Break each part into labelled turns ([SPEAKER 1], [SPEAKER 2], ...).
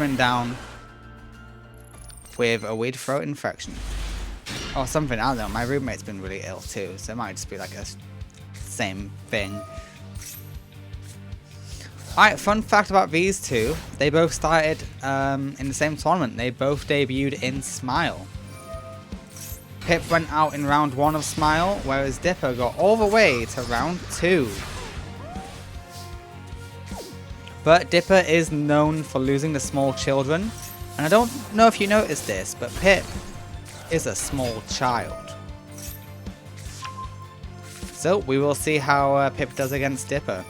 [SPEAKER 1] coming down with a weird throat infection. Or something, I don't know. My roommate's been really ill too, so it might just be like a same thing. Alright, fun fact about these two. They both started in the same tournament. They both debuted in Smile. Pip went out in round 1 of Smile, whereas Dipper got all the way to round 2. But Dipper is known for losing to small children. And I don't know if you noticed this, but Pip is a small child. So we will see how Pip does against Dipper.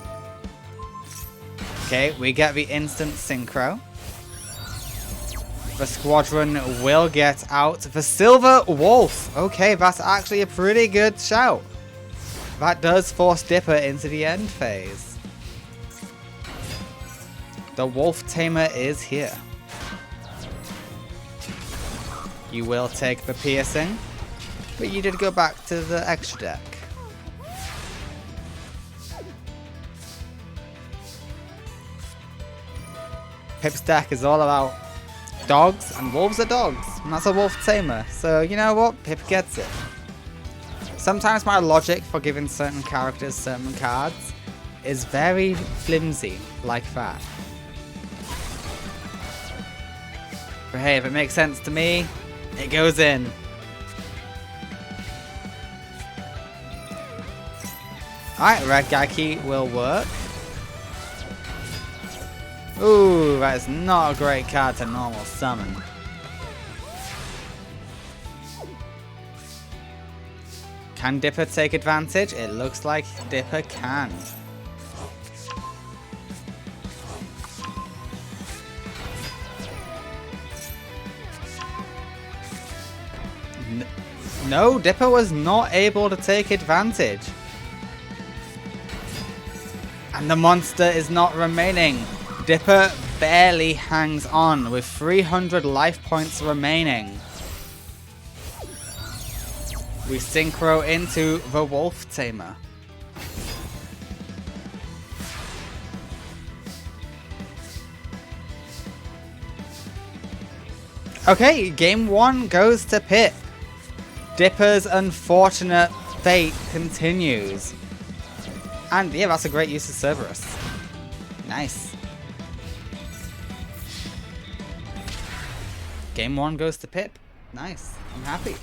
[SPEAKER 1] Okay, we get the instant synchro. The squadron will get out. The Silver Wolf. Okay, that's actually a pretty good shout. That does force Dipper into the end phase. The Wolf Tamer is here. You will take the piercing, but you did go back to the extra deck. Pip's deck is all about dogs, and wolves are dogs, and that's a Wolf Tamer, so you know what? Pip gets it. Sometimes my logic for giving certain characters certain cards is very flimsy, like that. But hey, if it makes sense to me, it goes in. Alright, Red Guy Key will work. Ooh, that is not a great card to normal summon. Can Dipper take advantage? It looks like Dipper can. No, Dipper was not able to take advantage. And the monster is not remaining. Dipper barely hangs on with 300 life points remaining. We synchro into the Wolf Tamer. Okay, game 1 goes to Pip. Dipper's unfortunate fate continues. And yeah, that's a great use of Cerberus. Nice. Game 1 goes to Pip. Nice. I'm happy.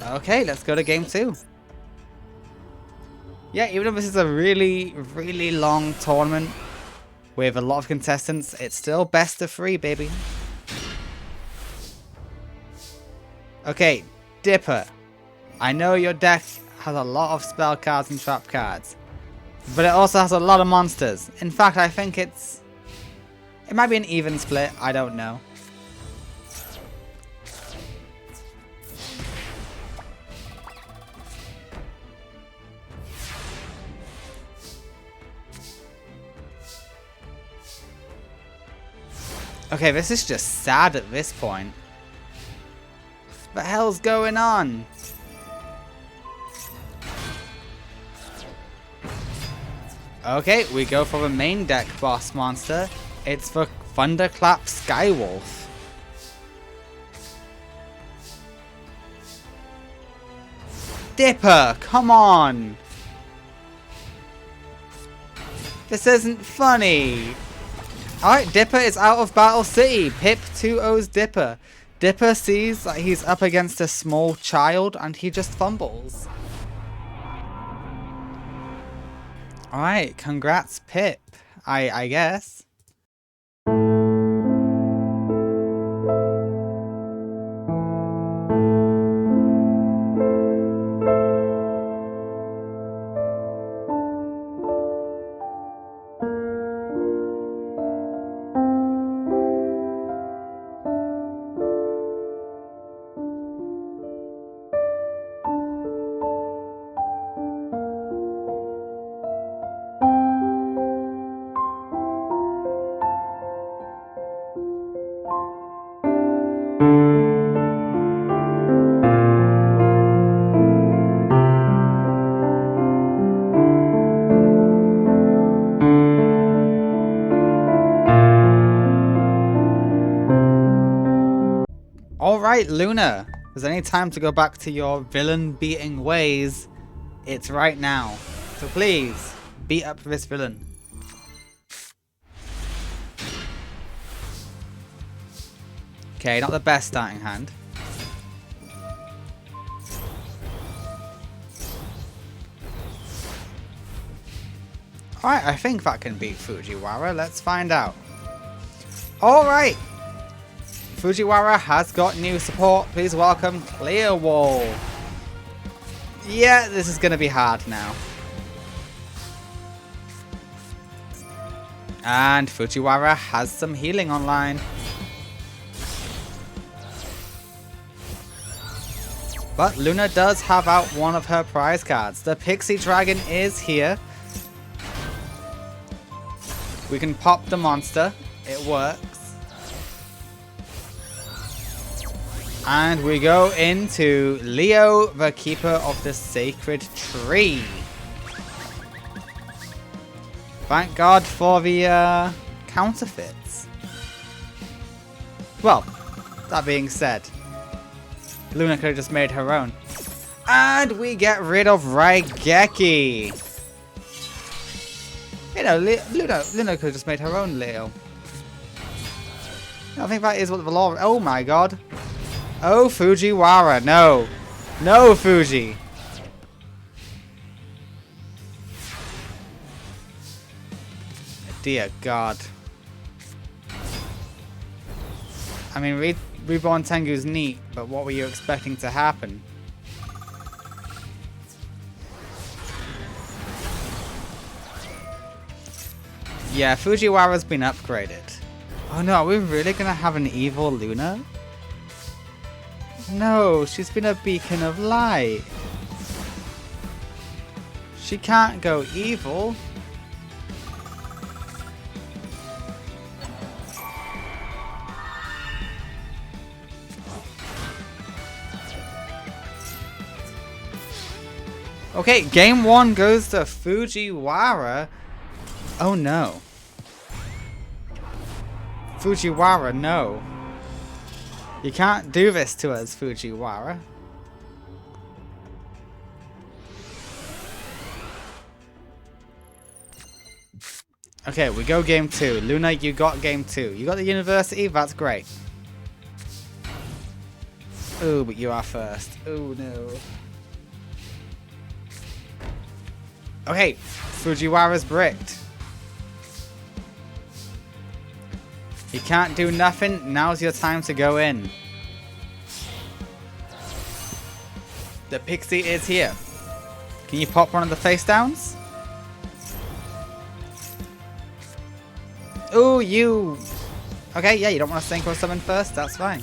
[SPEAKER 1] Okay, let's go to game 2. Yeah, even though this is a really, really long tournament with a lot of contestants, it's still best of 3, baby. Okay, Dipper. I know your deck has a lot of spell cards and trap cards, but it also has a lot of monsters. In fact, I think it might be an even split, I don't know. Okay, this is just sad at this point. What the hell's going on? Okay, we go for the main deck boss monster. It's the Thunderclap Skywolf. Dipper, come on! This isn't funny. Alright, Dipper is out of Battle City. Pip 2-0's Dipper. Dipper sees that he's up against a small child and he just fumbles. Alright, congrats Pip, I guess. Alright, Luna. If there's any time to go back to your villain-beating ways, it's right now. So please, beat up this villain. Okay, not the best starting hand. Alright, I think that can beat Fujiwara. Let's find out. Alright. Fujiwara has got new support. Please welcome Clear Wall. Yeah, this is going to be hard now. And Fujiwara has some healing online. But Luna does have out one of her prize cards. The Pixie Dragon is here. We can pop the monster. It works. And we go into Leo, the Keeper of the Sacred Tree. Thank God for the counterfeits. Well, that being said, Luna could have just made her own. And we get rid of Raigeki. You know, Luna could have just made her own Leo. I think that is what the law... Oh my god. Oh, Fujiwara. No. No, Fuji. Dear God. I mean, Reborn Tengu's neat, but what were you expecting to happen? Yeah, Fujiwara's been upgraded. Oh no, are we really gonna have an evil Luna? No, she's been a beacon of light. She can't go evil. Okay, game 1 goes to Fujiwara. Oh no. Fujiwara, no. You can't do this to us, Fujiwara. Okay, we go game 2. Luna, you got game 2. You got the university? That's great. Oh, but you are first. Oh no. Okay, Fujiwara's bricked. You can't do nothing. Now's your time to go in. The Pixie is here. Can you pop one of the face downs? Ooh, you... Okay, yeah, you don't want to synchro summon first? That's fine.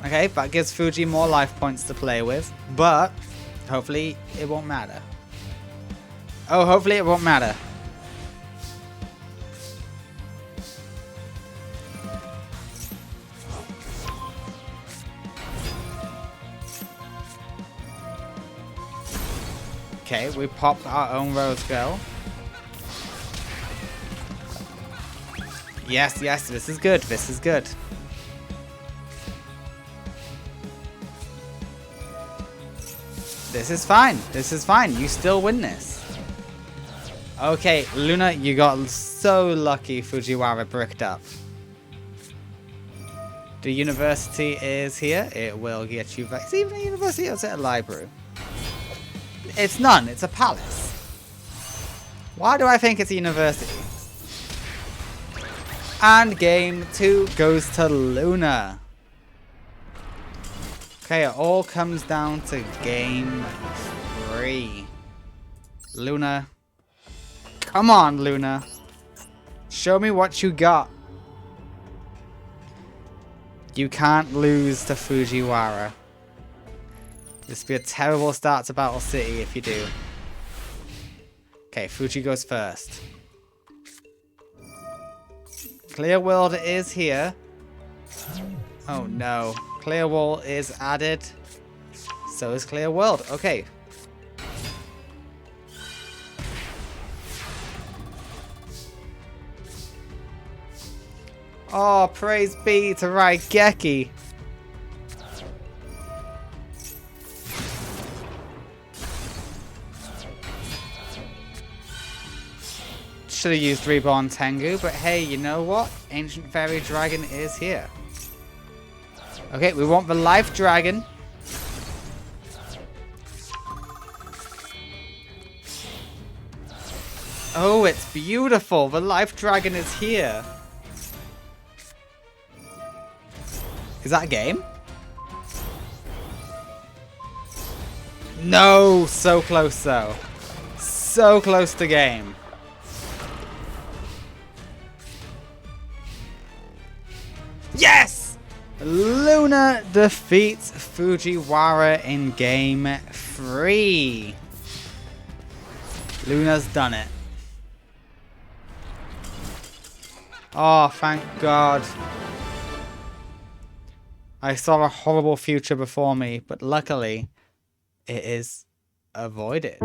[SPEAKER 1] Okay, that gives Fuji more life points to play with, but hopefully it won't matter. Oh, hopefully it won't matter. Okay, we pop our own Rose Girl. Yes, yes, this is good, this is good. This is fine. This is fine. You still win this. Okay, Luna, you got so lucky Fujiwara bricked up. The university is here. It will get you back. Is it even a university or is it a library? It's none. It's a palace. Why do I think it's a university? And game 2 goes to Luna. Okay, it all comes down to game 3. Luna. Come on, Luna. Show me what you got. You can't lose to Fujiwara. This would be a terrible start to Battle City if you do. Okay, Fuji goes first. Clear World is here. Oh no. Clear Wall is added. So is Clear World. Okay. Oh, praise be to Raigeki. Should have used Reborn Tengu, but hey, you know what? Ancient Fairy Dragon is here. Okay, we want the Life Dragon. Oh, it's beautiful. The Life Dragon is here. Is that a game? No, so close though. So close to game. Yes! Luna defeats Fujiwara in game 3. Luna's done it. Oh, thank God. I saw a horrible future before me, but luckily, it is avoided.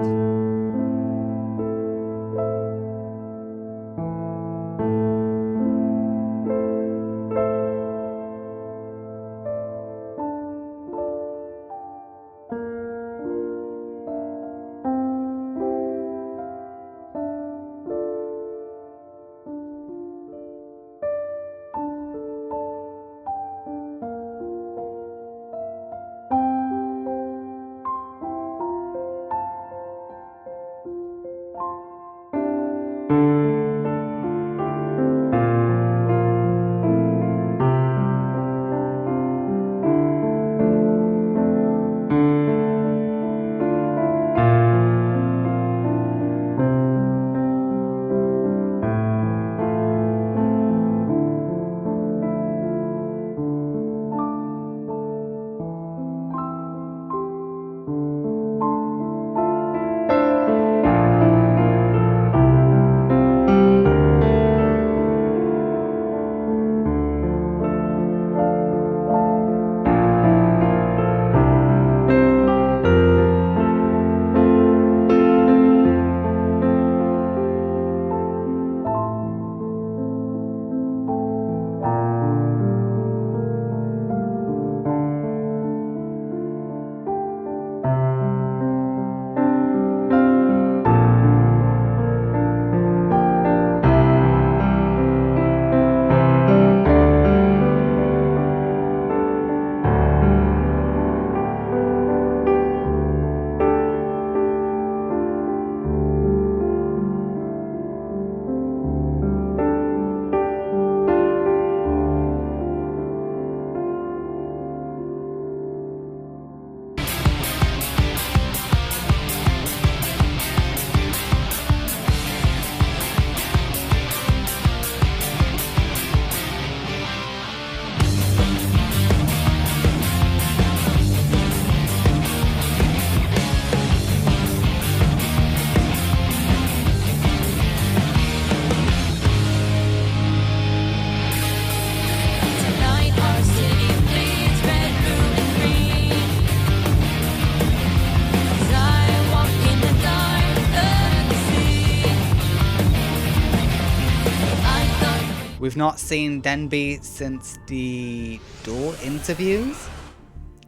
[SPEAKER 1] We've not seen Denby since the duel interviews,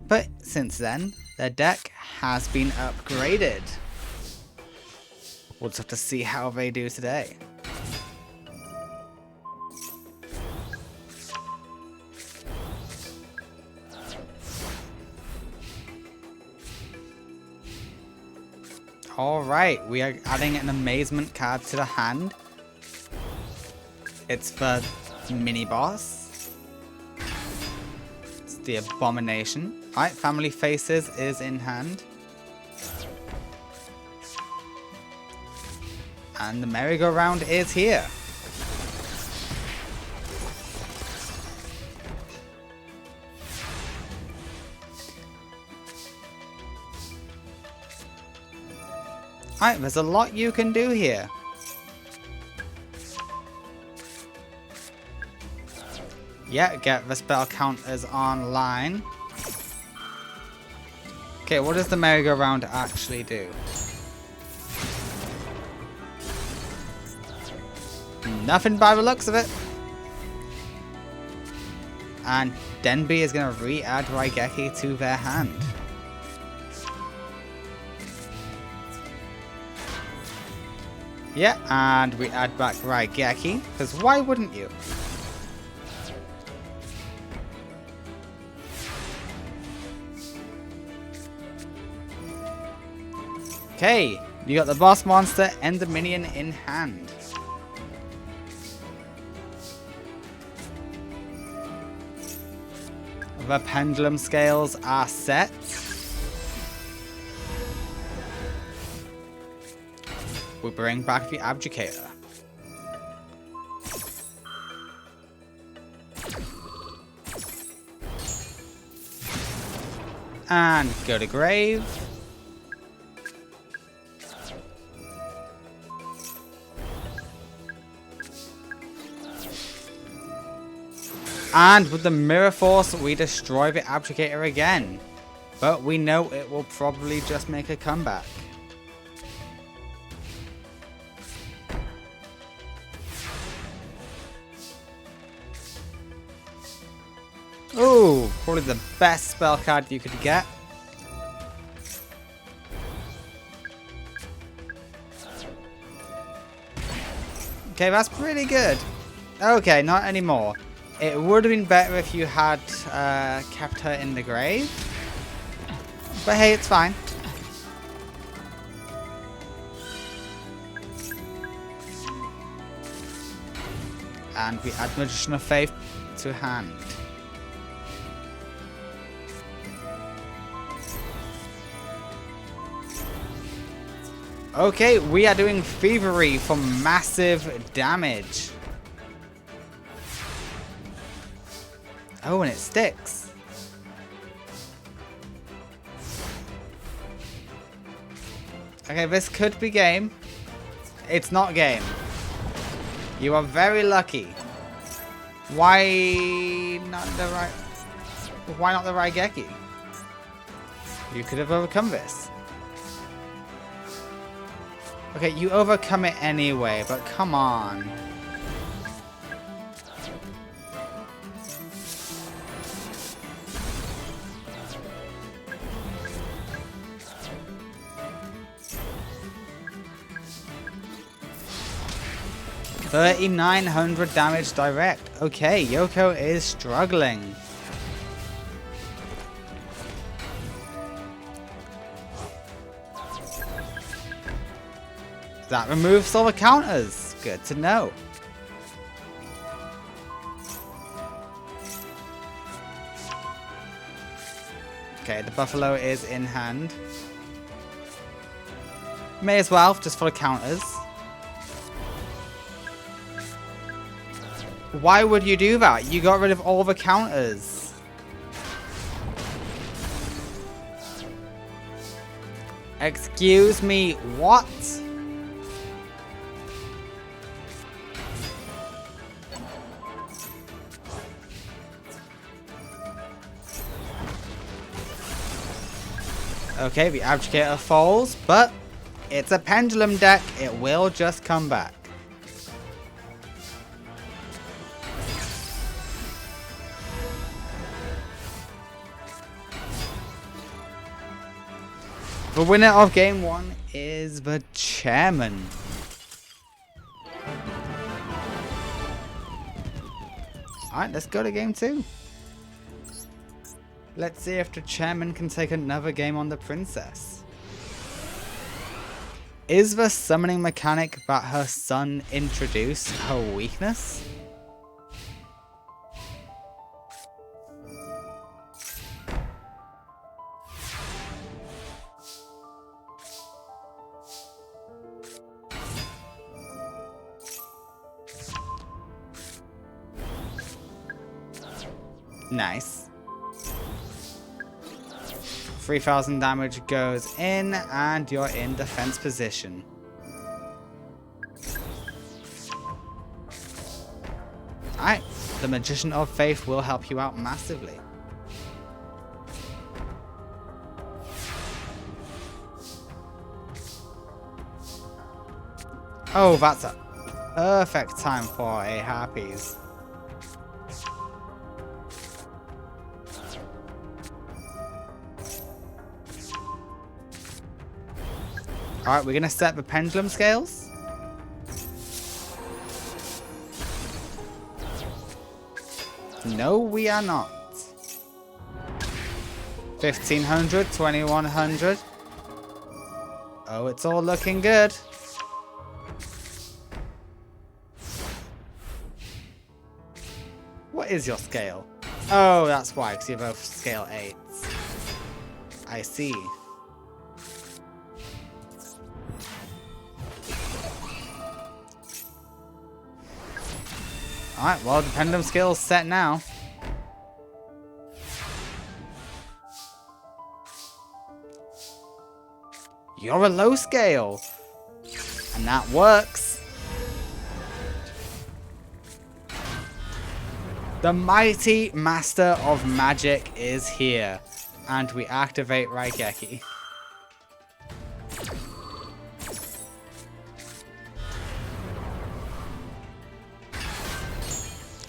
[SPEAKER 1] but since then, their deck has been upgraded. We'll just have to see how they do today. Alright, we are adding an amazement card to the hand. It's the mini boss. It's the abomination. Alright, Family Faces is in hand. And the merry-go-round is here. Alright, there's a lot you can do here. Yeah, get the spell counters online. Okay, what does the merry-go-round actually do? Nothing by the looks of it. And Denby is going to re-add Raigeki to their hand. Yeah, and we add back Raigeki, because why wouldn't you? Okay, you got the boss monster and the minion in hand. The pendulum scales are set. We bring back the Abjugator. And go to grave. And with the Mirror Force, we destroy the Abjugator again. But we know it will probably just make a comeback. Ooh, probably the best spell card you could get. Okay, that's pretty good. Okay, not anymore. It would have been better if you had kept her in the grave. But hey, it's fine. And we add Magician of Faith to hand. Okay, we are doing Thievery for massive damage. Oh, and it sticks. Okay, this could be game. It's not game. You are very lucky. Why not the Raigeki? You could have overcome this. Okay, you overcome it anyway, but come on. $3,900 damage direct. Okay, Yoko is struggling. That removes all the counters. Good to know. Okay, the Buffalo is in hand. May as well, just for the counters. Why would you do that? You got rid of all the counters. Excuse me, what? Okay, the Abjugator falls, but it's a pendulum deck. It will just come back. The winner of game 1 is the chairman. Alright, let's go to game 2. Let's see if the chairman can take another game on the princess. Is the summoning mechanic that her son introduced her weakness? Nice. 3,000 damage goes in, and you're in defense position. Alright, the Magician of Faith will help you out massively. Oh, that's a perfect time for a Harpies. Alright, we're gonna set the pendulum scales. No, we are not. 1500, 2100. Oh, it's all looking good. What is your scale? Oh, that's why, because you're both scale 8s. I see. Alright, well, the pendulum scale's set now. You're a low scale. And that works. The mighty master of magic is here. And we activate Raigeki.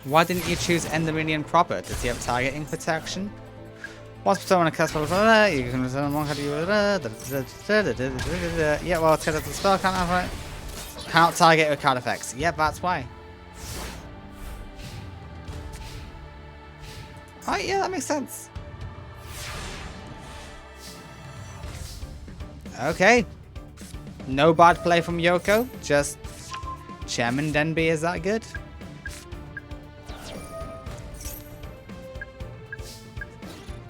[SPEAKER 1] Why didn't you choose End the Minion proper? Does he have targeting protection? Once per turn when a cast spell, you can return one card. Yeah, well, it's got the spell can't have right. Cannot target with card effects. Yep, that's why. Alright, yeah, that makes sense. Okay. No bad play from Yoko. Just Chairman Denby is that good?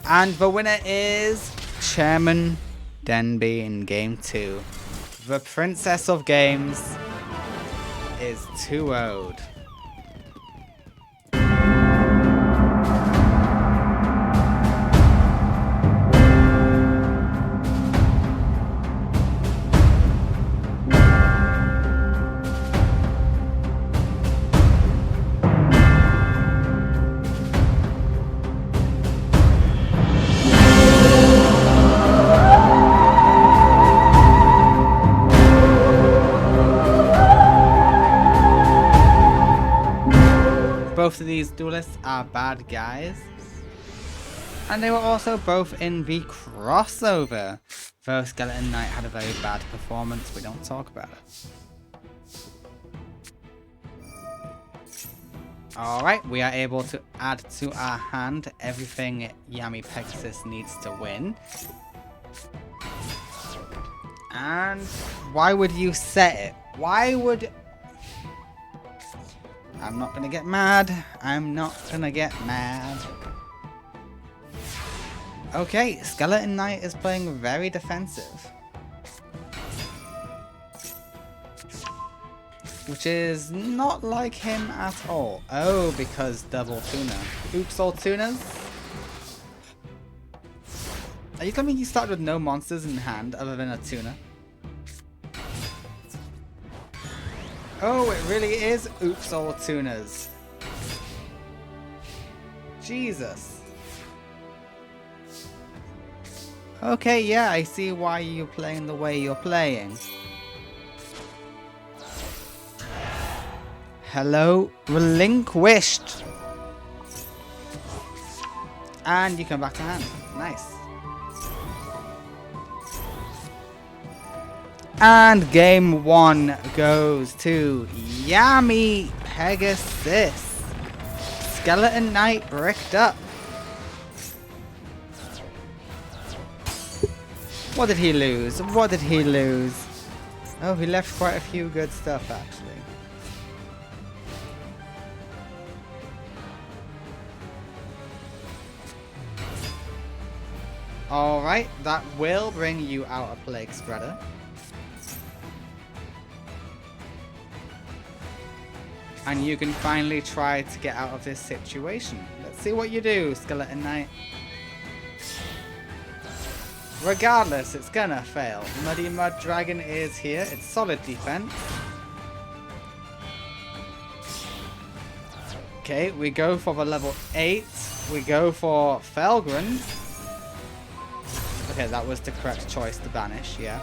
[SPEAKER 1] And the winner is Chairman Denby in Game 2. The Princess of Games is 2-0'd. Both of these duelists are bad guys. And they were also both in the crossover. Though Skeleton Knight had a very bad performance, we don't talk about it. Alright, we are able to add to our hand everything Yami Pegasus needs to win. And why would you set it? Why would... I'm not gonna get mad. I'm not gonna get mad. Okay, Skeleton Knight is playing very defensive. Which is not like him at all. Oh, because double tuna. Oops, all tunas. Are you telling me you started with no monsters in hand other than a tuna? Oh, it really is oops all tunas. Jesus. Okay, yeah, I see why you're playing the way you're playing. Hello, relinquished. And you come back to hand. Nice. And game 1 goes to Yami Pegasus. Skeleton Knight bricked up. What did he lose? What did he lose? Oh, he left quite a few good stuff actually. Alright, that will bring you out a Plague Spreader. And you can finally try to get out of this situation. Let's see what you do, Skeleton Knight. Regardless, it's gonna fail. Muddy Mud Dragon is here. It's solid defense. Okay, we go for the level 8. We go for Felgren. Okay, that was the correct choice to banish, yeah.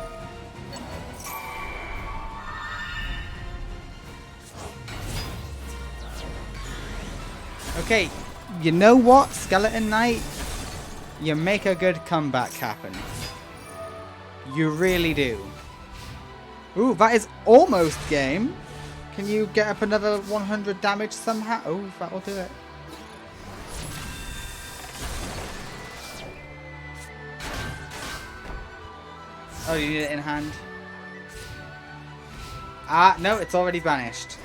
[SPEAKER 1] Okay, you know what, Skeleton Knight? You make a good comeback happen. You really do. Ooh, that is almost game. Can you get up another 100 damage somehow? Oh, that'll do it. Oh, you need it in hand? Ah, no, it's already banished.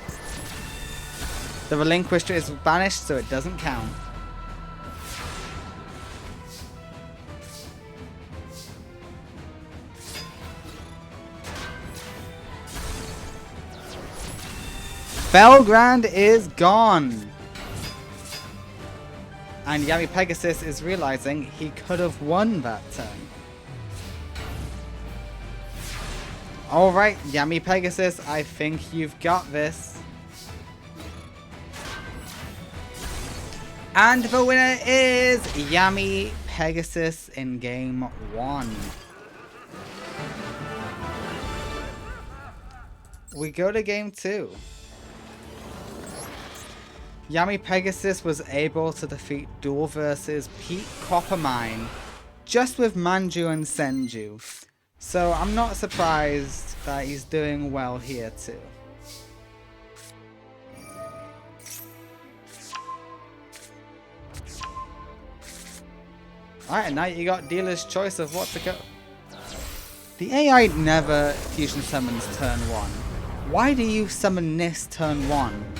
[SPEAKER 1] The Relinquisher is banished, so it doesn't count. Felgrand is gone. And Yami Pegasus is realizing he could have won that turn. Alright, Yami Pegasus, I think you've got this. And the winner is Yami Pegasus in game 1. We go to game 2. Yami Pegasus was able to defeat Duel vs Pete Coppermine just with Manju and Senju. So I'm not surprised that he's doing well here too. Alright, now you got dealer's choice of what to go. The AI never fusion summons turn 1. Why do you summon this turn 1?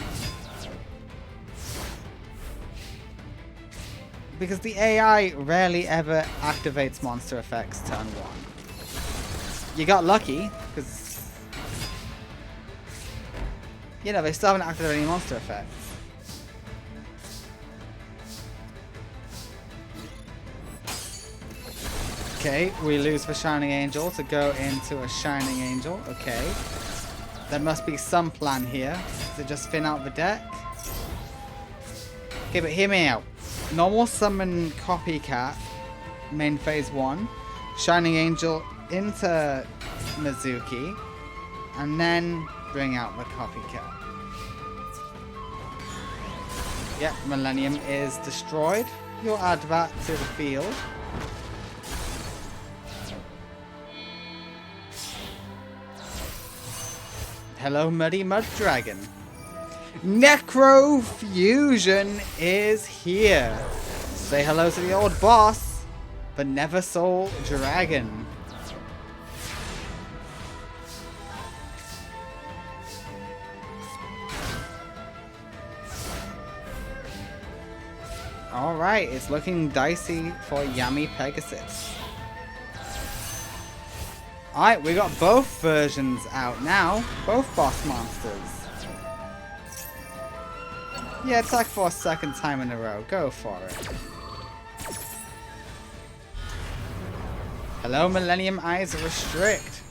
[SPEAKER 1] Because the AI rarely ever activates monster effects turn 1. You got lucky, because, you know, they still haven't activated any monster effects. Okay, we lose the Shining Angel to go into a Shining Angel. Okay. There must be some plan here. Does it just thin out the deck? Okay, but hear me out. Normal summon Copycat, main phase 1. Shining Angel into Mizuki. And then bring out the Copycat. Yep, Millennium is destroyed. You'll add that to the field. Hello, Muddy Mud Dragon. Necrofusion is here. Say hello to the old boss, the Never Soul Dragon. Alright, it's looking dicey for Yami Pegasus. Alright, we got both versions out now. Both boss monsters. Yeah, attack for a second time in a row. Go for it. Hello, Millennium Eyes Restrict.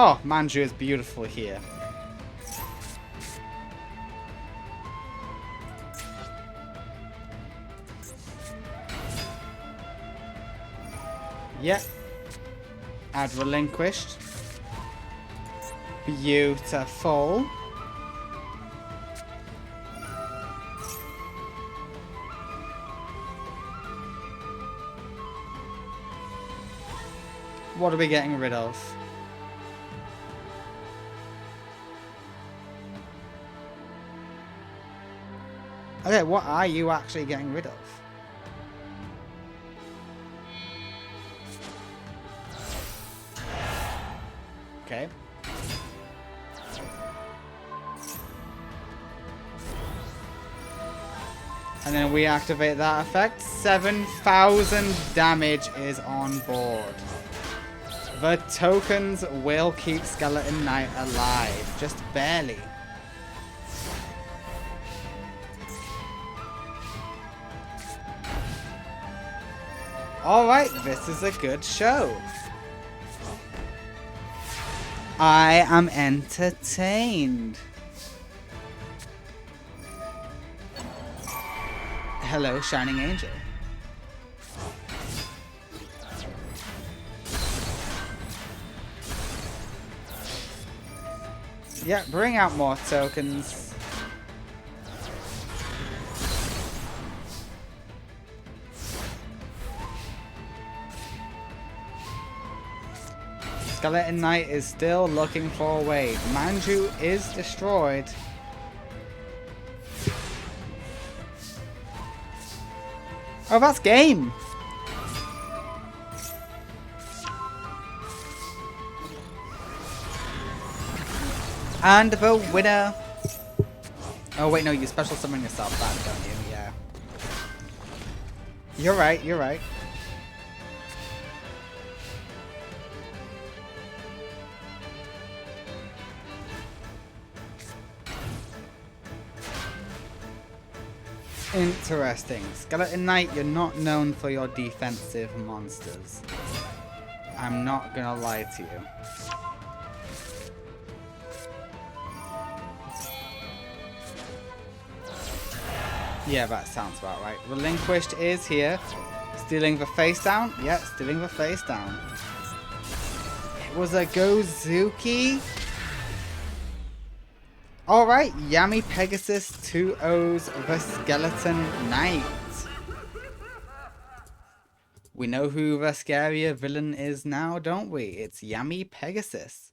[SPEAKER 1] Oh, Manju is beautiful here. Yep. Add relinquished. Beautiful. What are we getting rid of? Okay, what are you actually getting rid of? Okay. And then we activate that effect. 7,000 damage is on board. The tokens will keep Skeleton Knight alive. Just barely. Alright, this is a good show. I am entertained. Hello, Shining Angel. Yeah, bring out more tokens. Skeleton Knight is still looking for a way. Manju is destroyed. Oh, that's game! And the winner... Oh wait, no, you special summon yourself back, don't you? Yeah. You're right, you're right. Interesting. Skeleton Knight, you're not known for your defensive monsters. I'm not gonna lie to you. Yeah, that sounds about right. Relinquished is here. Stealing the face down? Yeah, stealing the face down. It was a Gozuki. Alright, Yami Pegasus 2-0's the Skeleton Knight. We know who the scarier villain is now, don't we? It's Yami Pegasus.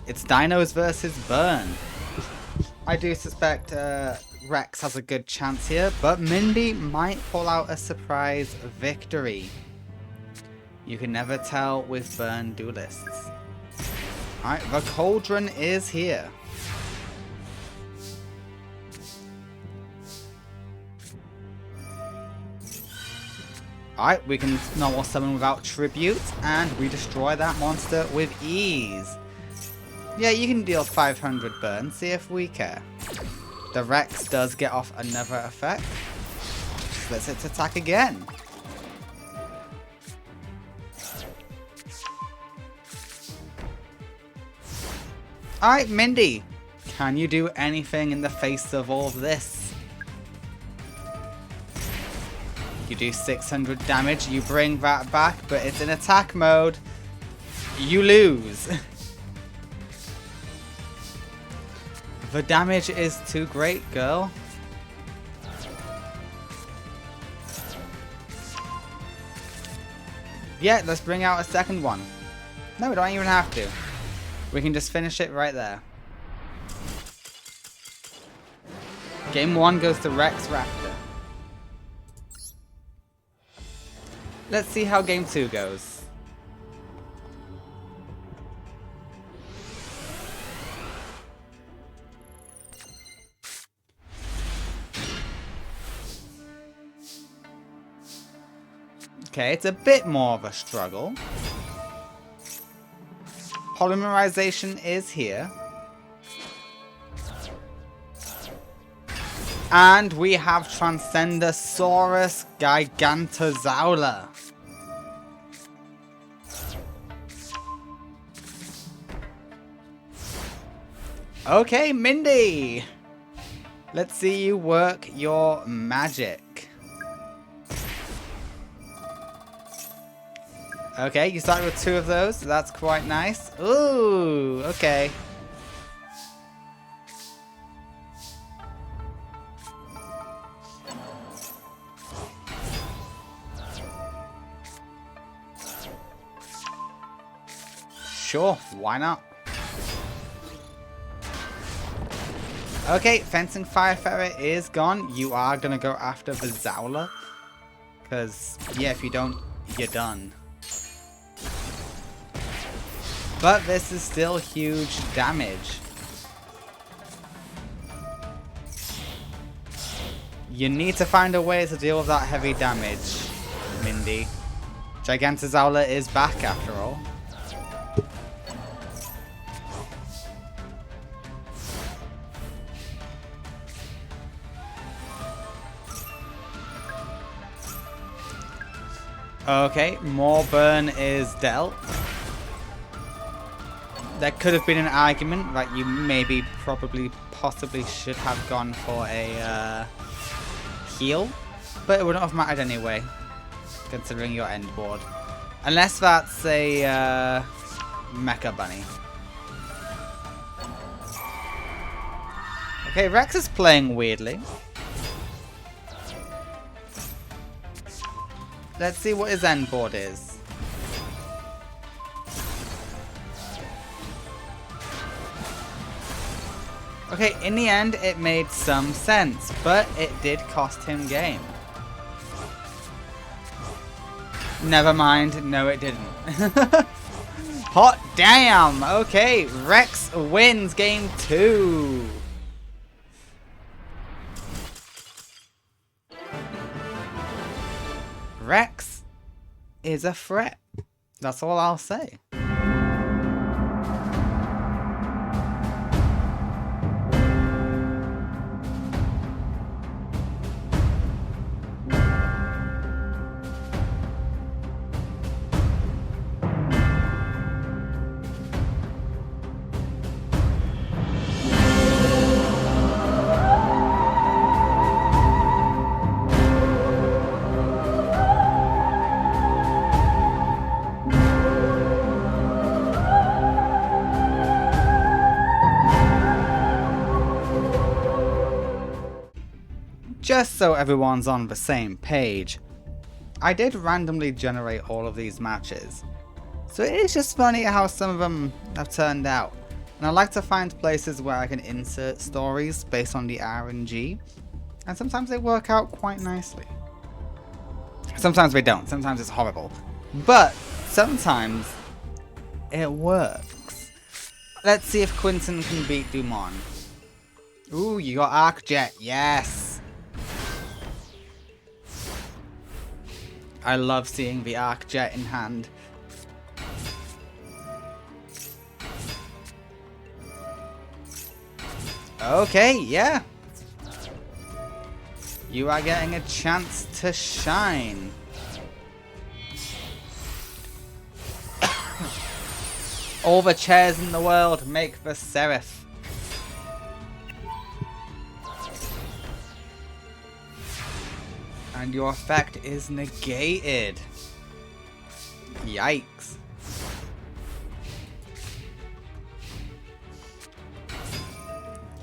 [SPEAKER 1] It's Dinos versus Burn. I do suspect Rex has a good chance here, but Mindy might pull out a surprise victory. You can never tell with Burn duelists. Alright, the Cauldron is here. Alright, we can normal summon without tribute, and we destroy that monster with ease. Yeah, you can deal 500 burn, see if we care. The Rex does get off another effect. Just lets it attack again. Alright, Mindy. Can you do anything in the face of all of this? You do 600 damage, you bring that back, but it's in attack mode. You lose. The damage is too great, girl. Yeah, let's bring out a second one. No, we don't even have to. We can just finish it right there. Game 1 goes to Rex Raptor. Let's see how Game 2 goes. Okay, it's a bit more of a struggle. Polymerization is here. And we have Transcendosaurus Gigantozoula. Okay, Mindy. Let's see you work your magic. Okay, you started with 2 of those, so that's quite nice. Ooh, okay. Sure, why not? Okay, Fencing Fire Ferret is gone. You are gonna go after the Zoula. Because, yeah, if you don't, you're done. But this is still huge damage. You need to find a way to deal with that heavy damage, Mindy. Gigantozoula is back after all. Okay, more burn is dealt. There could have been an argument that you maybe, probably, possibly should have gone for a heal, but it wouldn't have mattered anyway, considering your end board. Unless that's a Mecha Bunny. Okay, Rex is playing weirdly. Let's see what his end board is. Okay, in the end, it made some sense, but it did cost him game. Never mind, no it didn't. Hot damn! Okay, Rex wins game 2. Rex is a threat. That's all I'll say. Just so everyone's on the same page, I did randomly generate all of these matches, so it is just funny how some of them have turned out, and I like to find places where I can insert stories based on the RNG, and sometimes they work out quite nicely. Sometimes they don't, sometimes it's horrible, but sometimes it works. Let's see if Quinton can beat Dumont. Ooh, you got Arc Jet, yes! I love seeing the Arc Jet in hand. Okay, yeah. You are getting a chance to shine. All the chairs in the world make the Seraph. And your effect is negated. Yikes.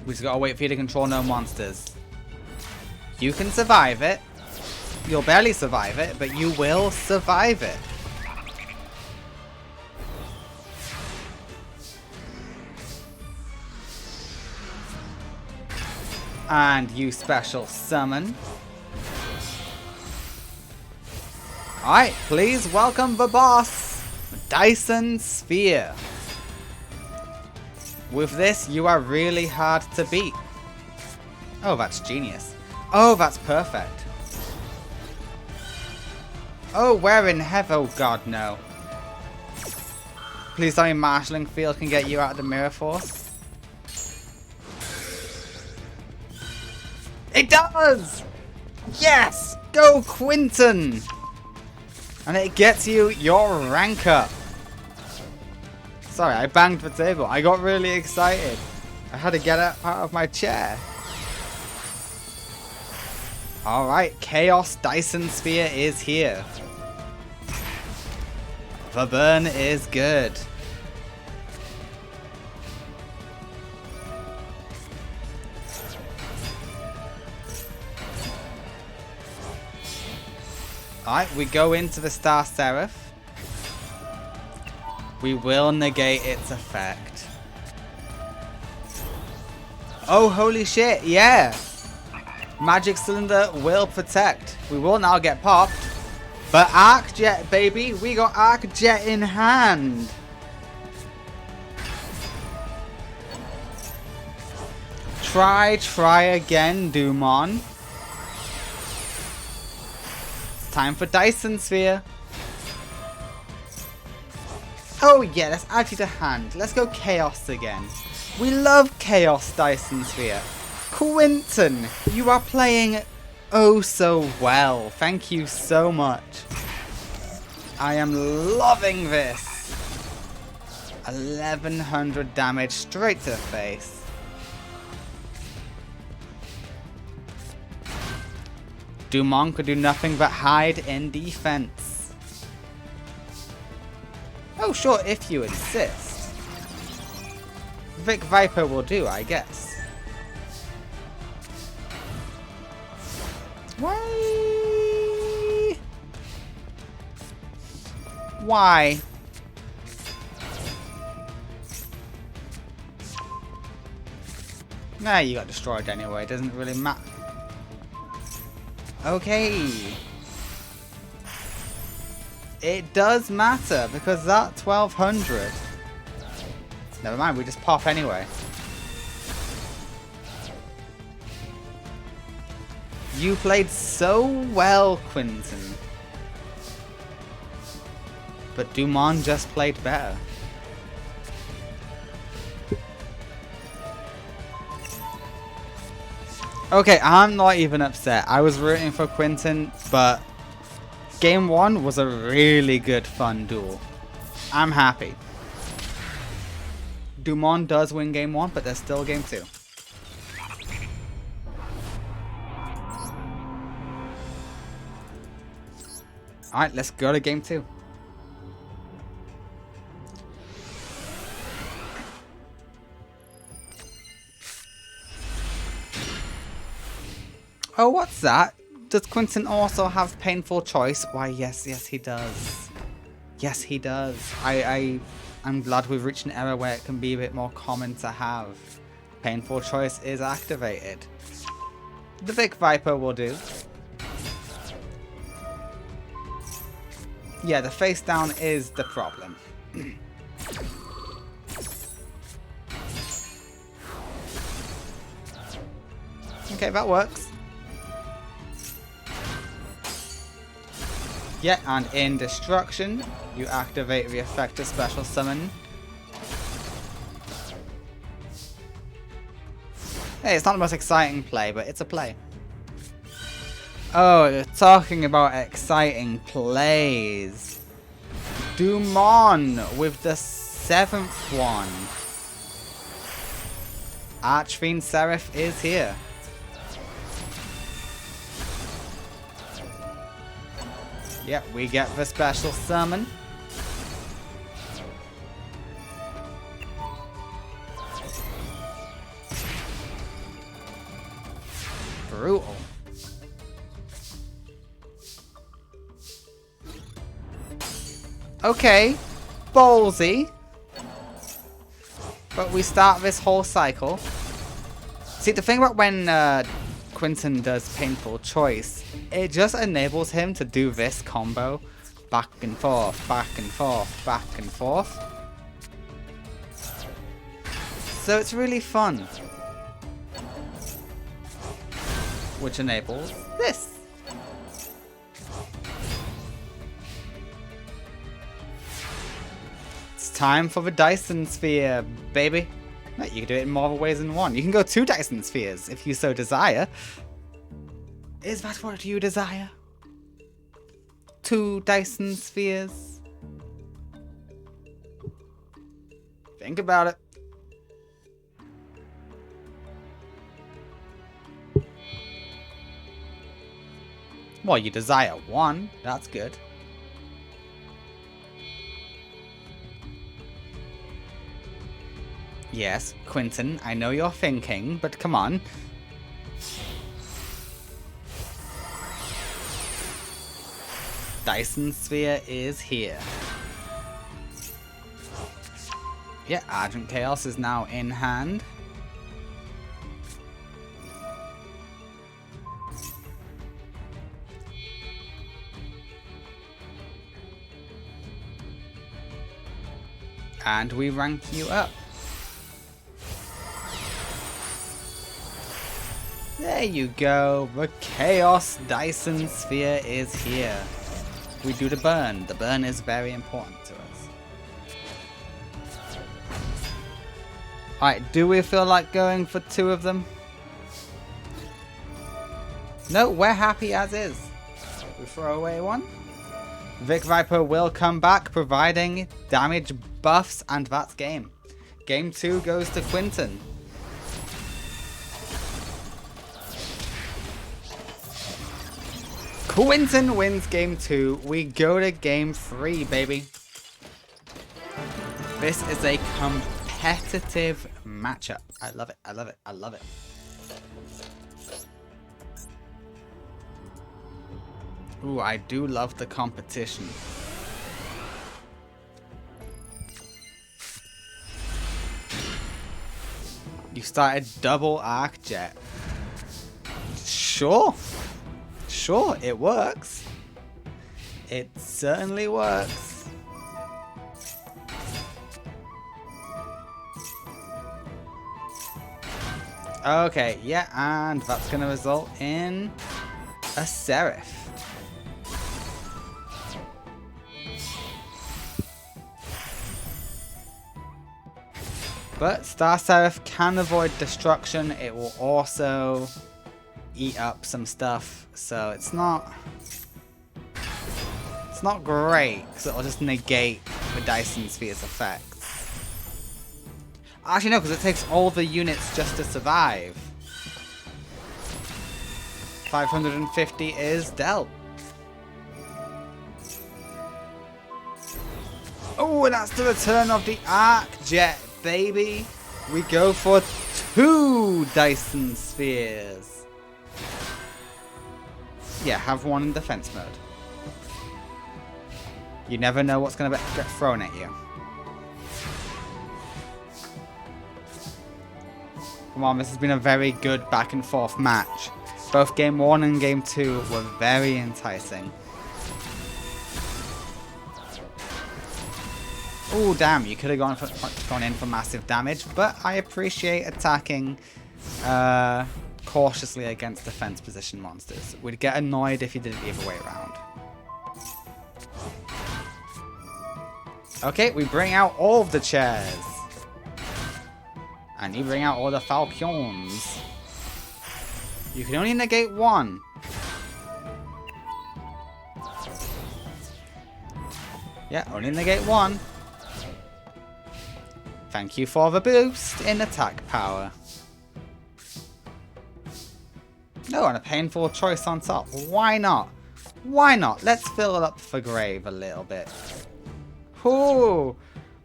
[SPEAKER 1] We just gotta wait for you to control no monsters. You can survive it. You'll barely survive it, but you will survive it. And you special summon. Alright, please welcome the boss, Dyson Sphere. With this, you are really hard to beat. Oh, that's genius. Oh, that's perfect. Oh, where in heaven? Oh god, no. Please tell me Marshalling Field can get you out of the Mirror Force. It does! Yes! Go Quinton! And it gets you your rank up. Sorry, I banged the table. I got really excited. I had to get out of my chair. Alright, Chaos Dyson Sphere is here. The burn is good. Alright, we go into the Star Seraph. We will negate its effect. Oh, holy shit, yeah! Magic Cylinder will protect. We will now get popped. But Arc Jet, baby! We got Arc Jet in hand! Try again, Dumont. Time for Dyson Sphere. Oh yeah, let's add you to hand. Let's go Chaos again. We love Chaos Dyson Sphere. Quinton, you are playing oh so well. Thank you so much. I am loving this. 1100 damage straight to the face. Dumont could do nothing but hide in defense. Oh, sure, if you insist. Vic Viper will do, I guess. Why? Why? Nah, you got destroyed anyway. It doesn't really matter. Okay. It does matter because that 1200. Never mind, we just pop anyway. You played so well, Quinton. But Dumont just played better. Okay, I'm not even upset. I was rooting for Quinton, but game 1 was a really good fun duel. I'm happy. Dumont does win game 1, but there's still game 2. Alright, let's go to game 2. Oh, what's that? Does Quinton also have painful choice? Why, yes, he does. Yes, he does. I'm glad we've reached an era where it can be a bit more common to have. Painful choice is activated. The Vic Viper will do. Yeah, the face down is the problem. Okay, that works. Yeah, and in destruction, you activate the effect of special summon. Hey, it's not the most exciting play, but it's a play. Oh, you're talking about exciting plays. Dumont with the 7th one. Archfiend Seraph is here. Yep, we get the special summon. Brutal. Okay, ballsy. But we start this whole cycle. See, the thing about when Quinton does painful choice, it just enables him to do this combo back and forth, back and forth, back and forth. So it's really fun. Which enables this. It's time for the Dyson Sphere, baby. No, you can do it in more ways than one. You can go 2 Dyson Spheres if you so desire. Is that what you desire? 2 Dyson Spheres? Think about it. Well, you desire 1. That's good. Yes, Quinton, I know you're thinking, but come on. Dyson Sphere is here. Yeah, Argent Chaos is now in hand. And we rank you up. There you go, the Chaos Dyson Sphere is here. We do the burn. The burn is very important to us. Alright, do we feel like going for 2 of them? No, we're happy as is. We throw away 1. Vic Viper will come back, providing damage buffs, and that's game. Game 2 goes to Quinton. Quinton wins game 2. We go to game 3, baby. This is a competitive matchup. I love it. I love it. I love it. Ooh, I do love the competition. You started double arc jet. Sure. Sure, it works. It certainly works. Okay, yeah, and that's going to result in a Seraph. But Star Seraph can avoid destruction. It will also eat up some stuff, so it's not great, because it'll just negate the Dyson Sphere's effects. Actually no, because it takes all the units just to survive. 550 is dealt. Oh, and that's the return of the Arc Jet, baby. We go for 2 Dyson Spheres. Yeah, have one in defense mode. You never know what's going to get thrown at you. Come on, this has been a very good back and forth match. Both game 1 and game 2 were very enticing. Oh damn, you could have gone in for massive damage, but I appreciate attacking cautiously against defense position monsters. We'd get annoyed if you did it the other way around. Okay, we bring out all of the chairs. And you bring out all the falcons. You can only negate 1. Yeah, only negate 1. Thank you for the boost in attack power. No, and a painful choice on top. Why not? Why not? Let's fill it up for Grave a little bit. Ooh,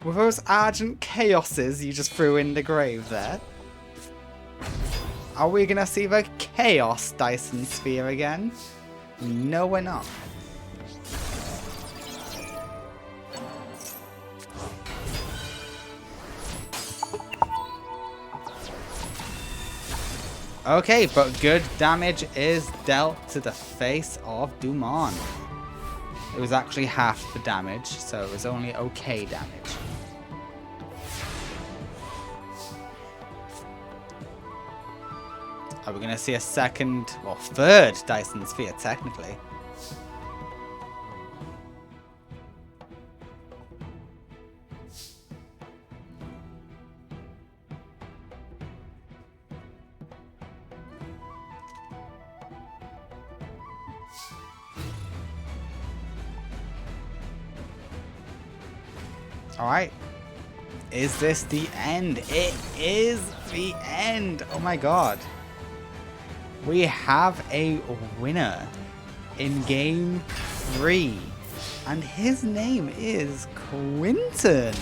[SPEAKER 1] with those Argent Chaoses you just threw in the Grave there. Are we gonna see the Chaos Dyson Sphere again? No, we're not. Okay, but good damage is dealt to the face of Dumont. It was actually half the damage, so it was only okay damage. Are we going to see a second, or third Dyson Sphere, technically? Alright. Is this the end? It is the end! Oh my god. We have a winner in game 3. And his name is Quinton.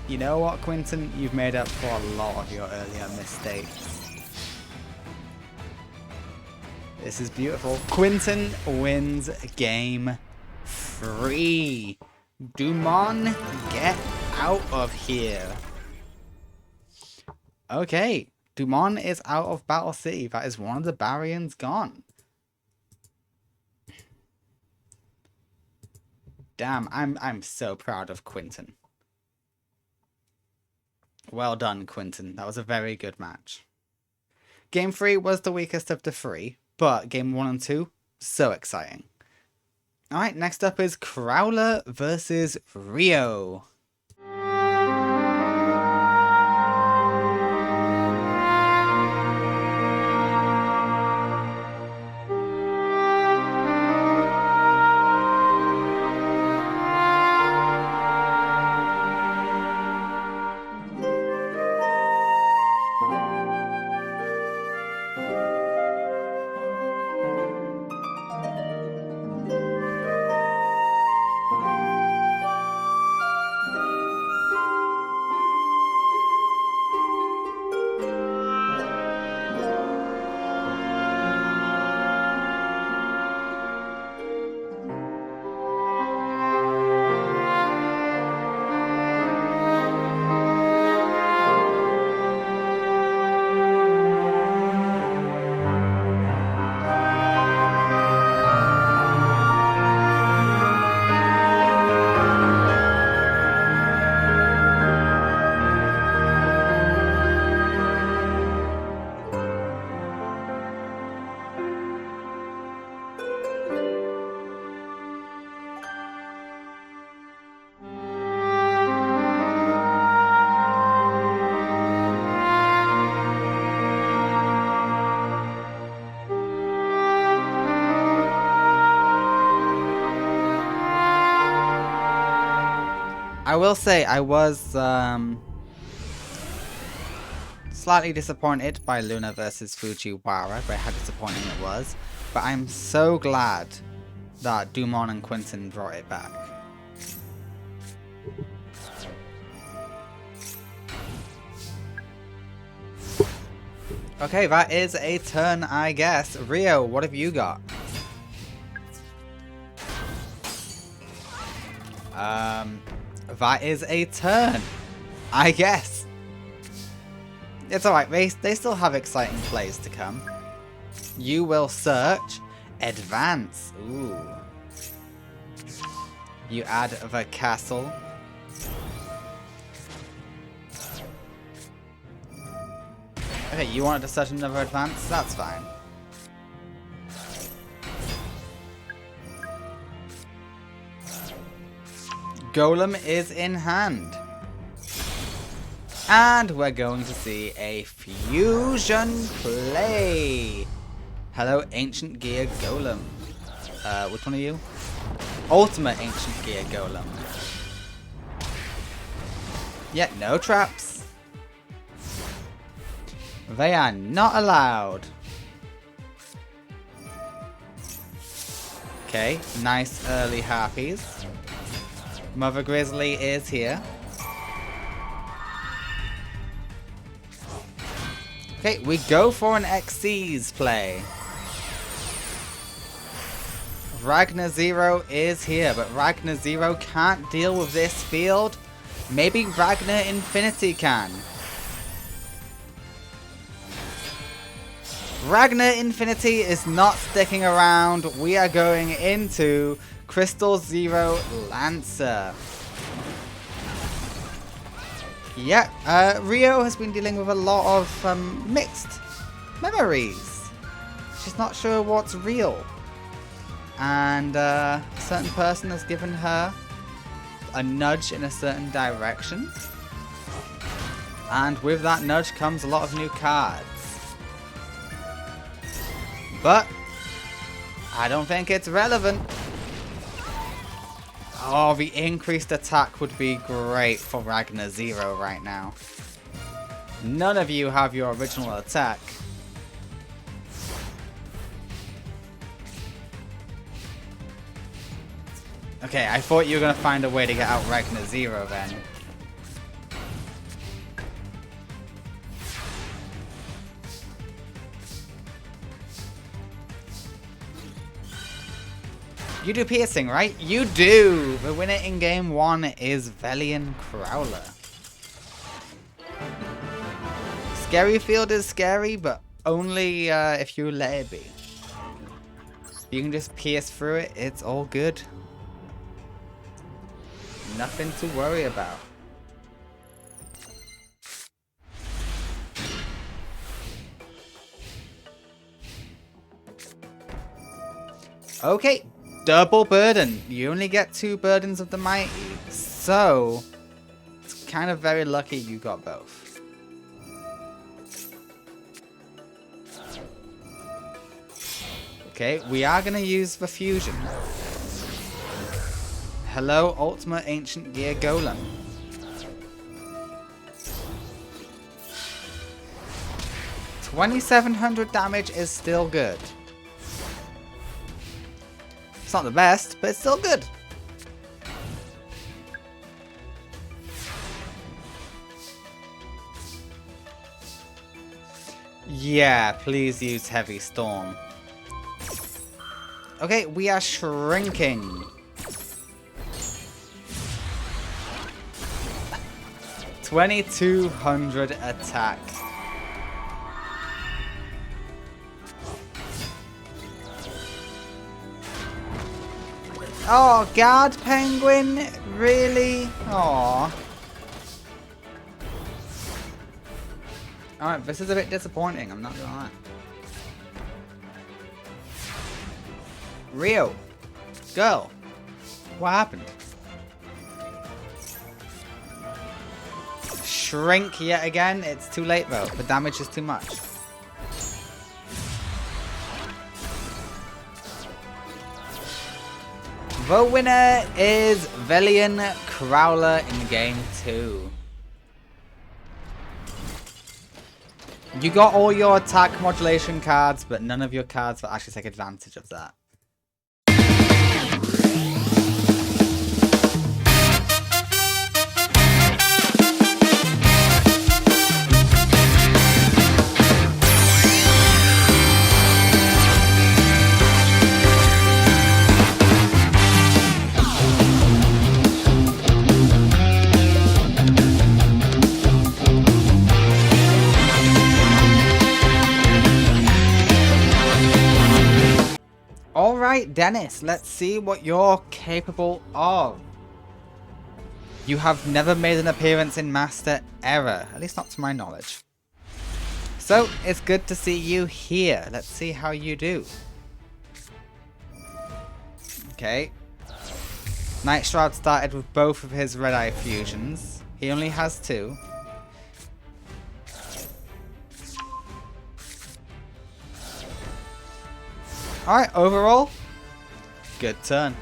[SPEAKER 1] You know what, Quinton? You've made up for a lot of your earlier mistakes. This is beautiful. Quinton wins game 3. Dumont, get out of here. Okay, Dumont is out of Battle City. That is one of the Baryons gone. Damn, I'm so proud of Quinton. Well done, Quinton. That was a very good match. Game 3 was the weakest of the 3, but game 1 and 2, so exciting. Alright, next up is Crowler versus Rio. I will say I was slightly disappointed by Luna versus Fujiwara, by how disappointing it was. But I'm so glad that Dumont and Quinton brought it back. Okay, that is a turn, I guess. Rio, what have you got? That is a turn, I guess. It's alright, they still have exciting plays to come. You will search. Advance. Ooh. You add the castle. Okay, you wanted to search another advance? That's fine. Golem is in hand. And we're going to see a fusion play. Hello, Ancient Gear Golem. Which one are you? Ultimate Ancient Gear Golem. Yeah, no traps. They are not allowed. Okay, nice early harpies. Mother Grizzly is here. Okay, we go for an Xyz play. Ragnar Zero is here, but Ragnar Zero can't deal with this field. Maybe Ragnar Infinity can. Ragnar Infinity is not sticking around. We are going into Crystal Zero Lancer. Yeah, Rio has been dealing with a lot of mixed memories. She's not sure what's real. And a certain person has given her a nudge in a certain direction. And with that nudge comes a lot of new cards. But I don't think it's relevant. Oh, the increased attack would be great for Ragnar Zero right now. None of you have your original attack. Okay, I thought you were going to find a way to get out Ragnar Zero then. You do piercing, right? You do! The winner in game 1 is Velian Crowler. Scary field is scary, but only if you let it be. You can just pierce through it, it's all good. Nothing to worry about. Okay. Double burden. You only get 2 burdens of the mighty, so it's kind of very lucky you got both. Okay, we are going to use the fusion. Hello, Ultimate Ancient Gear Golem. $2,700 damage is still good. It's not the best, but it's still good. Yeah, please use Heavy Storm. Okay, we are shrinking. $2,200 attack. Oh, Guard Penguin? Really? Aww. Alright, this is a bit disappointing, I'm not gonna lie. Rio. Girl. What happened? Shrink yet again? It's too late though. The damage is too much. The winner is Velian Crowler in game 2. You got all your attack modulation cards, but none of your cards will actually take advantage of that. Alright, Dennis, let's see what you're capable of. You have never made an appearance in Master ever, at least not to my knowledge. So, it's good to see you here. Let's see how you do. Okay. Night Shroud started with both of his Red Eye fusions. He only has 2. Alright, overall, good turn.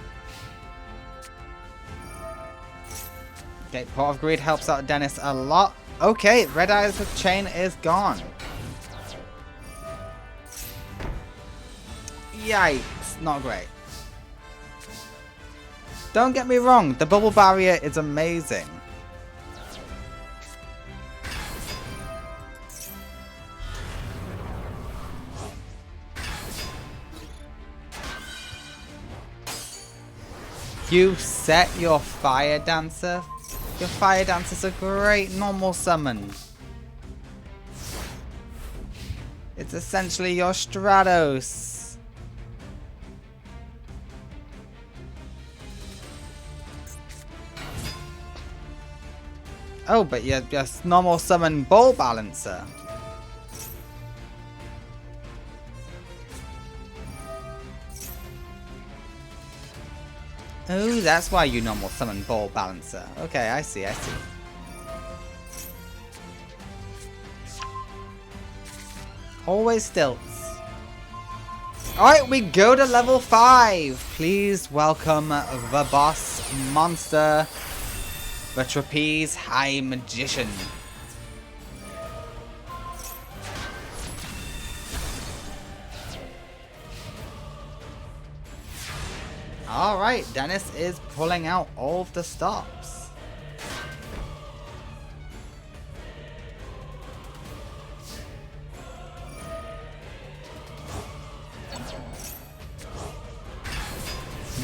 [SPEAKER 1] Okay, Pot of Greed helps out Dennis a lot. Okay, Red Eyes with Chain is gone. Yikes, not great. Don't get me wrong, the bubble barrier is amazing. You set your Fire Dancer. Your Fire Dancer's a great normal summon. It's essentially your Stratos. Oh, but you're just normal summon Ball Balancer. Oh, that's why you normal summon Ball Balancer. Okay, I see, I see. Always stilts. Alright, we go to level 5. Please welcome the boss monster, the Trapeze High Magician. Alright, Dennis is pulling out all of the stops.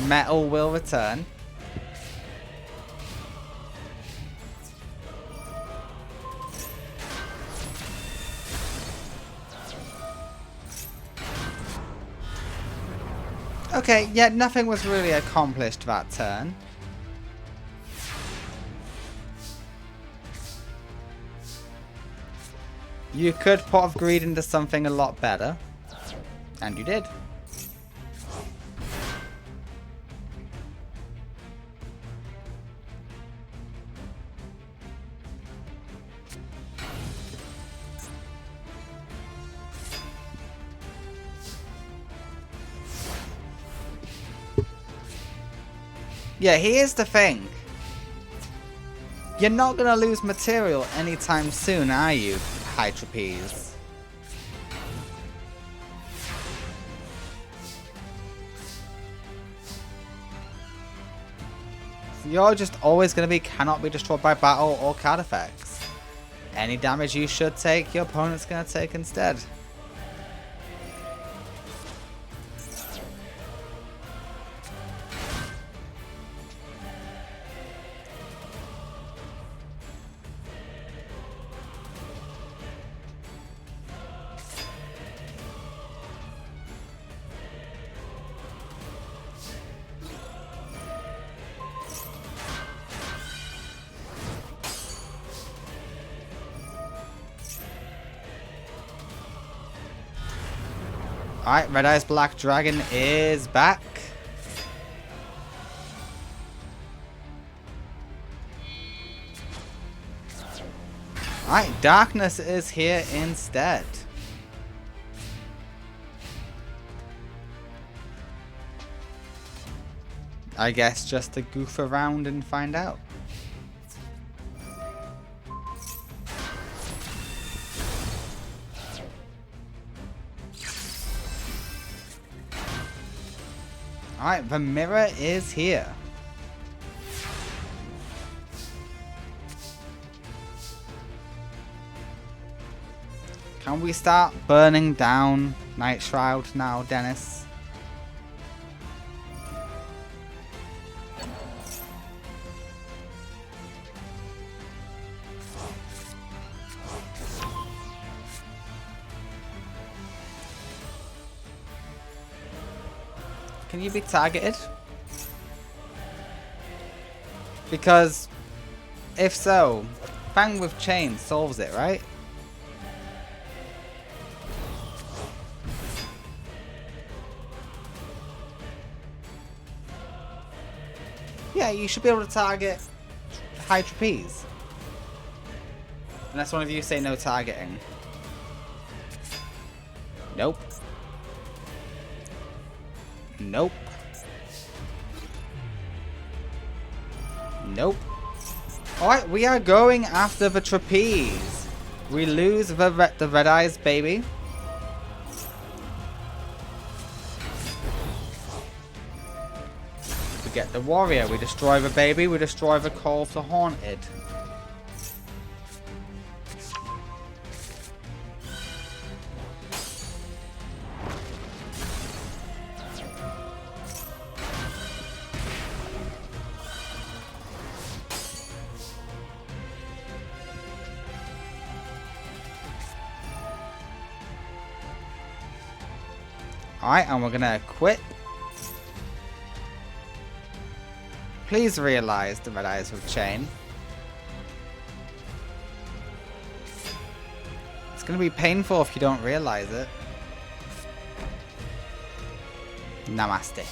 [SPEAKER 1] Metal will return. Okay, yeah, nothing was really accomplished that turn. You could Pot of Greed into something a lot better. And you did. Yeah, here's the thing. You're not gonna lose material anytime soon, are you, High Trapeze? You're just always gonna be cannot be destroyed by battle or card effects. Any damage you should take, your opponent's gonna take instead. Alright, Red Eyes Black Dragon is back. Alright, Darkness is here instead. I guess just to goof around and find out. Alright, the mirror is here. Can we start burning down Night Shroud now, Dennis? Can you be targeted? Because if so, Fang with Chain solves it, right? Yeah, you should be able to target high trapeze. Unless one of you say no targeting. Nope. Nope. Nope. Alright, we are going after the trapeze. We lose the red eyes, baby. We get the warrior. We destroy the baby. We destroy the call of the haunted. Alright, and we're gonna quit. Please realize the red eyes with chain. It's gonna be painful if you don't realize it. Namaste.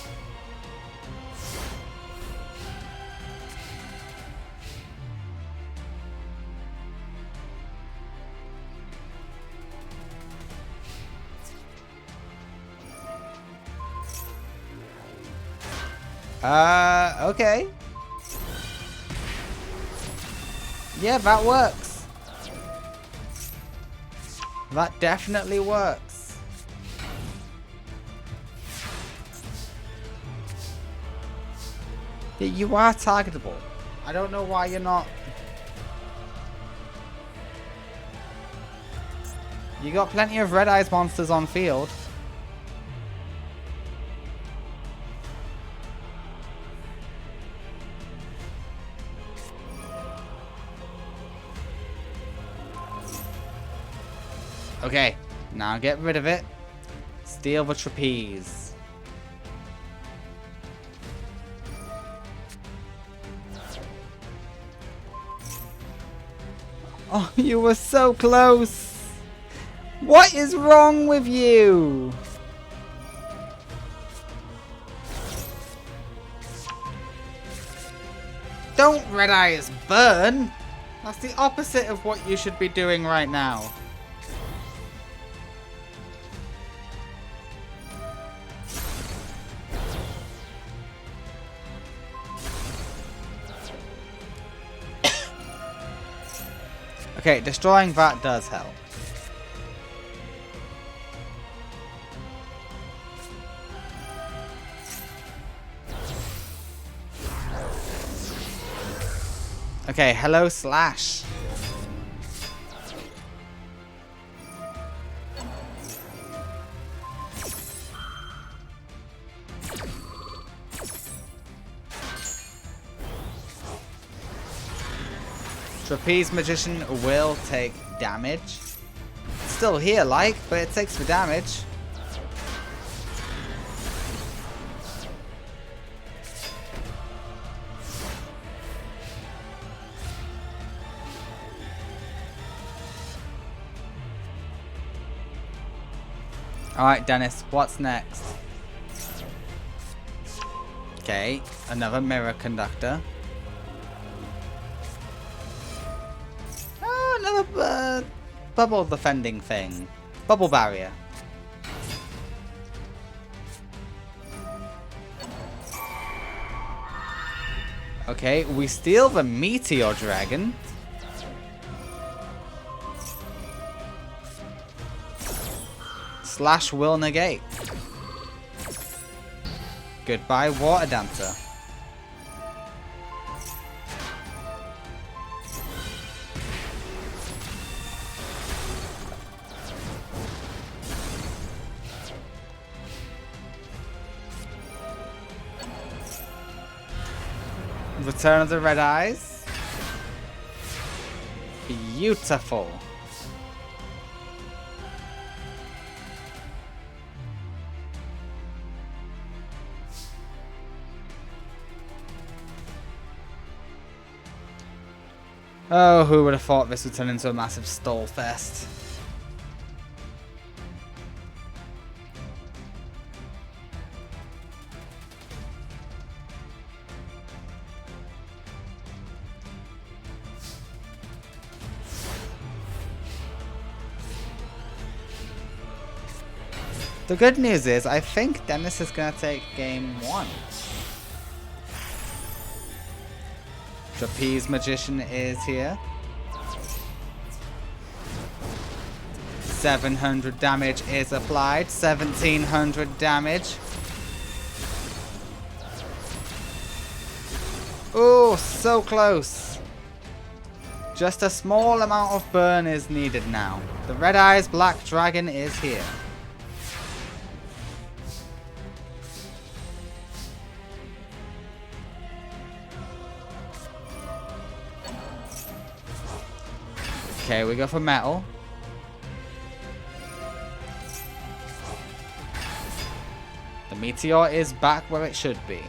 [SPEAKER 1] Okay. Yeah, that works. That definitely works. Yeah, you are targetable. I don't know why you're not. You got plenty of red eyes monsters on field. Okay, now get rid of it. Steal the trapeze. Oh, you were so close. What is wrong with you? Don't red eyes burn. That's the opposite of what you should be doing right now. Okay, destroying that does help. Okay, hello Slash. Trapeze Magician will take damage. It's still here, like, but it takes the damage. Alright, Dennis, what's next? Okay, another mirror conductor. Another bubble defending thing. Bubble barrier. Okay, we steal the Meteor Dragon. Slash will negate. Goodbye, Water Dancer. Return of the Red Eyes. Beautiful. Oh, who would have thought this would turn into a massive stall fest? The good news is, I think Dennis is going to take game 1. Trapeze Magician is here. 700 damage is applied. 1700 damage. Oh, so close. Just a small amount of burn is needed now. The Red Eyes Black Dragon is here. Okay, we go for metal. The meteor is back where it should be.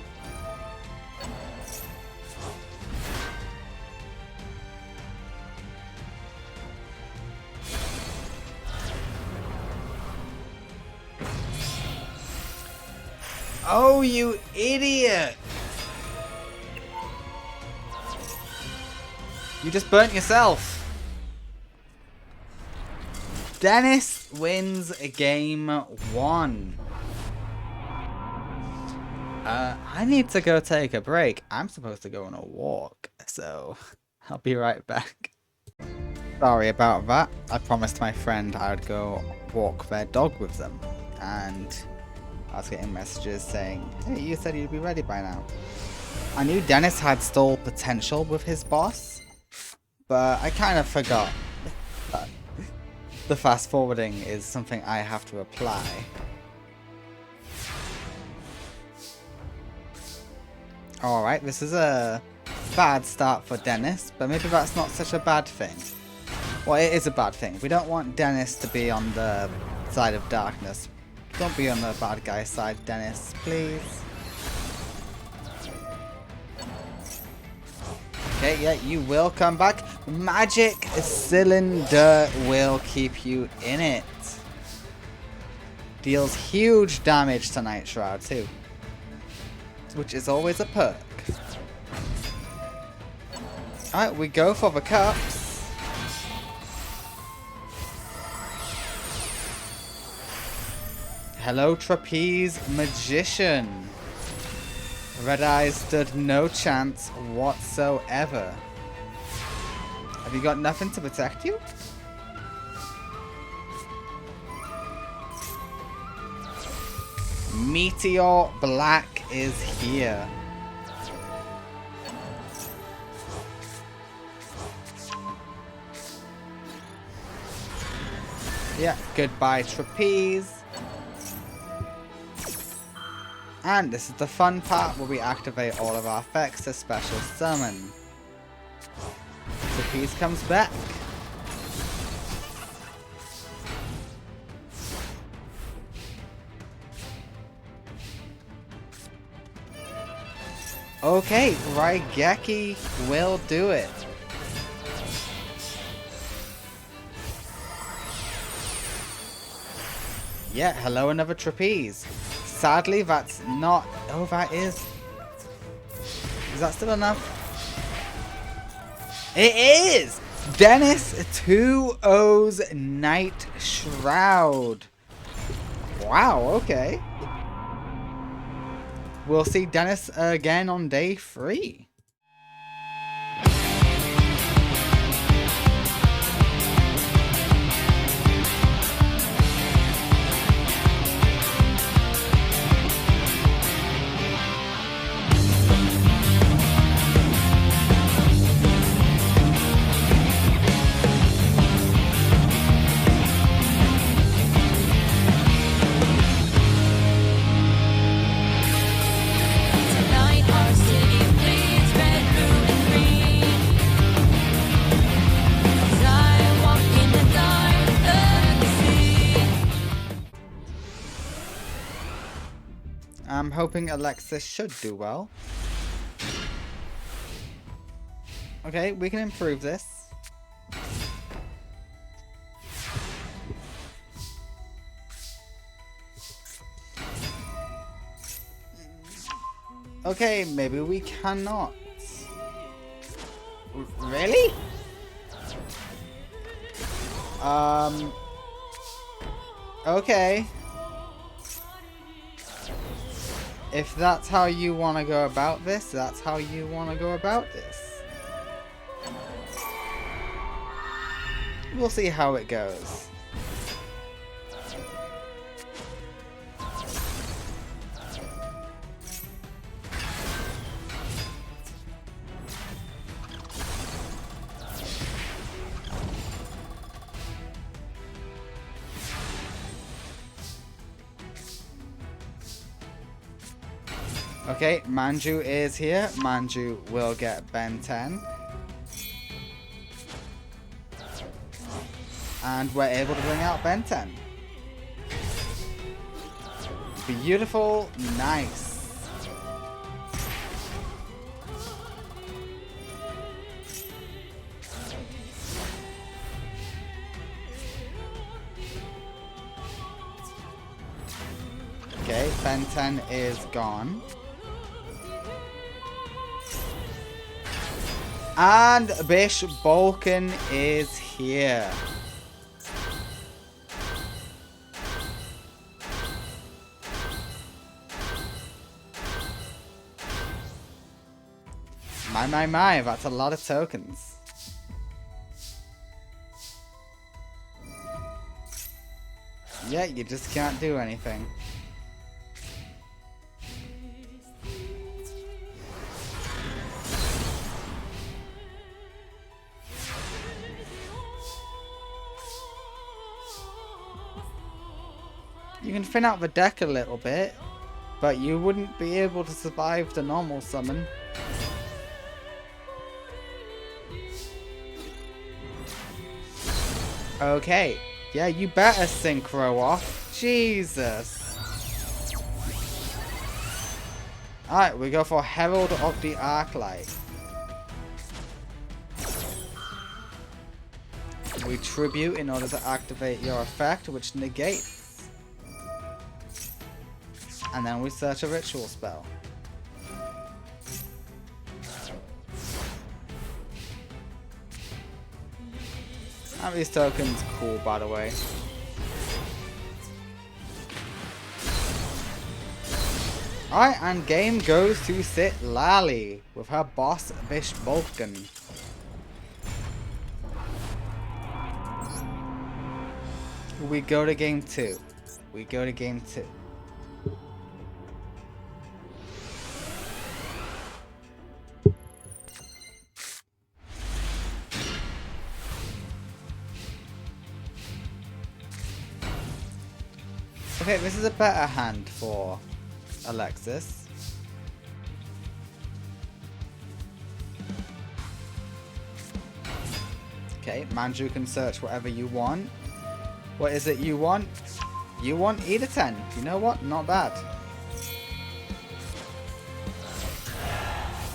[SPEAKER 1] Oh, you idiot! You just burnt yourself. Dennis wins game 1. I need to go take a break. I'm supposed to go on a walk, so I'll be right back. Sorry about that. I promised my friend I would go walk their dog with them, and I was getting messages saying, hey, you said you'd be ready by now. I knew Dennis had stall potential with his boss, but I kind of forgot that the fast forwarding is something I have to apply. Alright, this is a bad start for Dennis, but maybe that's not such a bad thing. Well, it is a bad thing. We don't want Dennis to be on the side of darkness. Don't be on the bad guy side, Dennis, please. Okay, yeah, you will come back. Magic Cylinder will keep you in it. Deals huge damage to Night Shroud too, which is always a perk. Alright, we go for the cups. Hello, Trapeze Magician. Red Eyes stood no chance whatsoever. Have you got nothing to protect you? Meteor Black is here. Yeah, goodbye Trapeze. And this is the fun part where we activate all of our effects to special summon. Trapeze comes back. Okay, Raigeki will do it. Yeah, hello another Trapeze. Sadly, that's not... Oh, that is... Is that still enough? It is! Dennis 2-0's Night Shroud. Wow, okay. We'll see Dennis again on day 3. I'm hoping Alexis should do well. Okay, we can improve this. Okay, maybe we cannot. Really? Okay. If that's how you want to go about this, that's how you want to go about this. We'll see how it goes. Okay, Manju is here. Manju will get Ben 10. And we're able to bring out Ben 10. Beautiful, nice. Okay, Ben 10 is gone. And Bish Balkan is here. My, that's a lot of tokens. Yeah, you just can't do anything. You can thin out the deck a little bit, but you wouldn't be able to survive the normal summon. Okay, yeah, you better synchro off. Jesus. Alright, we go for Herald of the Arclight. We tribute in order to activate your effect, which negates. And then we search a ritual spell. Aren't these tokens cool, by the way? Alright, and game goes to Sit Lally with her boss, Bish Balkan. We go to game 2. We go to game 2. Okay, this is a better hand for Alexis. Okay, Manju can search whatever you want. What is it you want? You want Eda 10. You know what? Not bad.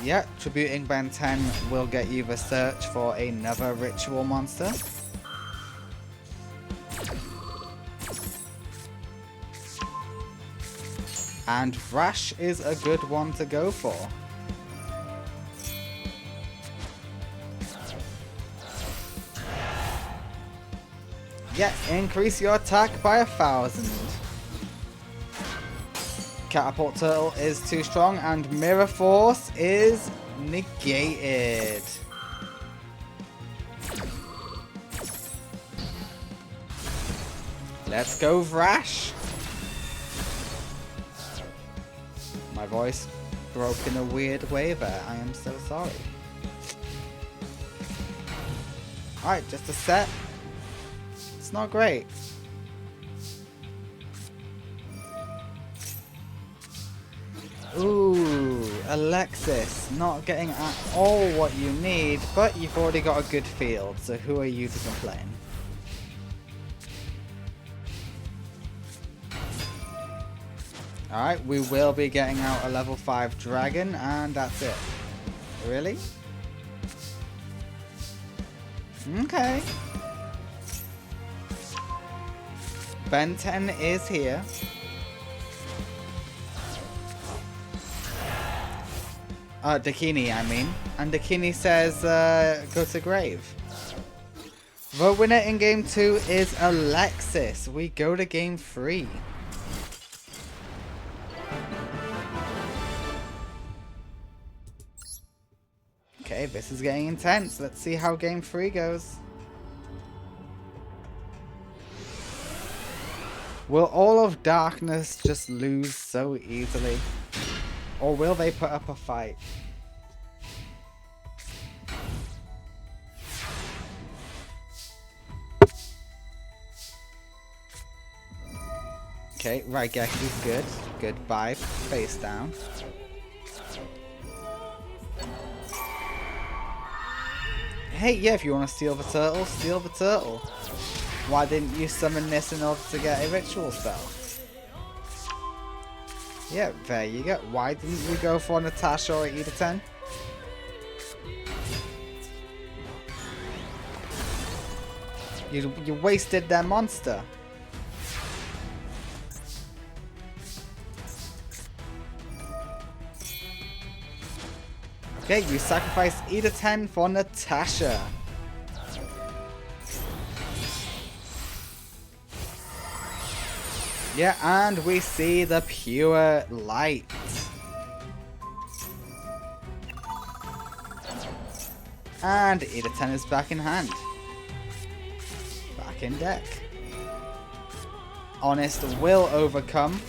[SPEAKER 1] Yeah, tributing Ben 10 will get you the search for another ritual monster. And Thrash is a good one to go for. Yeah, increase your attack by 1,000. Catapult Turtle is too strong and Mirror Force is negated. Let's go Thrash. My voice broke in a weird way there. I am so sorry. Alright, just a set. It's not great. Ooh, Alexis. Not getting at all what you need, but you've already got a good field, so who are you to complain? Alright, we will be getting out a level 5 dragon, and that's it. Really? Okay. Ben 10 is here. Dakini, I mean. And Dakini says, go to grave. The winner in game 2 is Alexis. We go to game 3. Okay, this is getting intense. Let's see how game 3 goes. Will all of darkness just lose so easily? Or will they put up a fight? Okay, Raigeki's good. Goodbye, face down. Hey, yeah, if you want to steal the turtle, steal the turtle. Why didn't you summon this in order to get a ritual spell? Yeah, there you go. Why didn't you go for Natasha or Ida 10? You wasted their monster. Okay, you sacrificed Ida 10 for Natasha. Yeah, and we see the pure light. And Ida 10 is back in hand. Back in deck. Honest will overcome.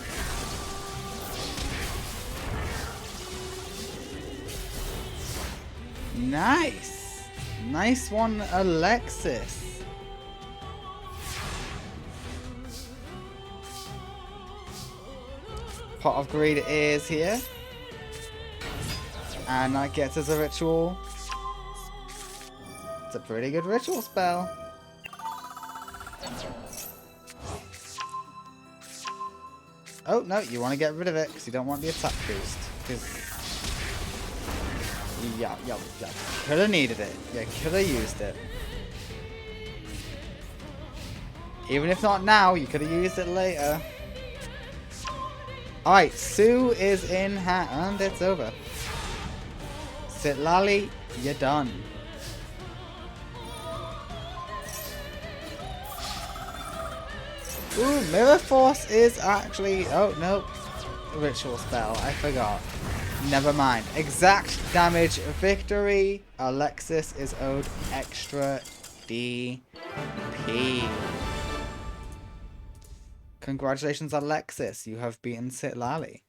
[SPEAKER 1] Nice! Nice one, Alexis. Pot of Greed is here. And that gets us a ritual. It's a pretty good ritual spell. Oh, no, you want to get rid of it because you don't want the attack boost. Yeah. Could have needed it. Yeah, could have used it. Even if not now, you could have used it later. Alright, Sue is in hand and it's over. Sitlali, you're done. Ooh, Mirror Force is actually... Oh, no. Ritual spell. I forgot. Never mind. Exact damage victory. Alexis is owed extra DP. Congratulations, Alexis. You have beaten Sitlali.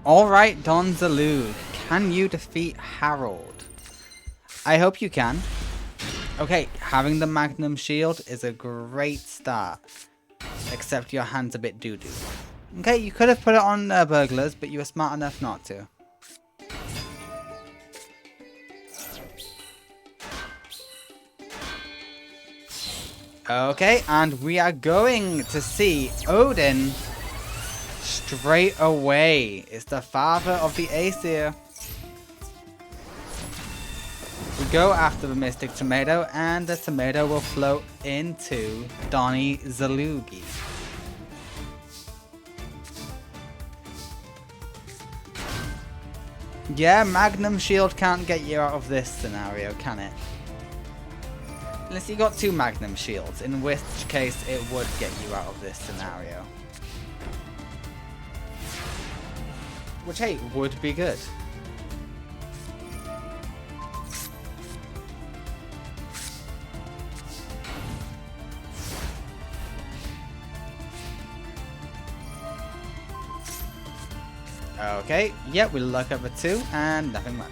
[SPEAKER 1] Alright, Don Zalug, can you defeat Harold? I hope you can. Okay, having the Magnum Shield is a great start. Except your hand's a bit doo-doo. Okay, you could have put it on burglars, but you were smart enough not to. Okay, and we are going to see Odin straight away. It's the father of the Aesir. We go after the Mystic Tomato, and the tomato will float into Donny Zalugi. Yeah, Magnum Shield can't get you out of this scenario, can it? Unless you got two Magnum Shields, in which case it would get you out of this scenario. Which, hey, would be good. Okay, yep, we look over 2 and nothing much.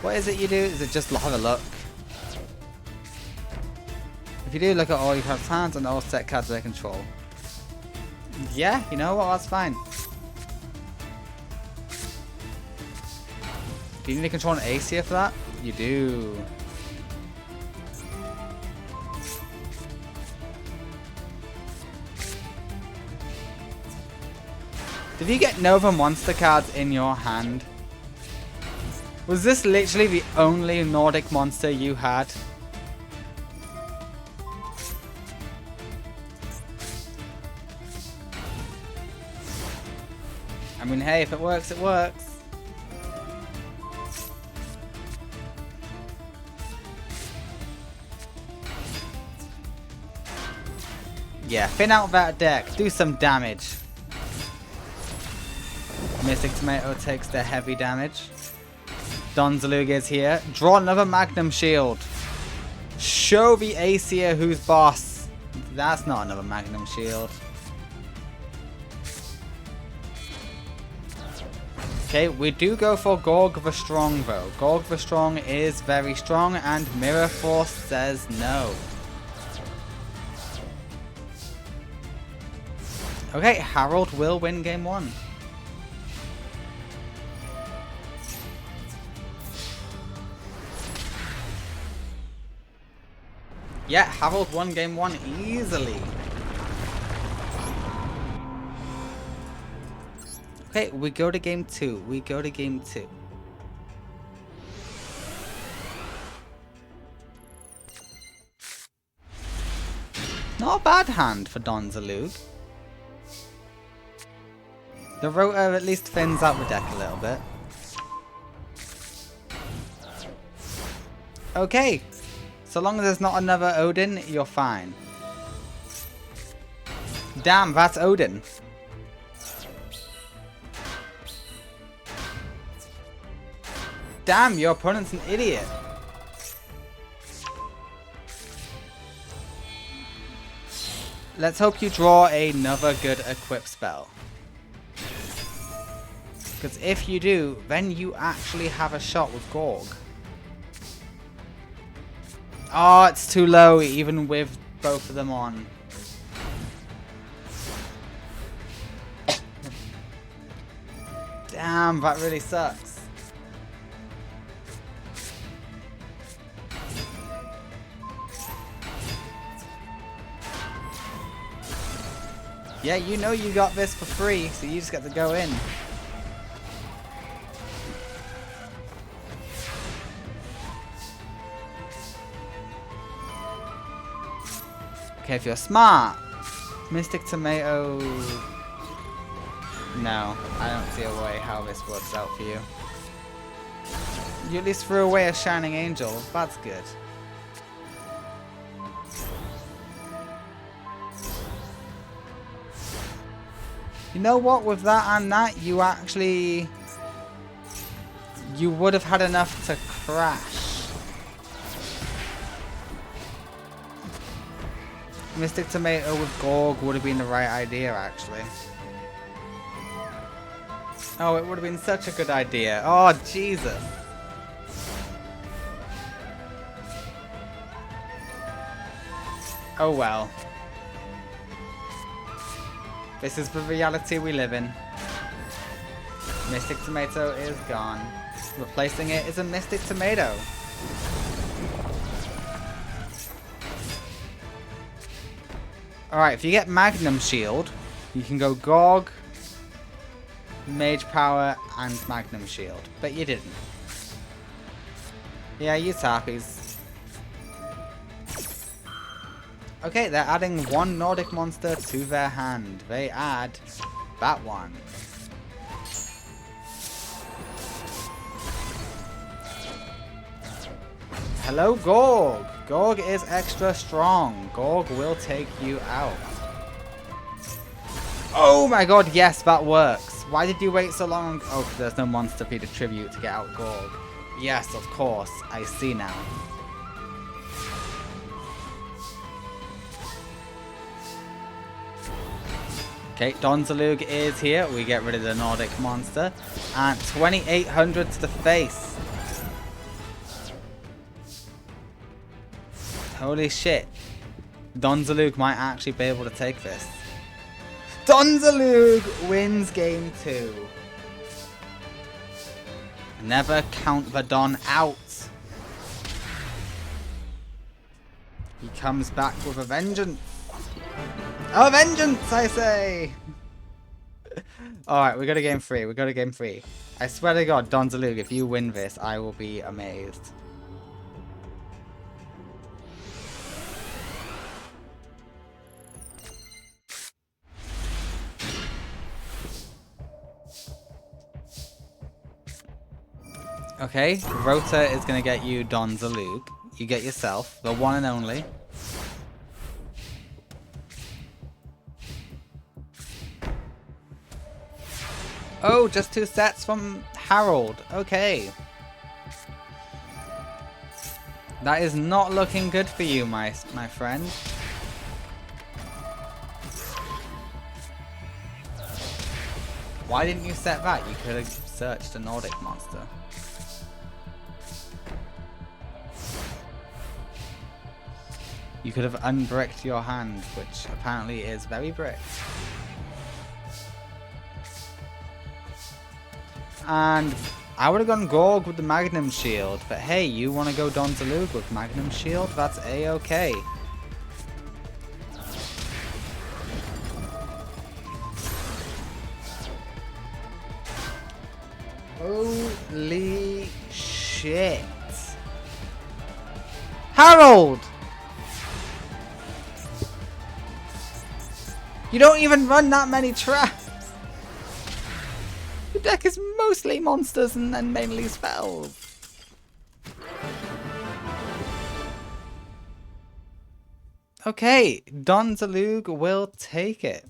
[SPEAKER 1] What is it you do? Is it just have a look? If you do, look at all your cards' hands and all set cards they control. Yeah, you know what? That's fine. Do you need to control an ace here for that? You do. Did you get Nova monster cards in your hand? Was this literally the only Nordic monster you had? I mean, hey, if it works, it works. Yeah, thin out that deck. Do some damage. Mystic Tomato takes the heavy damage. Don Zalug is here. Draw another Magnum Shield. Show the ace here who's boss. That's not another Magnum Shield. Okay, we do go for Gorg the Strong though. Gorg the Strong is very strong and Mirror Force says no. Okay, Harold will win game 1. Yeah, Harold won game 1 easily. Okay, we go to game 2. We go to game 2. Not a bad hand for Don Zalug. The rotor at least thins out the deck a little bit. Okay. So long as there's not another Odin, you're fine. Damn, that's Odin. Damn, your opponent's an idiot. Let's hope you draw another good equip spell. Because if you do, then you actually have a shot with Gorg. Oh, it's too low even with both of them on. Damn, that really sucks. Yeah, you know you got this for free, so you just get to go in. Okay, if you're smart. Mystic Tomato. No, I don't see a way how this works out for you. You at least threw away a Shining Angel. That's good. You know what? With that and that, you actually... you would have had enough to crash. Mystic Tomato with Gorg would have been the right idea, actually. Oh, it would have been such a good idea. Oh, Jesus. Oh, well. This is the reality we live in. Mystic Tomato is gone. Replacing it is a Mystic Tomato. Alright, if you get Magnum Shield, you can go Gorg, Mage Power, and Magnum Shield. But you didn't. Yeah, you tappies. Okay, they're adding one Nordic monster to their hand. They add that one. Hello, Gorg. Gorg is extra strong. Gorg will take you out. Oh my god, yes, that works. Why did you wait so long? Oh, because there's no monster for you to tribute to get out Gorg. Yes, of course. I see now. Okay, Donzalug is here. We get rid of the Nordic monster. And 2800 to the face. Holy shit. Donzalug might actually be able to take this. Donzalug wins game 2. Never count the Don out. He comes back with a vengeance. A vengeance, I say! Alright, we got a game 3. We got a game 3. I swear to God, Donzalug, if you win this, I will be amazed. Okay, Rota is going to get you Donzalug. You get yourself, the one and only. Oh, just 2 sets from Harold. Okay. That is not looking good for you, my friend. Why didn't you set that? You could have searched a Nordic monster. You could have unbricked your hand, which apparently is very bricked. And I would have gone Gorg with the Magnum Shield, but hey, you want to go Donzalug with Magnum Shield? That's a-okay. Holy shit. Harold! You don't even run that many traps! Your deck is mostly monsters and then mainly spells. Okay, Donzalug will take it.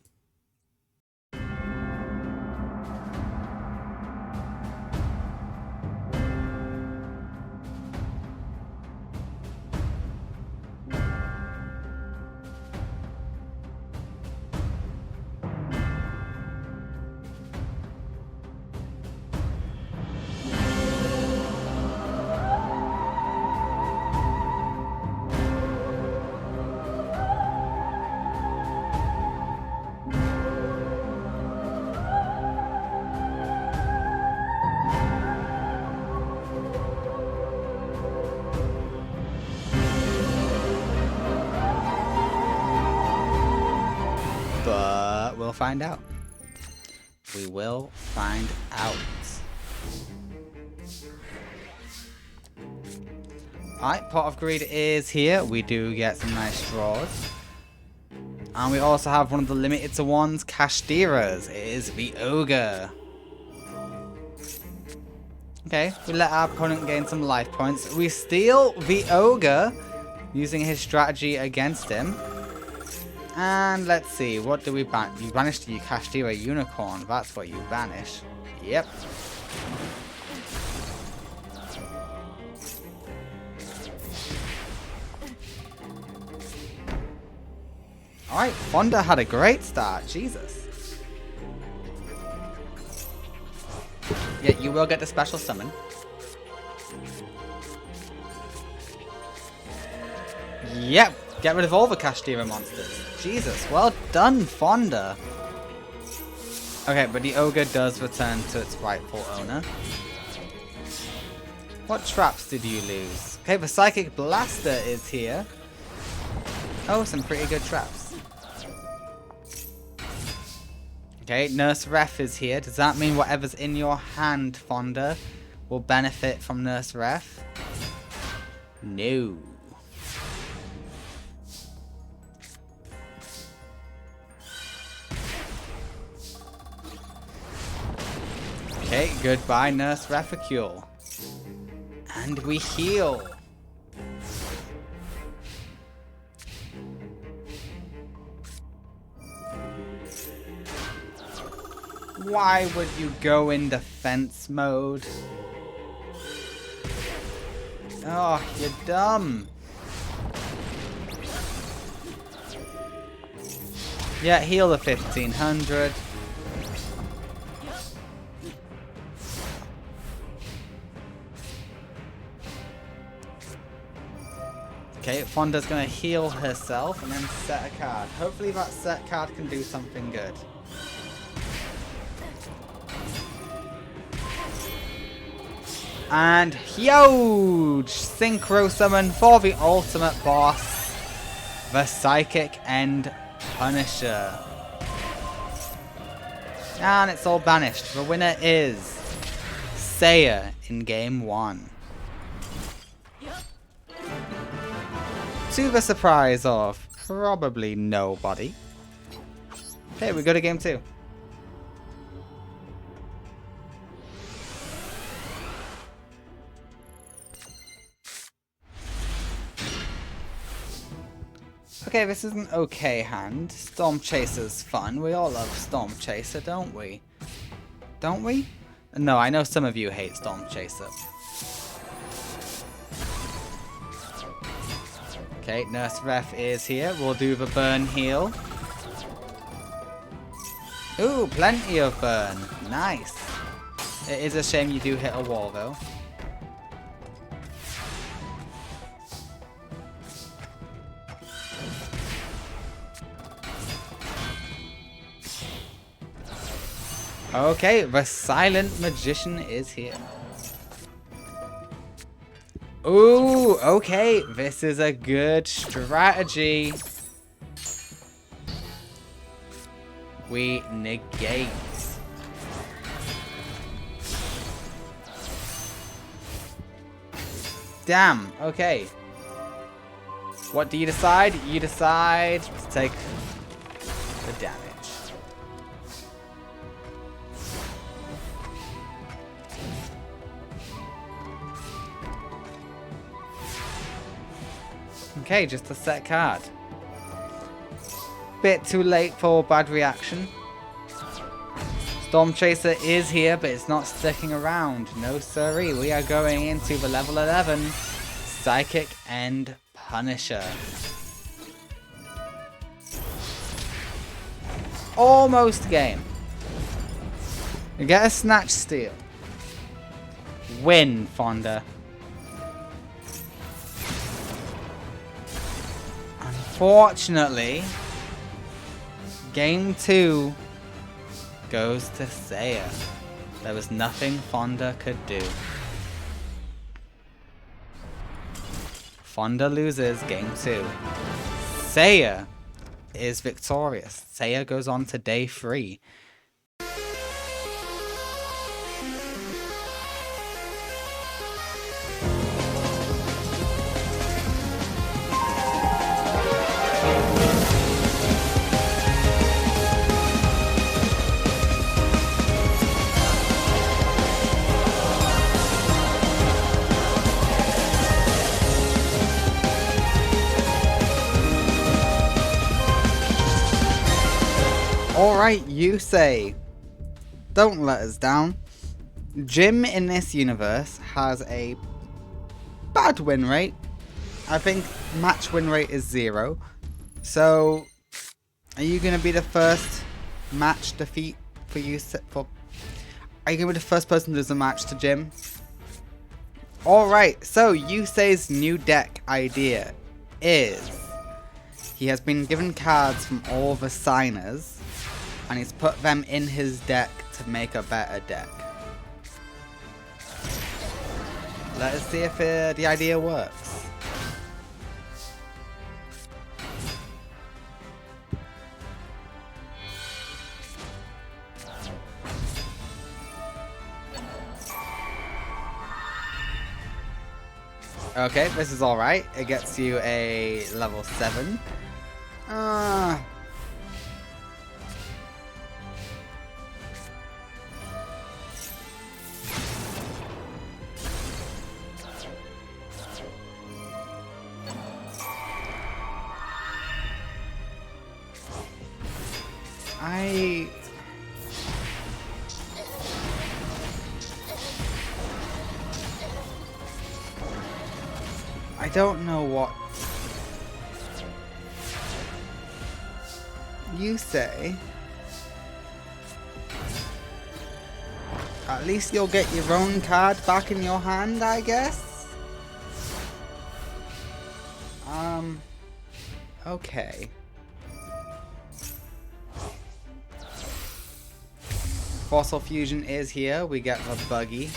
[SPEAKER 1] But we'll find out. We will find out. Alright, Pot of Greed is here. We do get some nice draws. And we also have one of the limited to ones, Kashtiras. It is the Ogre. Okay, we let our opponent gain some life points. We steal the Ogre using his strategy against him. And let's see, what do we ban? You banished the Kashtira Unicorn. That's what you banish. Yep. Alright, Fonda had a great start. Jesus. Yeah, you will get the special summon. Yep. Get rid of all the Kashtira monsters. Jesus, well done, Fonda. Okay, but the Ogre does return to its rightful owner. What traps did you lose? Okay, the Psychic Blaster is here. Oh, some pretty good traps. Okay, Nurse Ref is here. Does that mean whatever's in your hand, Fonda, will benefit from Nurse Ref? No. Okay, goodbye Nurse Refacule. And we heal. Why would you go in defense mode? Oh, you're dumb. Yeah, heal the 1500. Okay, Fonda's gonna heal herself and then set a card. Hopefully that set card can do something good. And huge synchro summon for the ultimate boss, the Psychic End Punisher. And it's all banished. The winner is Saya in game 1. To the surprise of probably nobody. Okay, we go to game 2. Okay, this is an okay hand. Storm Chaser's fun. We all love Storm Chaser, don't we? Don't we? No, I know some of you hate Storm Chaser. Okay, Nurse Ref is here. We'll do the burn heal. Ooh, plenty of burn. Nice. It is a shame you do hit a wall, though. Okay, the Silent Magician is here. Ooh, okay, this is a good strategy. We negate. Damn, okay. What do you decide? You decide to take the damage. Okay, just a set card. Bit too late for bad reaction. Storm Chaser is here, but it's not sticking around. No siree, we are going into the level 11 Psychic End Punisher. Almost game. You get a Snatch Steal. Win, Fonda. Unfortunately, game 2 goes to Saya. There was nothing Fonda could do. Fonda loses game 2. Saya is victorious. Saya goes on to day 3. Alright, you say. Don't let us down. Jim in this universe has a bad win rate. I think match win rate is 0. So, are you going to be the first match defeat for you? Are you going to be the first person to lose a match to Jim? Alright, so Yusei's new deck idea is he has been given cards from all the signers and he's put them in his deck to make a better deck. Let us see if the idea works. Okay, this is alright. It gets you a level 7. I don't know what. you say. At least you'll get your own card back in your hand, I guess. Okay. Fossil Fusion is here. We get the buggy.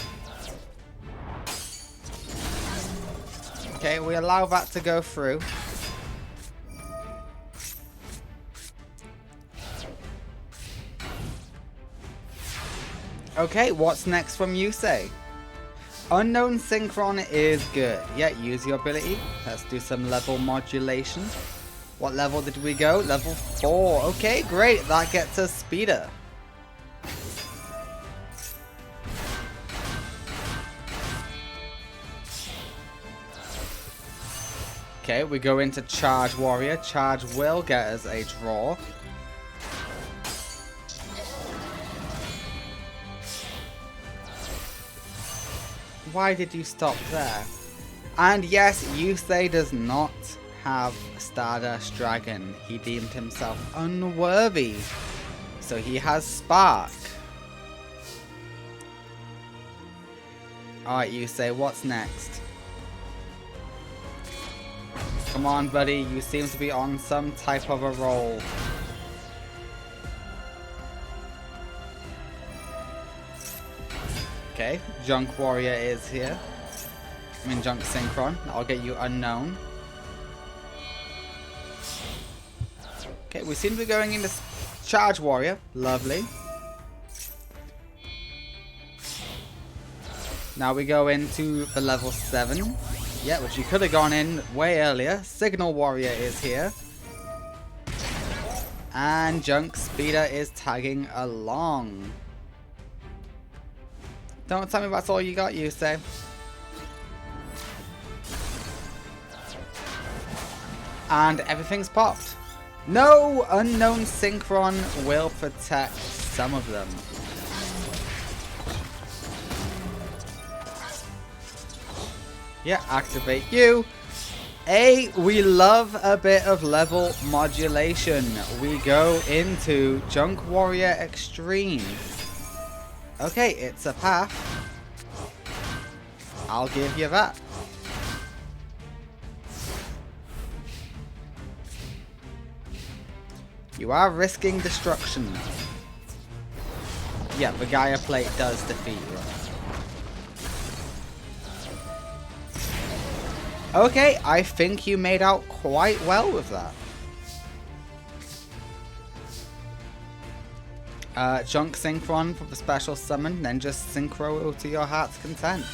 [SPEAKER 1] Okay, we allow that to go through. Okay, what's next from Yusei? Unknown Synchron is good. Yeah, use your ability. Let's do some level modulation. What level did we go? Level 4. Okay, great. That gets us speeder. Okay, we go into Charge Warrior. Charge will get us a draw. Why did you stop there? And yes, Yusei does not have Stardust Dragon. He deemed himself unworthy. So he has Spark. Alright, Yusei, what's next? Come on, buddy. You seem to be on some type of a roll. Okay, Junk Warrior is here. I mean Junk Synchron. I'll get you Unknown. Okay, we seem to be going into Charge Warrior. Lovely. Now we go into the level 7. Yeah, which you could have gone in way earlier. Signal Warrior is here. And Junk Speeder is tagging along. Don't tell me that's all you got, Yusei. And everything's popped. No! Unknown Synchron will protect some of them. Yeah, activate you. Hey, we love a bit of level modulation. We go into Junk Warrior Extreme. Okay, it's a path. I'll give you that. You are risking destruction. Yeah, the Gaia Plate does defeat you. Okay, I think you made out quite well with that. Junk Synchron for the special summon, then just synchro to your heart's content.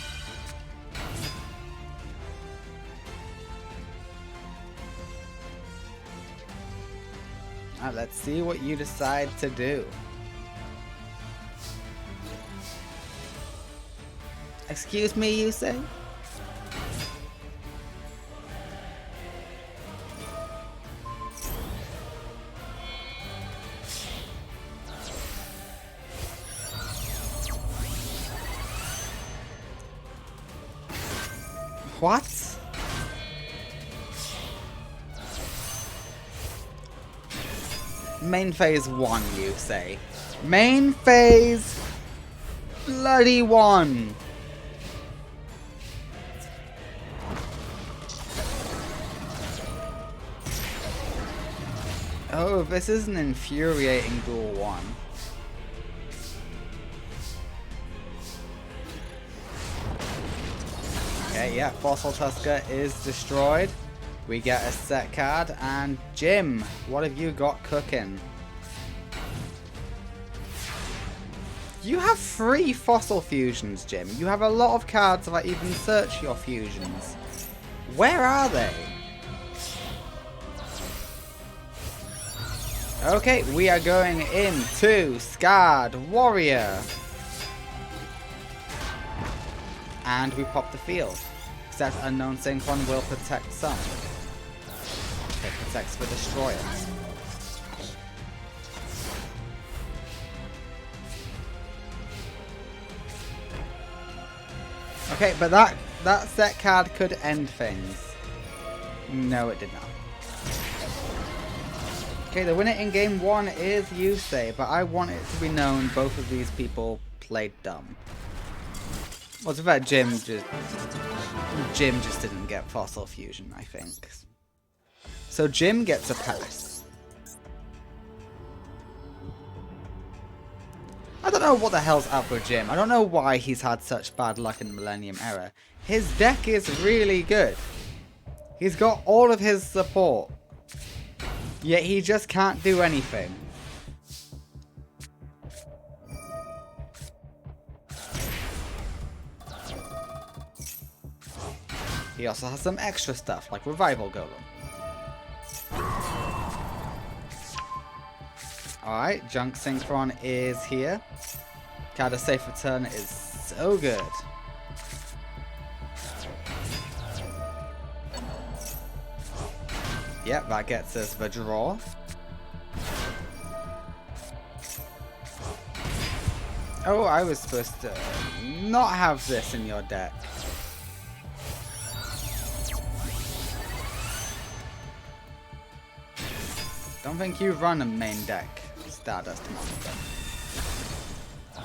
[SPEAKER 1] Alright, let's see what you decide to do. Excuse me, you say? What? Main phase 1, you say? Main phase bloody 1. Oh, this is an infuriating duel 1. Okay, yeah, Fossil Tusker is destroyed. We get a set card, and Jim, what have you got cooking? You have 3 Fossil Fusions, Jim. You have a lot of cards that even search your fusions. Where are they? Okay, we are going into Scarred Warrior. And we pop the field. Except Unknown Synchron will protect some. It protects the destroyers. Okay, but that set card could end things. No, it did not. Okay, the winner in game 1 is Yusei, but I want it to be known both of these people played dumb. Well, to be fair, Jim just didn't get Fossil Fusion, I think. So Jim gets a pass. I don't know what the hell's up with Jim. I don't know why he's had such bad luck in the Millennium era. His deck is really good. He's got all of his support. Yet he just can't do anything. He also has some extra stuff, like Revival Golem. Alright, Junk Synchron is here. Card of Safe Return is so good. Yep, that gets us the draw. Oh, I was supposed to not have this in your deck. Don't think you run a main deck Stardust Monster.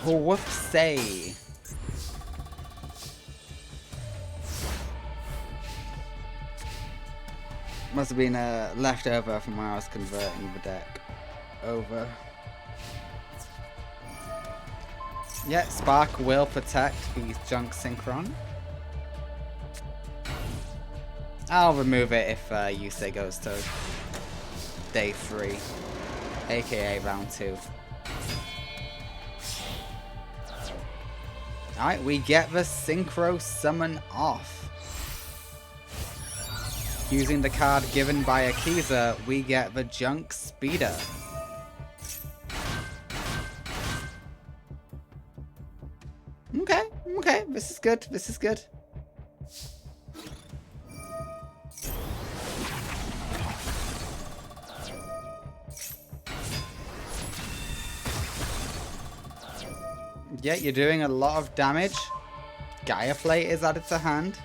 [SPEAKER 1] Oh, whoopsie. Must have been a leftover from when I was converting the deck over. Yeah, Spark will protect these Junk Synchron. I'll remove it if Yusei goes to day 3, aka round 2. Alright, we get the Synchro Summon off. Using the card given by Akiza, we get the Junk Speeder. Okay, this is good, this is good. Yeah, you're doing a lot of damage. Gaia Plate is added to hand.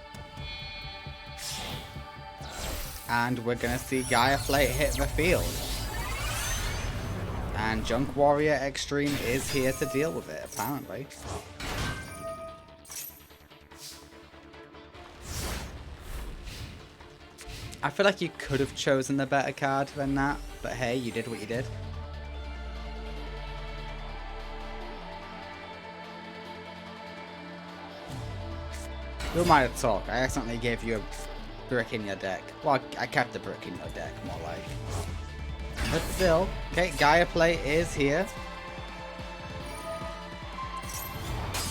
[SPEAKER 1] And we're going to see Gaia Plate hit the field. And Junk Warrior Extreme is here to deal with it, apparently. I feel like you could have chosen a better card than that, but hey, you did what you did. Who am I to talk? I accidentally gave you a brick in your deck. Well, I kept the brick in your deck, more like. But still. Okay, Gaia Plate is here.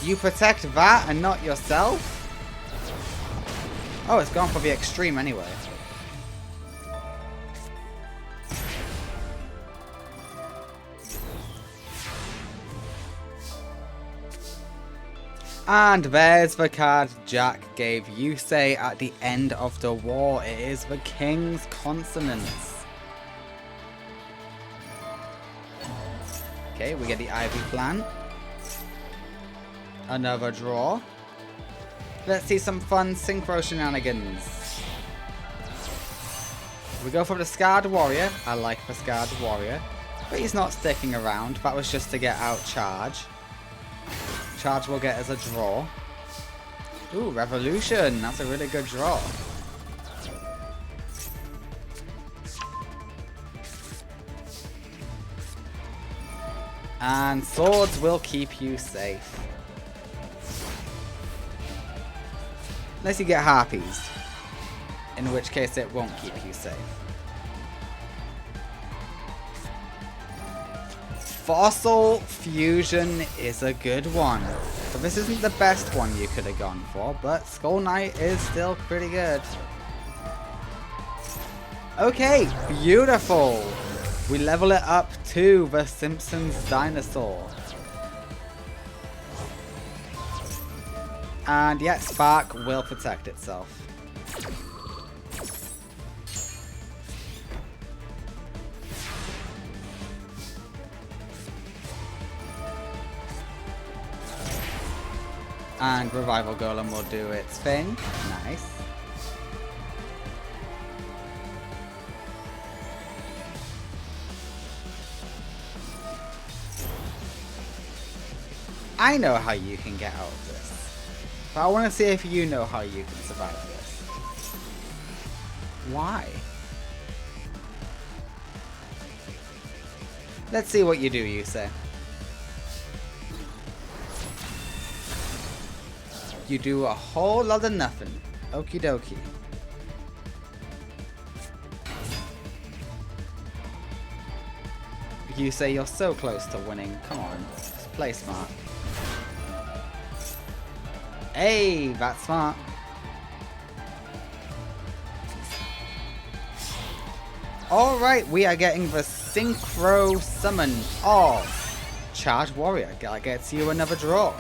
[SPEAKER 1] You protect that and not yourself? Oh, it's gone for the extreme anyway. And there's the card Jack gave Yusei at the end of the war. It is the King's Consonance. Okay, we get the Ivy Plant. Another draw. Let's see some fun Synchro shenanigans. We go for the Scarred Warrior. I like the Scarred Warrior. But he's not sticking around. That was just to get out Charge. Charge will get us a draw. Ooh, Revolution. That's a really good draw. And Swords will keep you safe. Unless you get Harpies. In which case it won't keep you safe. Fossil Fusion is a good one. But this isn't the best one you could have gone for, but Skull Knight is still pretty good. Okay, beautiful. We level it up to the Simpsons Dinosaur. And yeah, Spark will protect itself. And Revival Golem will do its thing. Nice. I know how you can get out of this. But I want to see if you know how you can survive this. Why? Let's see what you do, you say. You do a whole lot of nothing. Okie dokie. You say you're so close to winning. Come on, just play smart. Hey, that's smart. Alright, we are getting the synchro summon of Charged Warrior. That gets you another draw.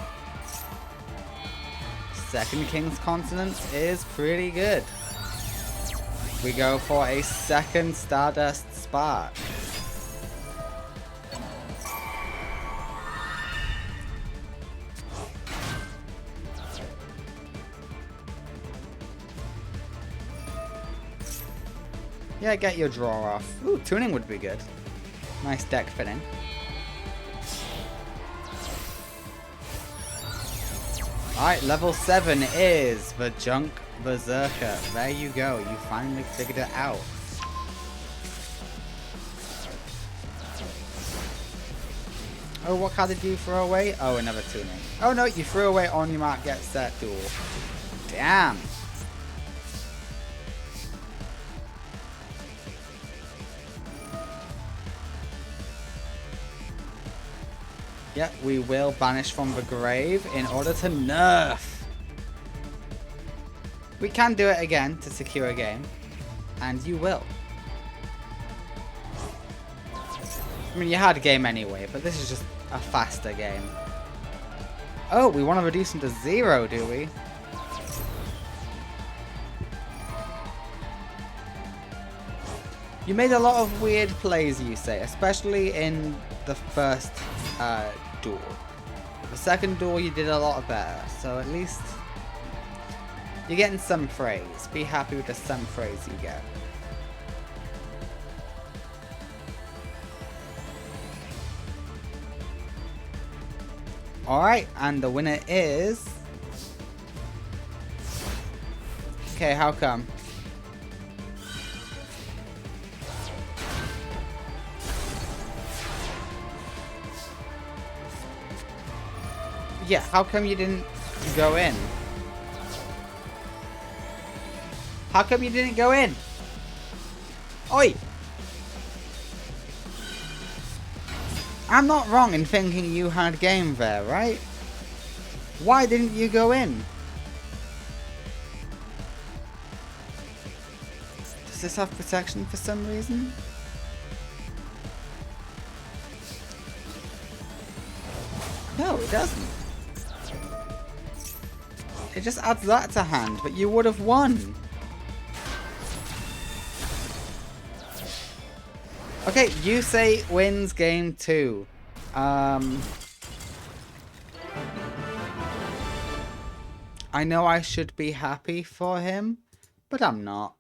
[SPEAKER 1] Second King's Consonance is pretty good. We go for a second Stardust Spark. Yeah, get your draw off. Ooh, tuning would be good. Nice deck fitting. Alright, level 7 is the Junk Berserker. There you go, you finally figured it out. Oh, what card did you throw away? Oh, another tuning. Oh no, you threw away on your mark, get set, duel. Damn. Yep, we will banish from the grave in order to nerf. We can do it again to secure a game, and you will. I mean, you had a game anyway, but this is just a faster game. Oh, we want to reduce them to 0, do we? You made a lot of weird plays, you say, especially in the first duel. The second duel you did a lot better, so at least you're getting some praise. Be happy with the some praise you get. Alright, and the winner is... Okay, how come? Yeah, how come you didn't go in? How come you didn't go in? Oi! I'm not wrong in thinking you had game there, right? Why didn't you go in? Does this have protection for some reason? No, it doesn't. It just adds that to hand, but you would have won. Okay, you say wins game 2. I know I should be happy for him, but I'm not.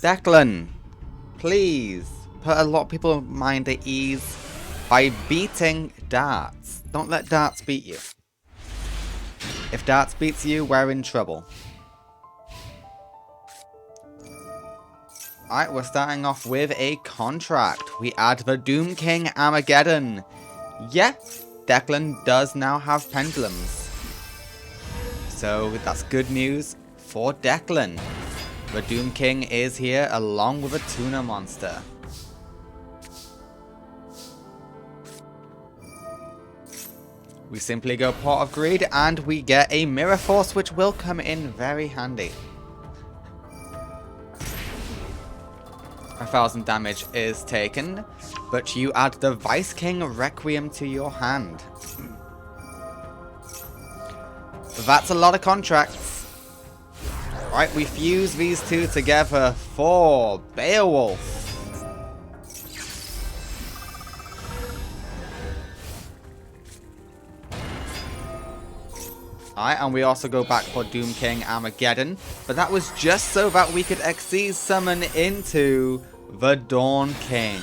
[SPEAKER 1] Declan, please put a lot of people's mind at ease by beating darts. Don't let darts beat you. If darts beats you, we're in trouble. Alright, we're starting off with a contract. We add the Doom King Armageddon. Yeah, Declan does now have pendulums. So that's good news for Declan. The Doom King is here along with a tuna monster. We simply go Pot of Greed and we get a Mirror Force, which will come in very handy. 1,000 damage is taken, but you add the Vice King Requiem to your hand. That's a lot of contracts. Right, we fuse these two together for Beowulf. Alright, and we also go back for Doom King Armageddon, but that was just so that we could Xyz summon into the Dawn King.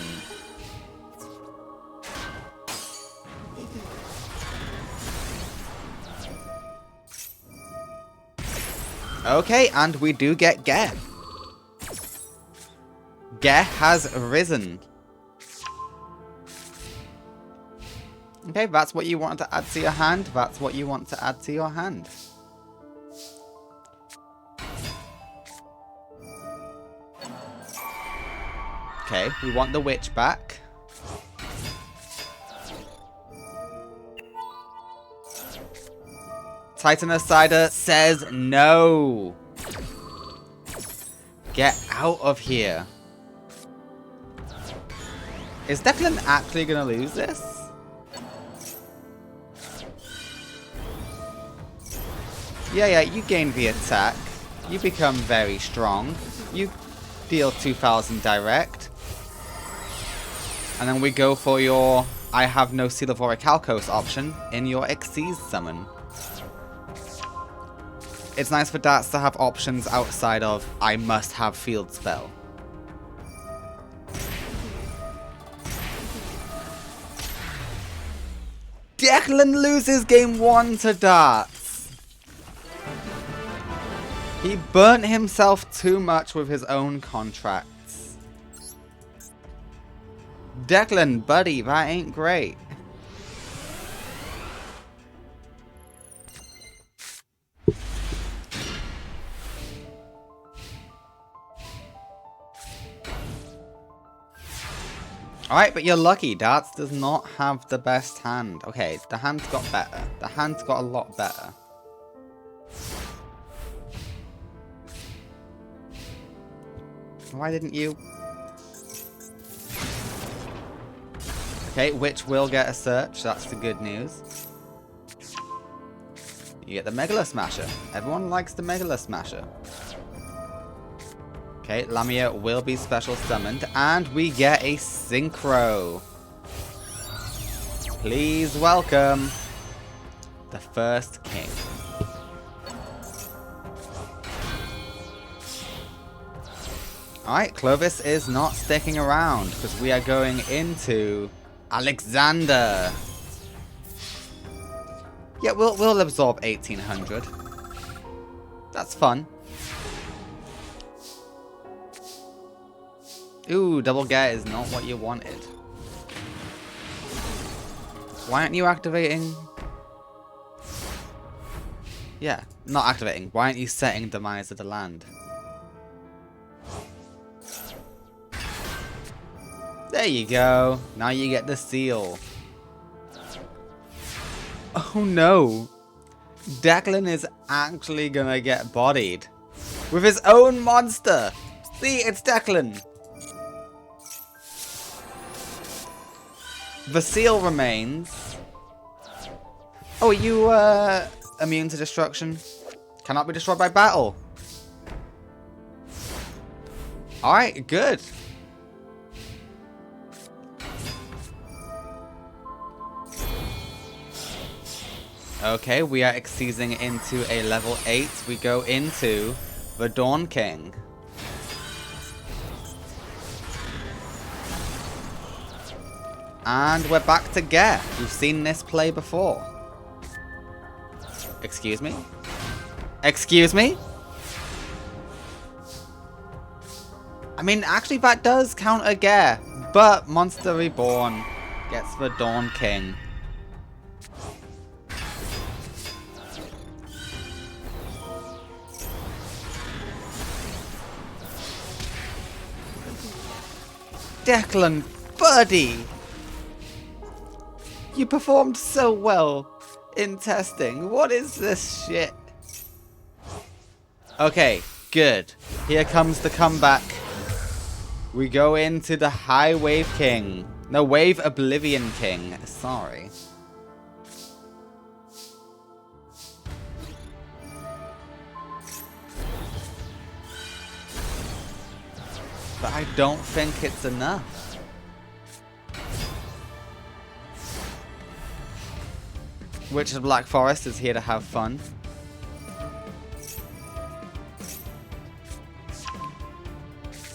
[SPEAKER 1] Okay, and we do get Geh. Geh has risen. Okay, that's what you want to add to your hand. That's what you want to add to your hand. Okay, we want the witch back. Titanicider says no. Get out of here. Is Declan actually going to lose this? Yeah, you gain the attack. You become very strong. You deal 2,000 direct. And then we go for your I have no Seal of Orichalcos option in your Xyz summon. It's nice for darts to have options outside of I must have field spell. Declan loses game 1 to darts. He burnt himself too much with his own contracts. Declan, buddy, that ain't great. Alright, but you're lucky. Darts does not have the best hand. Okay, the hand's got better. The hand's got a lot better. Why didn't you? Okay, Witch will get a search. That's the good news. You get the Megala Smasher. Everyone likes the Megala Smasher. Okay, Lamia will be special summoned. And we get a Synchro. Please welcome the first king. Alright, Clovis is not sticking around because we are going into Alexander. Yeah, we'll absorb 1,800. That's fun. Ooh, double get is not what you wanted. Why aren't you activating? Yeah, not activating. Why aren't you setting Demise of the Land? There you go. Now you get the seal. Oh no. Declan is actually gonna get bodied. With his own monster. See, it's Declan. The seal remains. Oh, are you immune to destruction? Cannot be destroyed by battle. Alright, good. Okay, we are Xyzing into a level 8. We go into the Dawn King. And we're back to Geh. We've seen this play before. Excuse me? Excuse me? I mean, actually that does counter Geh. But Monster Reborn gets the Dawn King. Declan, buddy! You performed so well. in testing. What is this shit? Okay, good. Here comes the comeback. We go into the High Wave King. No, Wave Oblivion King. Sorry. But I don't think it's enough. Witch of Black Forest is here to have fun.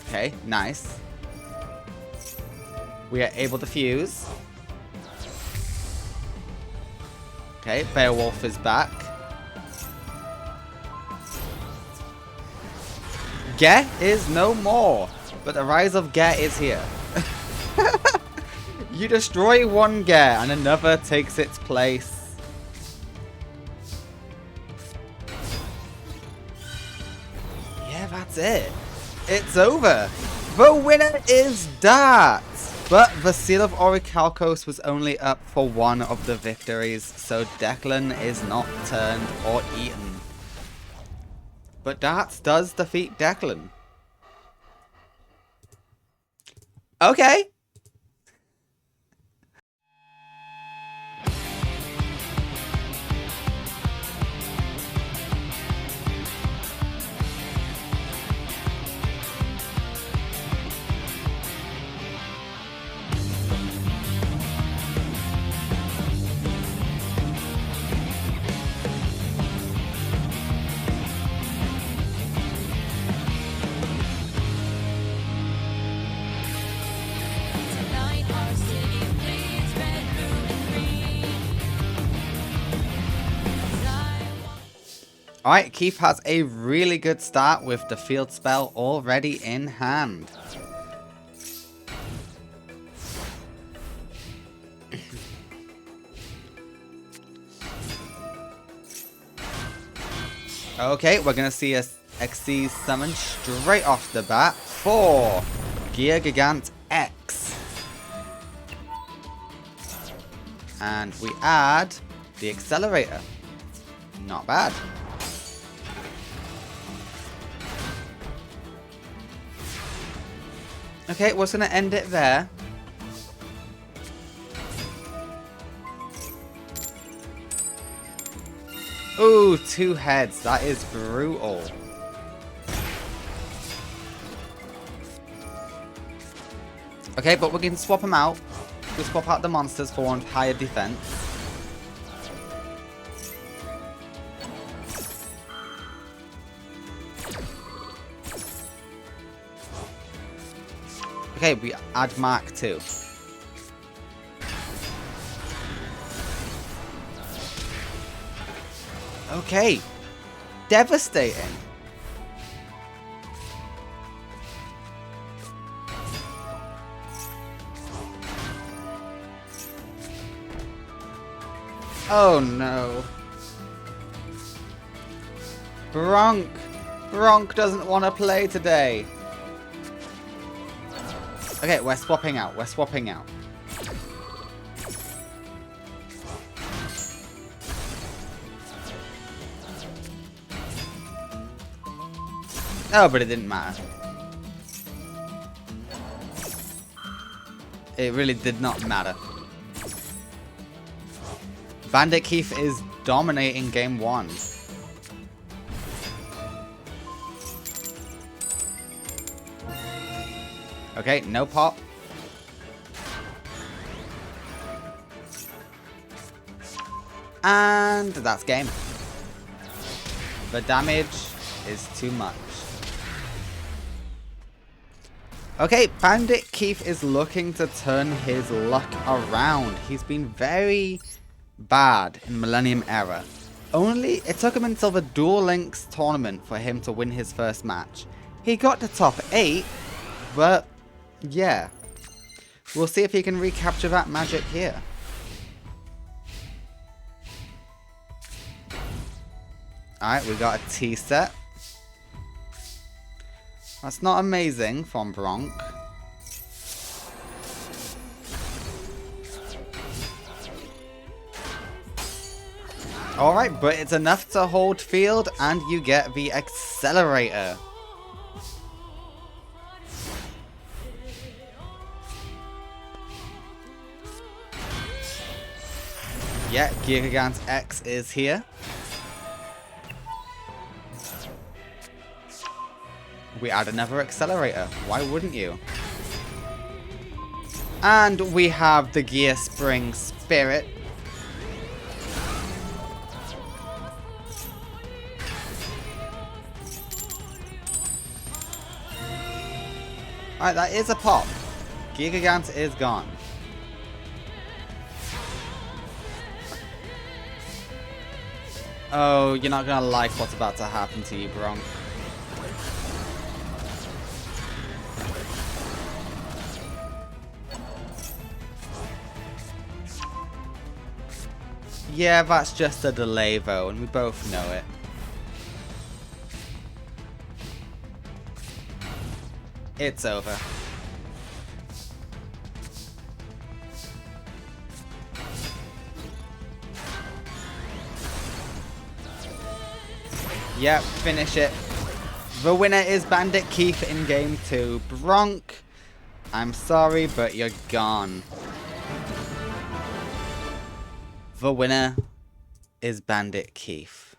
[SPEAKER 1] Okay, nice. We are able to fuse. Okay, Beowulf is back. Ge is no more, but the rise of Ge is here. You destroy one Ge and another takes its place. Yeah, that's it. It's over. The winner is Dart. But the Seal of Orichalcos was only up for one of the victories, so Declan is not turned or eaten. But Darts does defeat Declan. Okay. Alright, Keith has a really good start with the field spell already in hand. Okay, we're going to see a Xyz summon straight off the bat for Gear Gigant X. And we add the Accelerator. Not bad. Okay, we're just going to end it there. Ooh, 2 heads. That is brutal. Okay, but we can swap them out. We'll swap out the monsters for one higher defense. Okay, we add Mark 2. Okay. Devastating. Oh no. Bronk. Bronk doesn't want to play today. Okay, we're swapping out. We're swapping out. Oh, but it didn't matter. It really did not matter. Bandit Keith is dominating game 1. Okay, no pop. And that's game. The damage is too much. Okay, Bandit Keith is looking to turn his luck around. He's been very bad in Millennium Era. It took him until the Duel Links tournament for him to win his first match. He got to top 8, but yeah. We'll see if he can recapture that magic here. Alright, we got a T set. That's not amazing from Bronk. Alright, but it's enough to hold field, and you get the accelerator. Yeah, Gigant X is here. We add another accelerator. Why wouldn't you? And we have the Gear Spring Spirit. Alright, that is a pop. Gigant is gone. Oh, you're not gonna like what's about to happen to you, Bronk. Yeah, that's just a delay though, and we both know it. It's over. Yep, finish it. The winner is Bandit Keith in game 2. Bronk, I'm sorry, but you're gone. The winner is Bandit Keith.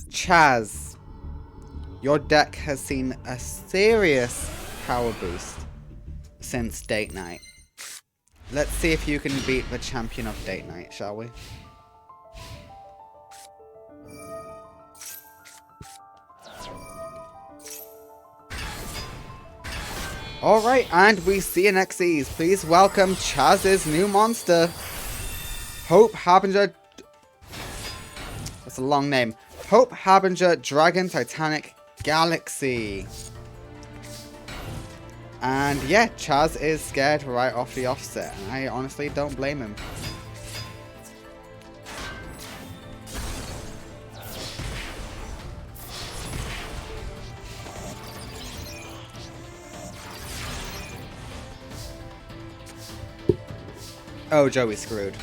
[SPEAKER 1] Chaz, your deck has seen a serious power boost since date night. Let's see if you can beat the champion of date night, shall we? Alright, and we see an Xyz. Please welcome Chaz's new monster. Hope Harbinger... That's a long name. Hope Harbinger Dragon Titanic Galaxy. And yeah, Chaz is scared right off the offset. And I honestly don't blame him. Oh, Joey's screwed.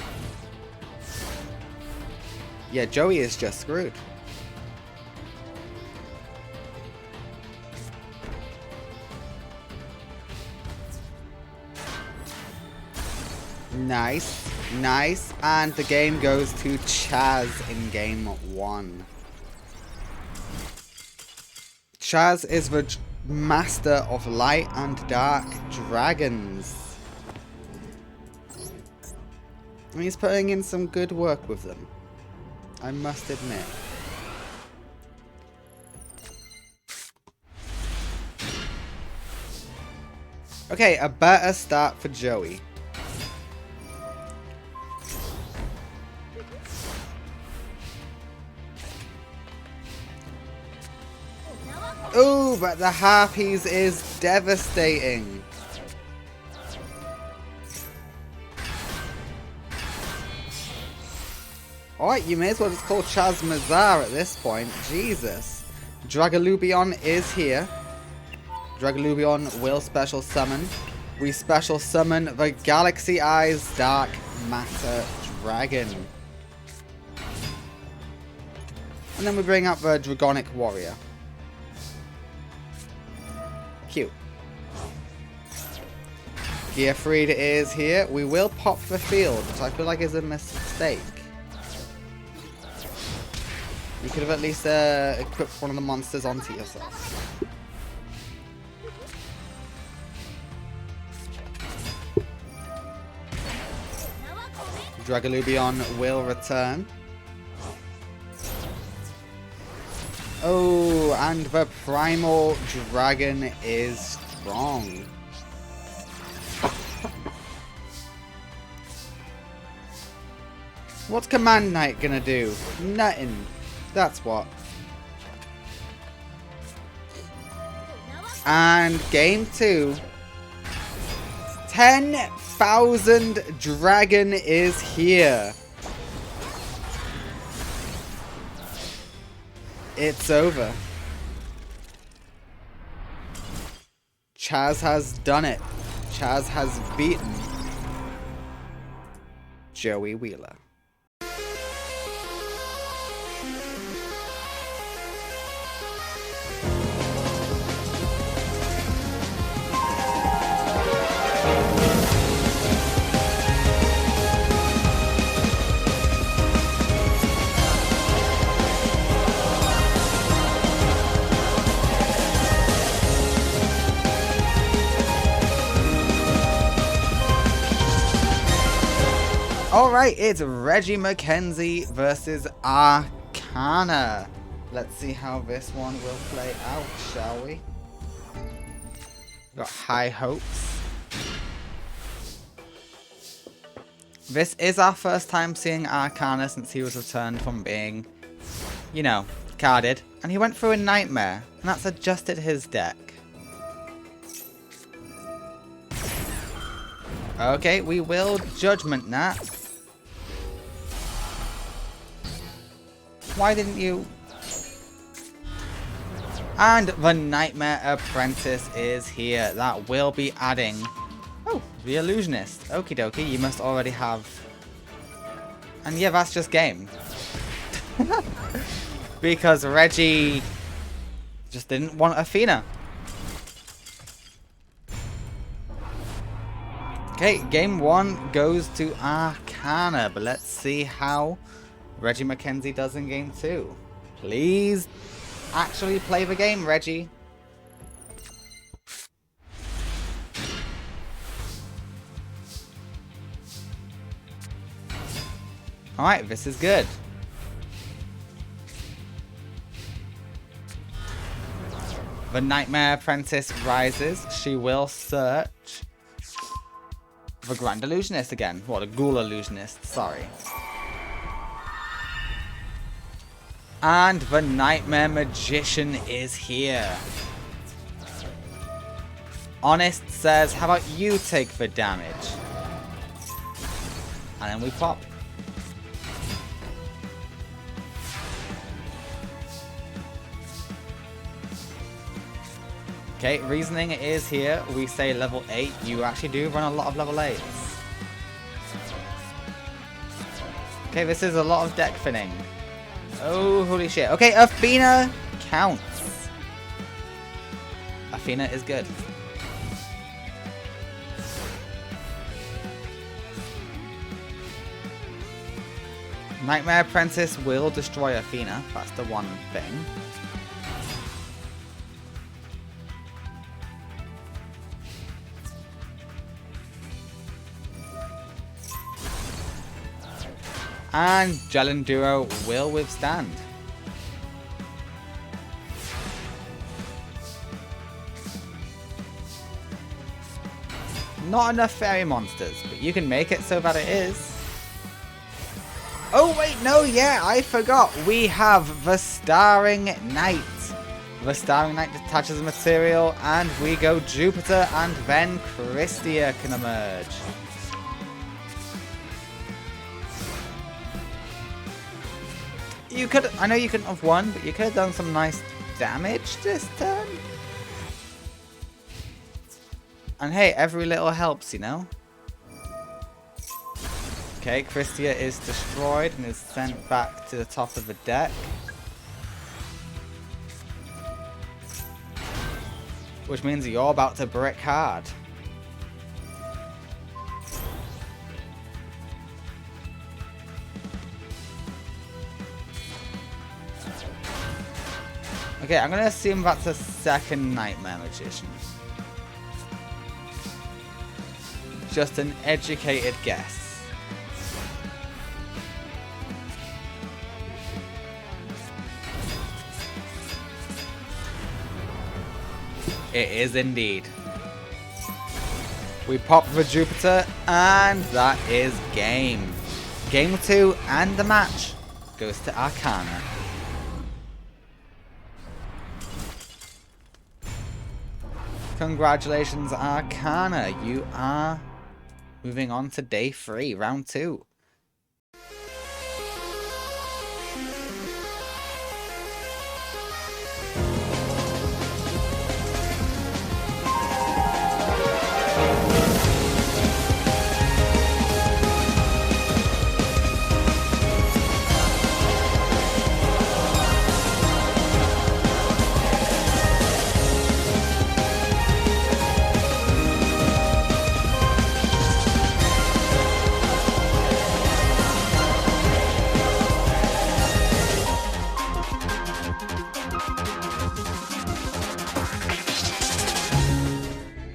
[SPEAKER 1] Yeah, Joey is just screwed. Nice, nice, and the game goes to Chaz in game 1. Chaz is the master of light and dark dragons. And he's putting in some good work with them, I must admit. Okay, a better start for Joey. Ooh, but the Harpies is devastating. Alright, you may as well just call Chaz Mazar at this point. Jesus. Dragalubion is here. Dragalubion will special summon. We special summon the Galaxy Eyes Dark Matter Dragon. And then we bring up the Dragonic Warrior. Cute. Gearfried is here. We will pop the field, which I feel like is a mistake. You could have at least equipped one of the monsters onto yourself. Dragalubion will return. Oh, and the Primal Dragon is strong. What's Command Knight gonna do? Nothing. That's what. And game 2. 10,000 Dragon is here. It's over. Chaz has done it. Chaz has beaten Joey Wheeler. Alright, it's Reggie McKenzie versus Arcana. Let's see how this one will play out, shall we? Got high hopes. This is our first time seeing Arcana since he was returned from being, you know, carded. And he went through a nightmare, and that's adjusted his deck. Okay, we will Judgment Nat. Why didn't you? And the Nightmare Apprentice is here. That will be adding... Oh, the Illusionist. Okie dokie, you must already have... And yeah, that's just game. Because Reggie just didn't want Athena. Okay, game 1 goes to Arcana, but let's see how Reggie McKenzie does in game 2. Please actually play the game, Reggie. Alright, this is good. The Nightmare Apprentice rises. She will search the Grand Illusionist again. What, a Ghoul Illusionist, sorry. And the Nightmare Magician is here. Honest says, how about you take the damage? And then we pop. Okay, Reasoning is here. We say level 8. You actually do run a lot of level 8s. Okay, this is a lot of deck thinning. Oh, holy shit. Okay, Athena counts. Athena is good. Nightmare Apprentice will destroy Athena. That's the one thing. And Jalenduro will withstand. Not enough fairy monsters, but you can make it so that it is. Oh wait, no, yeah, I forgot. We have the Starring Knight. The Starring Knight detaches material, and we go Jupiter, and then Christia can emerge. You could, I know you couldn't have won, but you could have done some nice damage this turn. And hey, every little helps, you know? Okay, Christia is destroyed and is sent back to the top of the deck. Which means you're about to brick hard. Okay, I'm going to assume that's a second Nightmare Magician. Just an educated guess. It is indeed. We pop the Jupiter, and that is game. Game 2 and the match goes to Arcana. Congratulations, Arcana. You are moving on to day 3, round 2.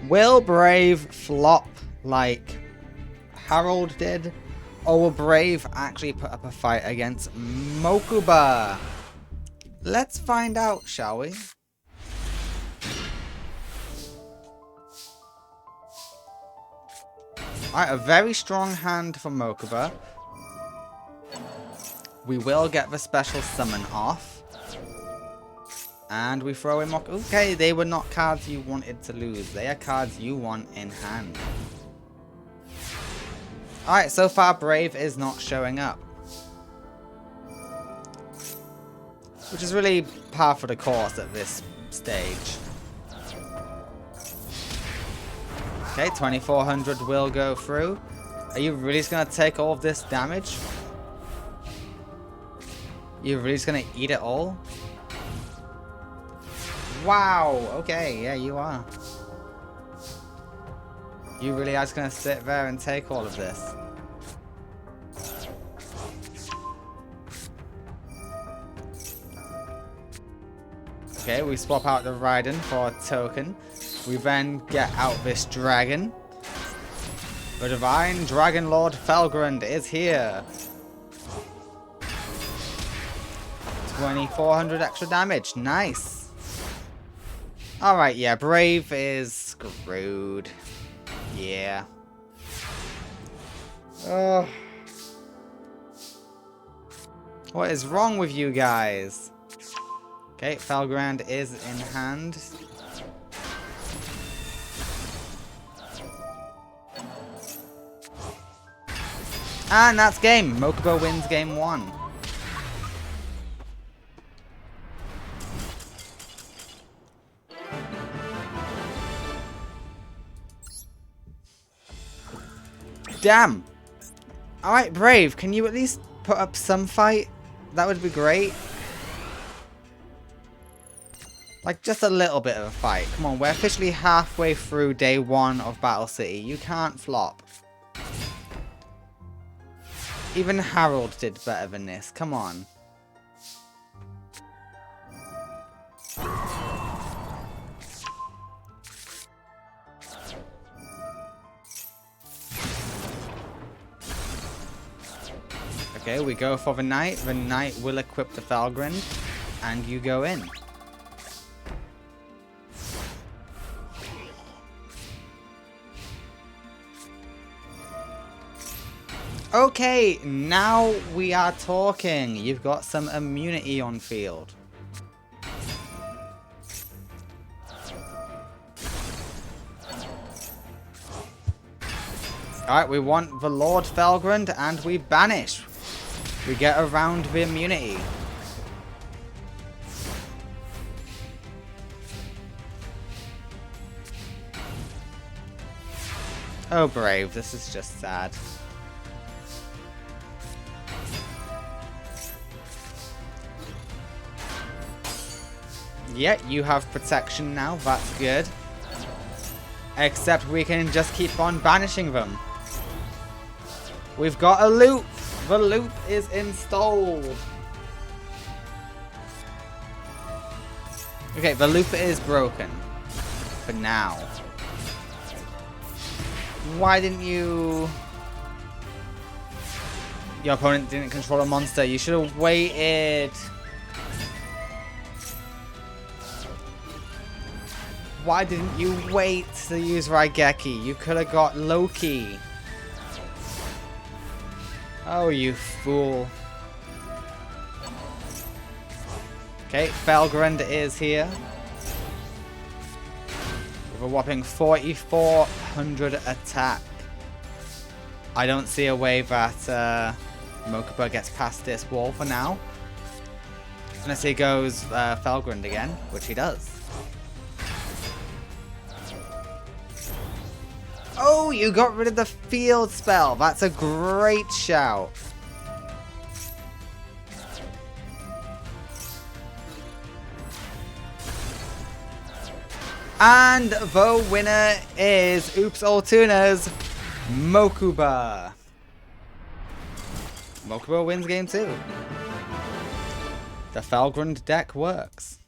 [SPEAKER 1] Will Brave flop like Harold did? Or will Brave actually put up a fight against Mokuba? Let's find out, shall we? Alright, a very strong hand for Mokuba. We will get the special summon off. And we throw in Mokuba. Okay, they were not cards you wanted to lose. They are cards you want in hand. Alright, so far Brave is not showing up. Which is really par for the course at this stage. Okay, 2400 will go through. Are you really just going to take all of this damage? You're really just going to eat it all? Wow, okay, yeah, you are. You really are just going to sit there and take all of this. Okay, we swap out the Raiden for a token. We then get out this dragon. The Divine Dragon Lord Felgrand is here. 2400 extra damage, nice. Alright, yeah, Brave is screwed. Yeah. Oh. What is wrong with you guys? Okay, Felgrand is in hand. And that's game. Mokuba wins game 1. Damn. Alright, Brave, can you at least put up some fight? That would be great. Like, just a little bit of a fight. Come on, we're officially halfway through day 1 of Battle City. You can't flop. Even Harold did better than this. Come on. Okay, we go for the knight. The knight will equip the Felgrand, and you go in. Okay, now we are talking. You've got some immunity on field. Alright, we want the Lord Felgrand, and we banish. We get around the immunity. Oh, Brave, this is just sad. Yeah, you have protection now, that's good. Except we can just keep on banishing them. We've got a loop! The loop is installed. Okay, the loop is broken. For now. Why didn't you... Your opponent didn't control a monster. You should have waited. Why didn't you wait to use Raigeki? You could have got Loki. Oh, you fool. Okay, Felgrand is here. With a whopping 4,400 attack. I don't see a way that Mokuba gets past this wall for now. Unless he goes Felgrand again, which he does. Oh, you got rid of the field spell. That's a great shout. And the winner is Oops All Tuna's Mokuba. Mokuba wins game 2. The Felgrand deck works.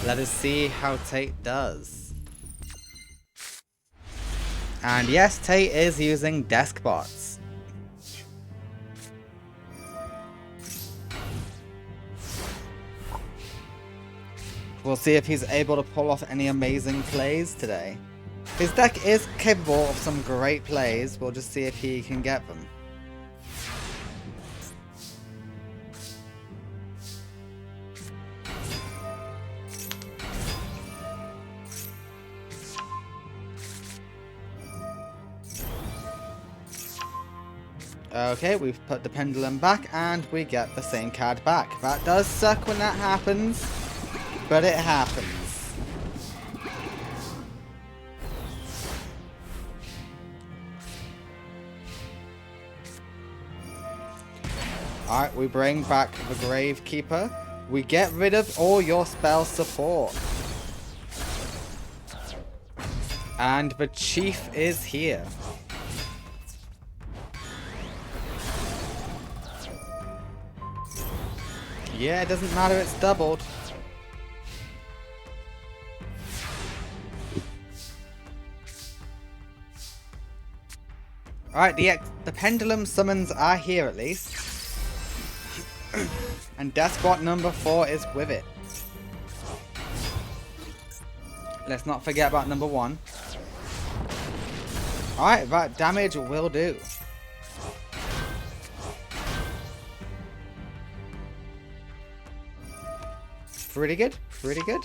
[SPEAKER 1] Let us see how Tate does. And yes, Tate is using desk bots. We'll see if he's able to pull off any amazing plays today. His deck is capable of some great plays. We'll just see if he can get them. Okay, we've put the pendulum back and we get the same card back. That does suck when that happens, but it happens. Alright, we bring back the Gravekeeper. We get rid of all your spell support. And the Chief is here. Yeah, it doesn't matter, it's doubled. Alright, the pendulum summons are here at least. And Despot number 4 is with it. Let's not forget about number 1. Alright, that damage will do. Pretty good, pretty good.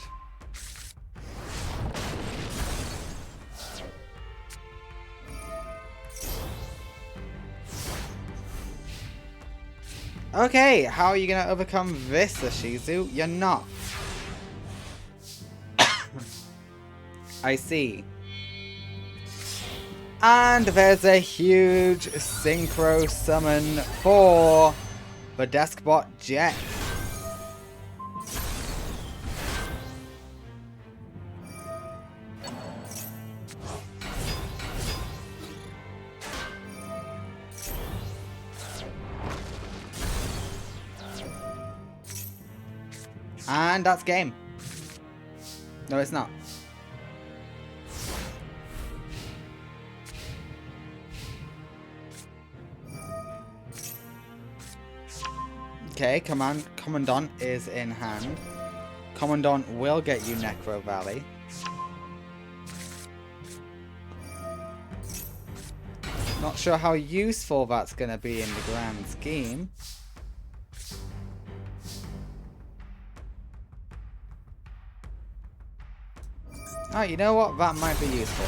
[SPEAKER 1] Okay, how are you going to overcome this, Ashizu? You're not. I see. And there's a huge synchro summon for the Deskbot Jet. And that's game. No, it's not. Okay, Commandant is in hand. Commandant will get you Necro Valley. Not sure how useful that's going to be in the grand scheme. Oh, you know what? That might be useful.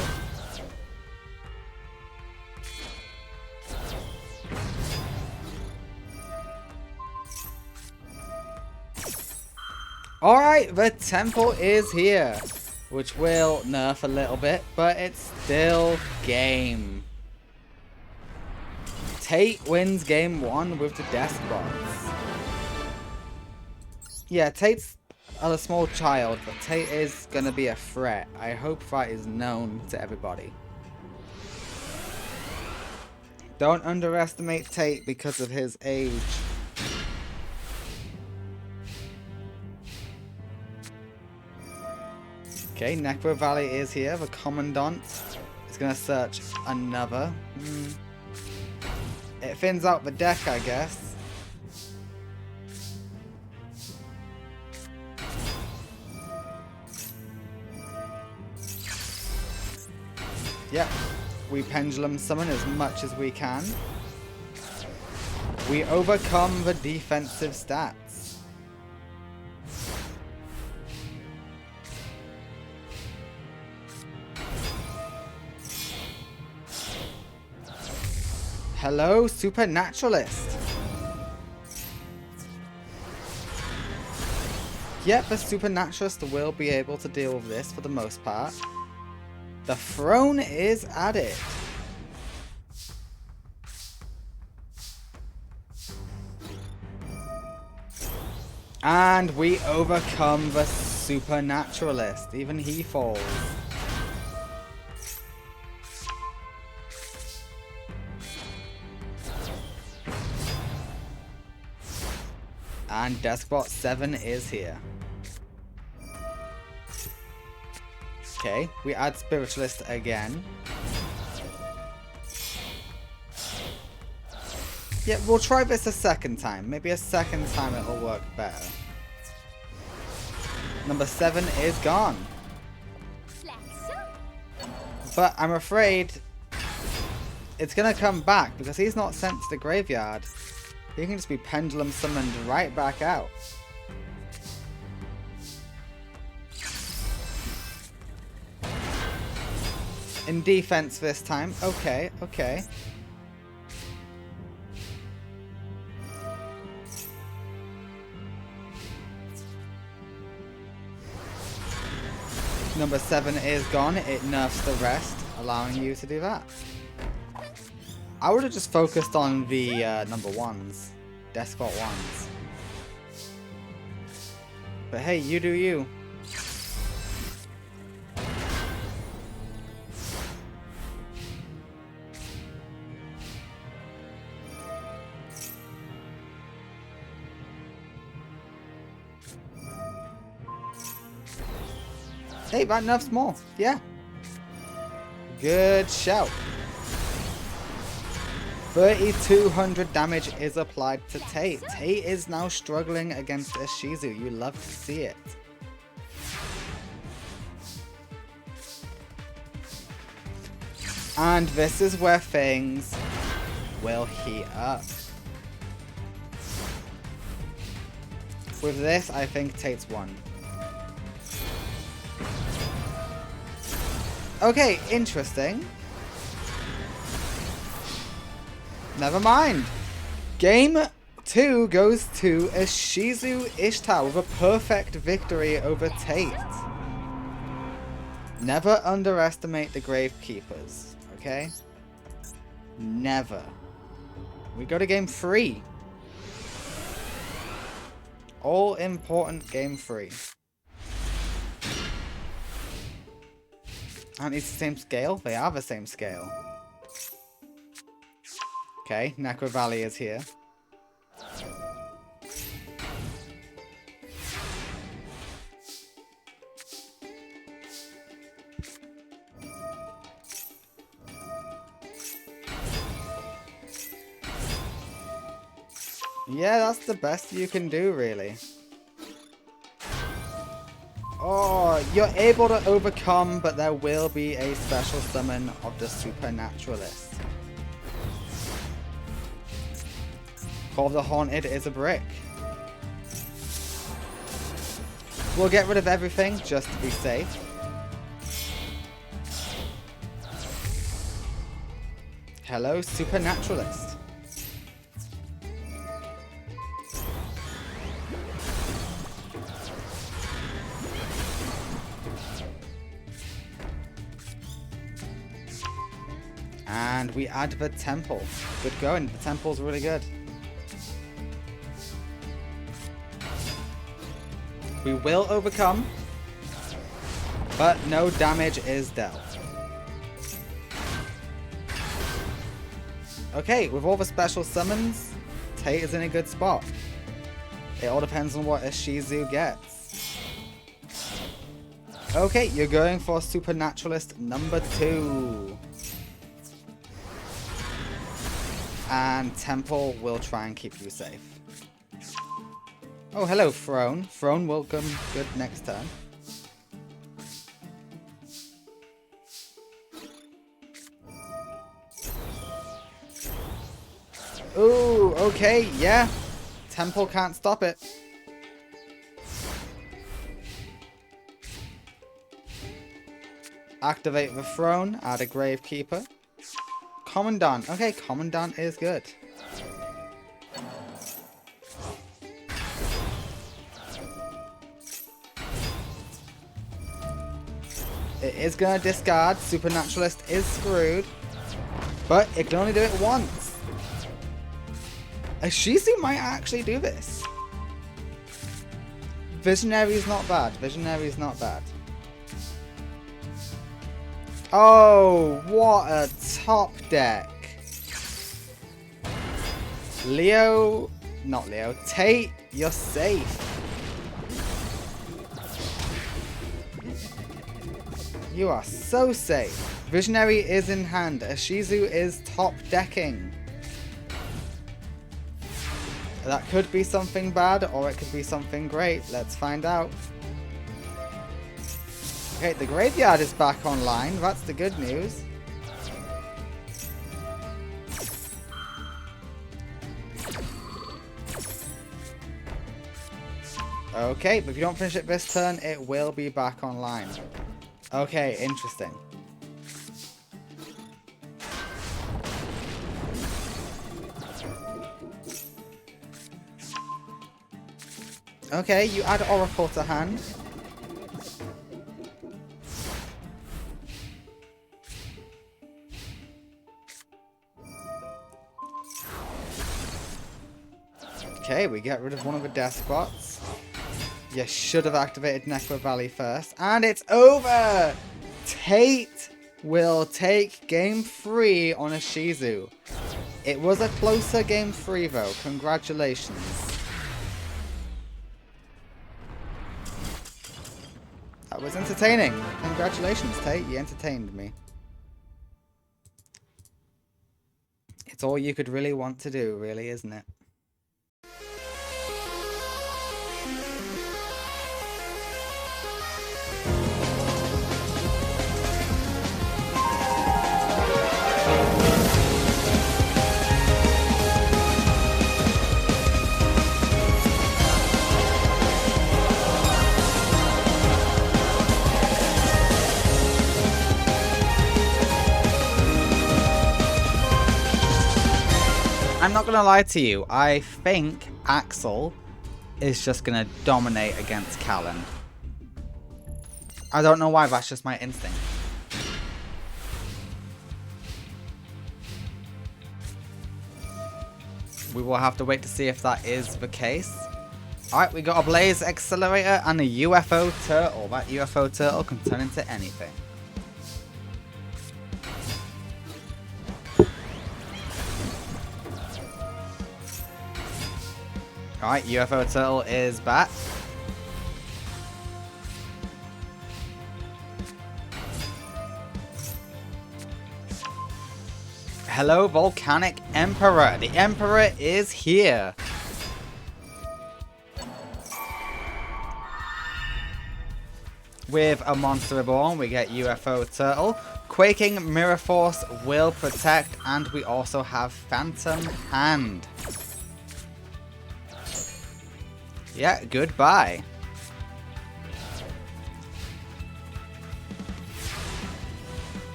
[SPEAKER 1] Alright, the temple is here. Which will nerf a little bit, but it's still game. Tate wins game 1 with the Despots. Yeah, Tate's a small child, but Tate is gonna be a threat. I hope that is known to everybody. Don't underestimate Tate because of his age. Okay, Necro Valley is here. The Commandant is going to search another. It thins out the deck, I guess. Yep, we Pendulum Summon as much as we can. We overcome the defensive stats. Hello, Supernaturalist. Yep, the Supernaturalist will be able to deal with this for the most part. The throne is added. And we overcome the Supernaturalist. Even he falls. And Despot 7 is here. Okay, we add Spiritualist again. Yeah, we'll try this a second time. Maybe a second time it'll work better. Number 7 is gone. But I'm afraid it's gonna come back because he's not sent to the graveyard. He can just be Pendulum Summoned right back out. In defense this time. Okay, okay. Number 7 is gone. It nerfs the rest, allowing you to do that. I would have just focused on the number 1s. Despot 1s. But hey, you do you. Hey, that nerfs more. Yeah. Good shout. 3,200 damage is applied to Tate. Tate is now struggling against a Shizu. You love to see it. And this is where things will heat up. With this, I think Tate's won. Okay, interesting. Never mind. Game 2 goes to a Shizu Ishtar with a perfect victory over Tate. Never underestimate the Gravekeepers, okay? Never. We go to game 3. All important game 3. Aren't these the same scale? They are the same scale. Okay, Necro Valley is here. Yeah, that's the best you can do, really. Oh, you're able to overcome, but there will be a special summon of the Supernaturalist. Call of the Haunted is a brick. We'll get rid of everything just to be safe. Hello, Supernaturalist. And we add the temple. Good going. The temple's really good. We will overcome, but no damage is dealt. Okay, with all the special summons, Tate is in a good spot. It all depends on what a Shizu gets. Okay, you're going for Supernaturalist number 2. And Temple will try and keep you safe. Oh, hello, Throne. Throne will come good next turn. Ooh, okay, yeah. Temple can't stop it. Activate the Throne, add a Gravekeeper. Commandant. Okay, Commandant is good. It is going to discard. Supernaturalist is screwed. But it can only do it once. A Shizu might actually do this. Visionary is not bad. Visionary is not bad. Oh, what a top deck. Leo, not Leo, Tate, you're safe. You are so safe. Visionary is in hand. A Shizu is top decking. That could be something bad or it could be something great. Let's find out. Okay, the graveyard is back online. That's the good news. Okay, but if you don't finish it this turn, it will be back online. Okay, interesting. Okay, you add Oracle to hand. Okay, we get rid of one of the death spots. You should have activated Necro Valley first. And it's over! Tate will take game 3 on a Shizu. It was a closer game 3 though. Congratulations. That was entertaining. Congratulations, Tate. You entertained me. It's all you could really want to do, really, isn't it? I'm not gonna lie to you, I think Axel is just gonna dominate against Callan. I don't know why, that's just my instinct. We will have to wait to see if that is the case. Alright, we got a Blaze Accelerator and a UFO Turtle. That UFO Turtle can turn into anything. Alright, UFO Turtle is back. Hello, Volcanic Emperor. The Emperor is here. With a Monster Reborn, we get UFO Turtle. Quaking Mirror Force will protect, and we also have Phantom Hand. Yeah, goodbye.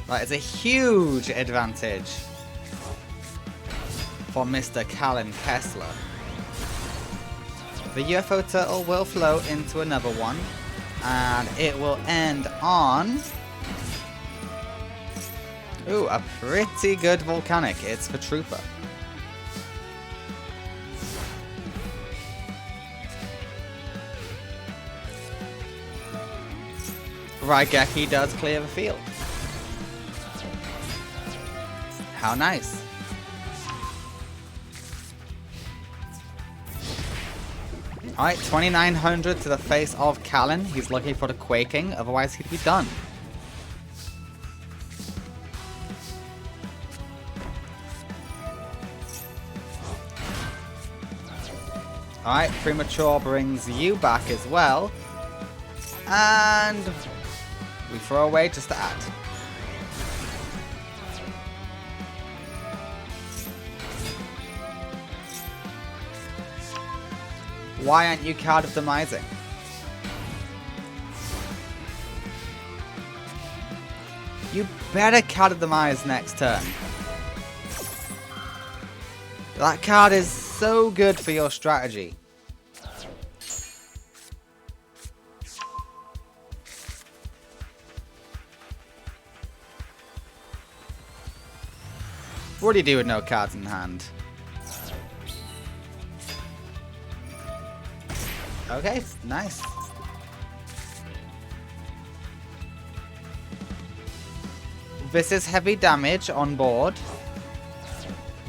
[SPEAKER 1] That is a huge advantage for Mr. Callan Kessler. The UFO Turtle will flow into another one, and it will end on... Ooh, a pretty good Volcanic. It's for Trooper. Raigeki does clear the field. How nice. Alright, 2900 to the face of Callan. He's lucky for the quaking, otherwise he'd be done. Alright, Premature brings you back as well. And we throw away just to add. Why aren't you card optimizing? You better card optimize next turn. That card is so good for your strategy. What do you do with no cards in hand? Okay, nice. This is heavy damage on board.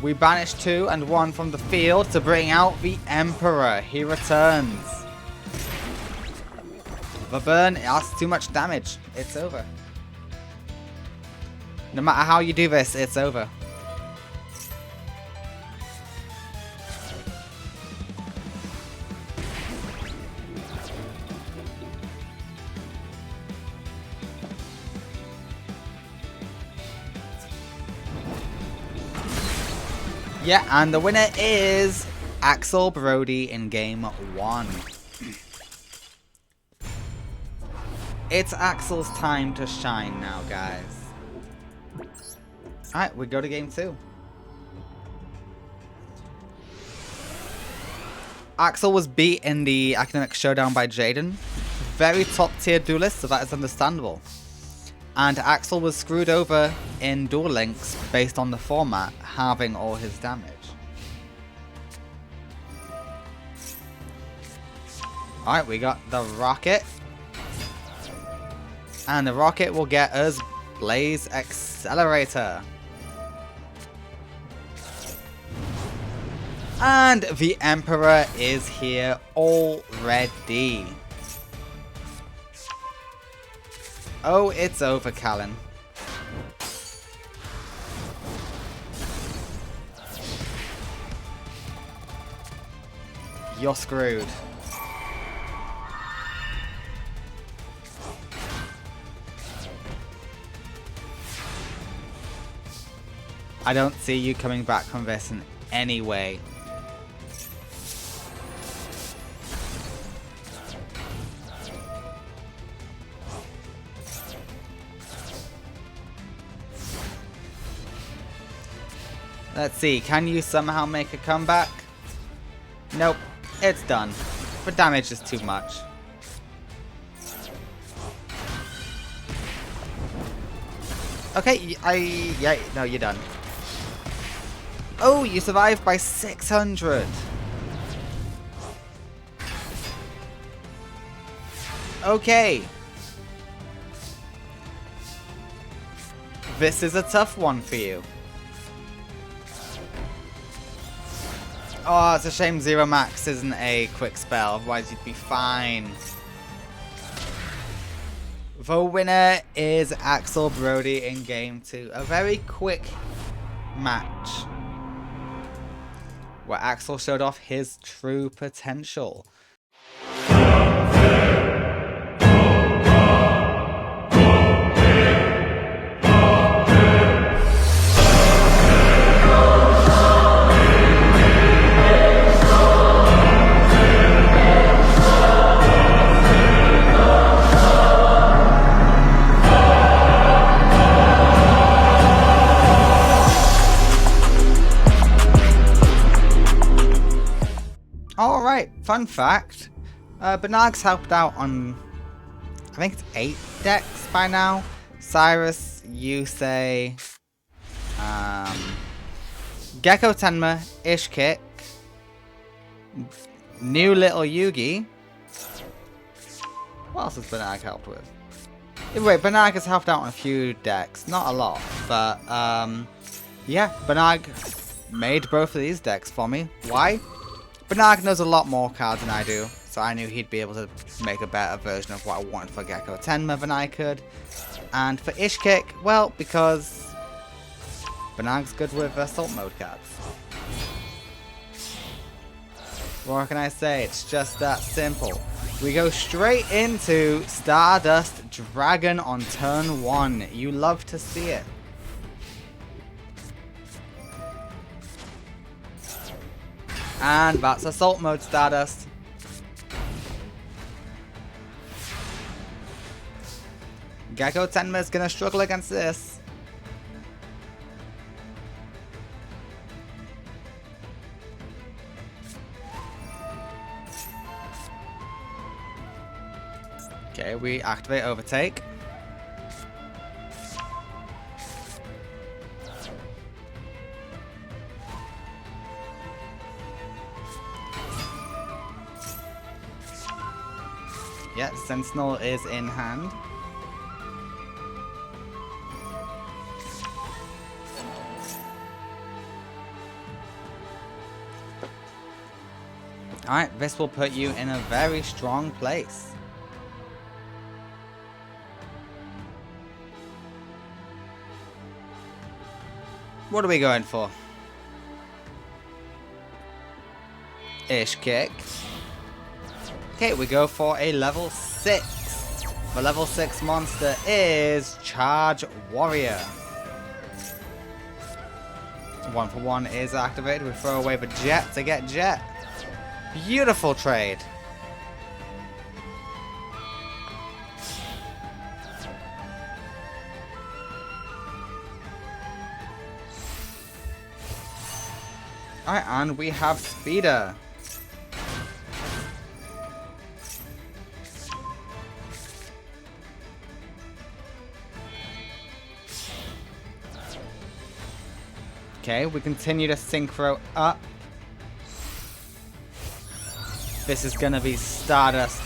[SPEAKER 1] We banish 2 and 1 from the field to bring out the Emperor. He returns. The burn, that's too much damage. It's over. No matter how you do this, it's over. Yeah, and the winner is Axel Brody in game 1. It's Axel's time to shine now, guys. Alright, we go to game 2. Axel was beat in the Academic Showdown by Jaden. Very top tier duelist, so that is understandable. And Axel was screwed over in Duel Links based on the format, halving all his damage. Alright, we got the Rocket. And the Rocket will get us Blaze Accelerator. And the Emperor is here already. Oh, it's over, Callan. You're screwed. I don't see you coming back from this in any way. Let's see, can you somehow make a comeback? Nope, it's done. The damage is too much. Okay, yeah, no, you're done. Oh, you survived by 600. Okay. This is a tough one for you. Oh, it's a shame Zero Max isn't a quick spell, otherwise you'd be fine. The winner is Axel Brody in game 2. A very quick match where Axel showed off his true potential. Alright, fun fact, Banag's helped out on, I think it's 8 decks by now. Cyrus, Yusei, Gecko Tenma, Ishkick, New Little Yugi. What else has Banag helped with? Wait, Banag has helped out on a few decks, not a lot, but yeah, Banag made both of these decks for me. Why? Banag knows a lot more cards than I do, so I knew he'd be able to make a better version of what I wanted for Gecko Tenma than I could. And for Ishkick, well, because Banag's good with Assault Mode cards. What can I say? It's just that simple. We go straight into Stardust Dragon on turn 1. You love to see it. And that's Assault Mode Stardust. Gecko Tenma is going to struggle against this. Okay, we activate Overtake. Yeah, Sentinel is in hand. Alright, this will put you in a very strong place. What are we going for? Ishkick. Okay, we go for a level 6. The level 6 monster is Charge Warrior. 1-for-1 is activated. We throw away the Jet to get Jet. Beautiful trade. Alright, and we have Speeder. Okay, we continue to synchro up. This is gonna be Stardust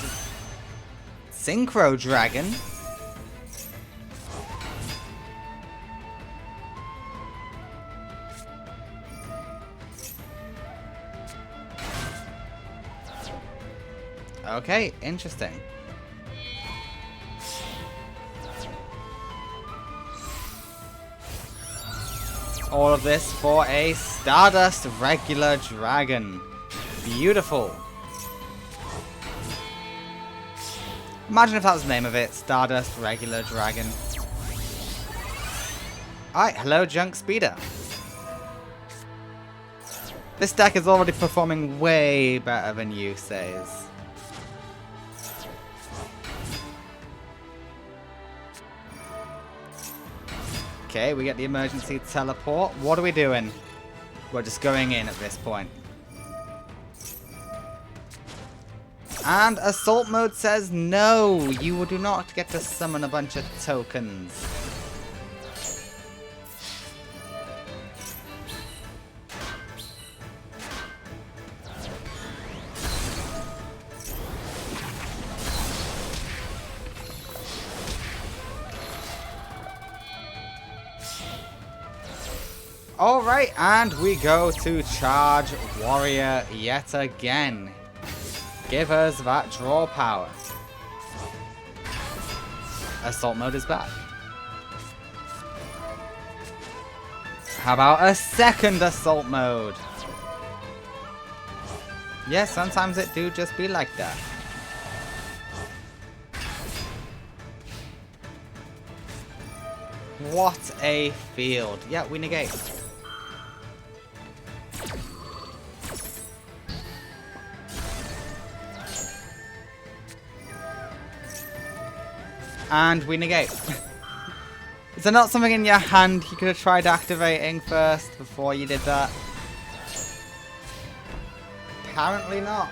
[SPEAKER 1] Synchro Dragon. Okay, interesting. All of this for a Stardust Regular Dragon. Beautiful. Imagine if that was the name of it. Stardust Regular Dragon. Alright, hello Junk Speeder. This deck is already performing way better than you says. Okay, we get the emergency teleport. What are we doing? We're just going in at this point. And Assault Mode says no, you do not get to summon a bunch of tokens. Alright, and we go to Charge Warrior yet again. Give us that draw power. Assault Mode is back. How about a second Assault Mode? Yeah, sometimes it do just be like that. What a field. Yeah, we negate. And we negate. Is there not something in your hand you could have tried activating first before you did that? Apparently not.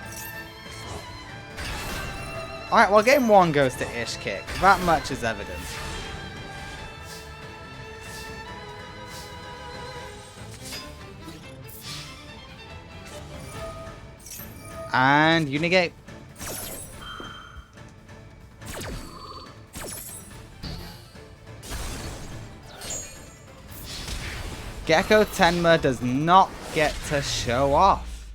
[SPEAKER 1] Alright, well game 1 goes to Ishkick. That much is evident. And you negate. Gecko Tenma does not get to show off.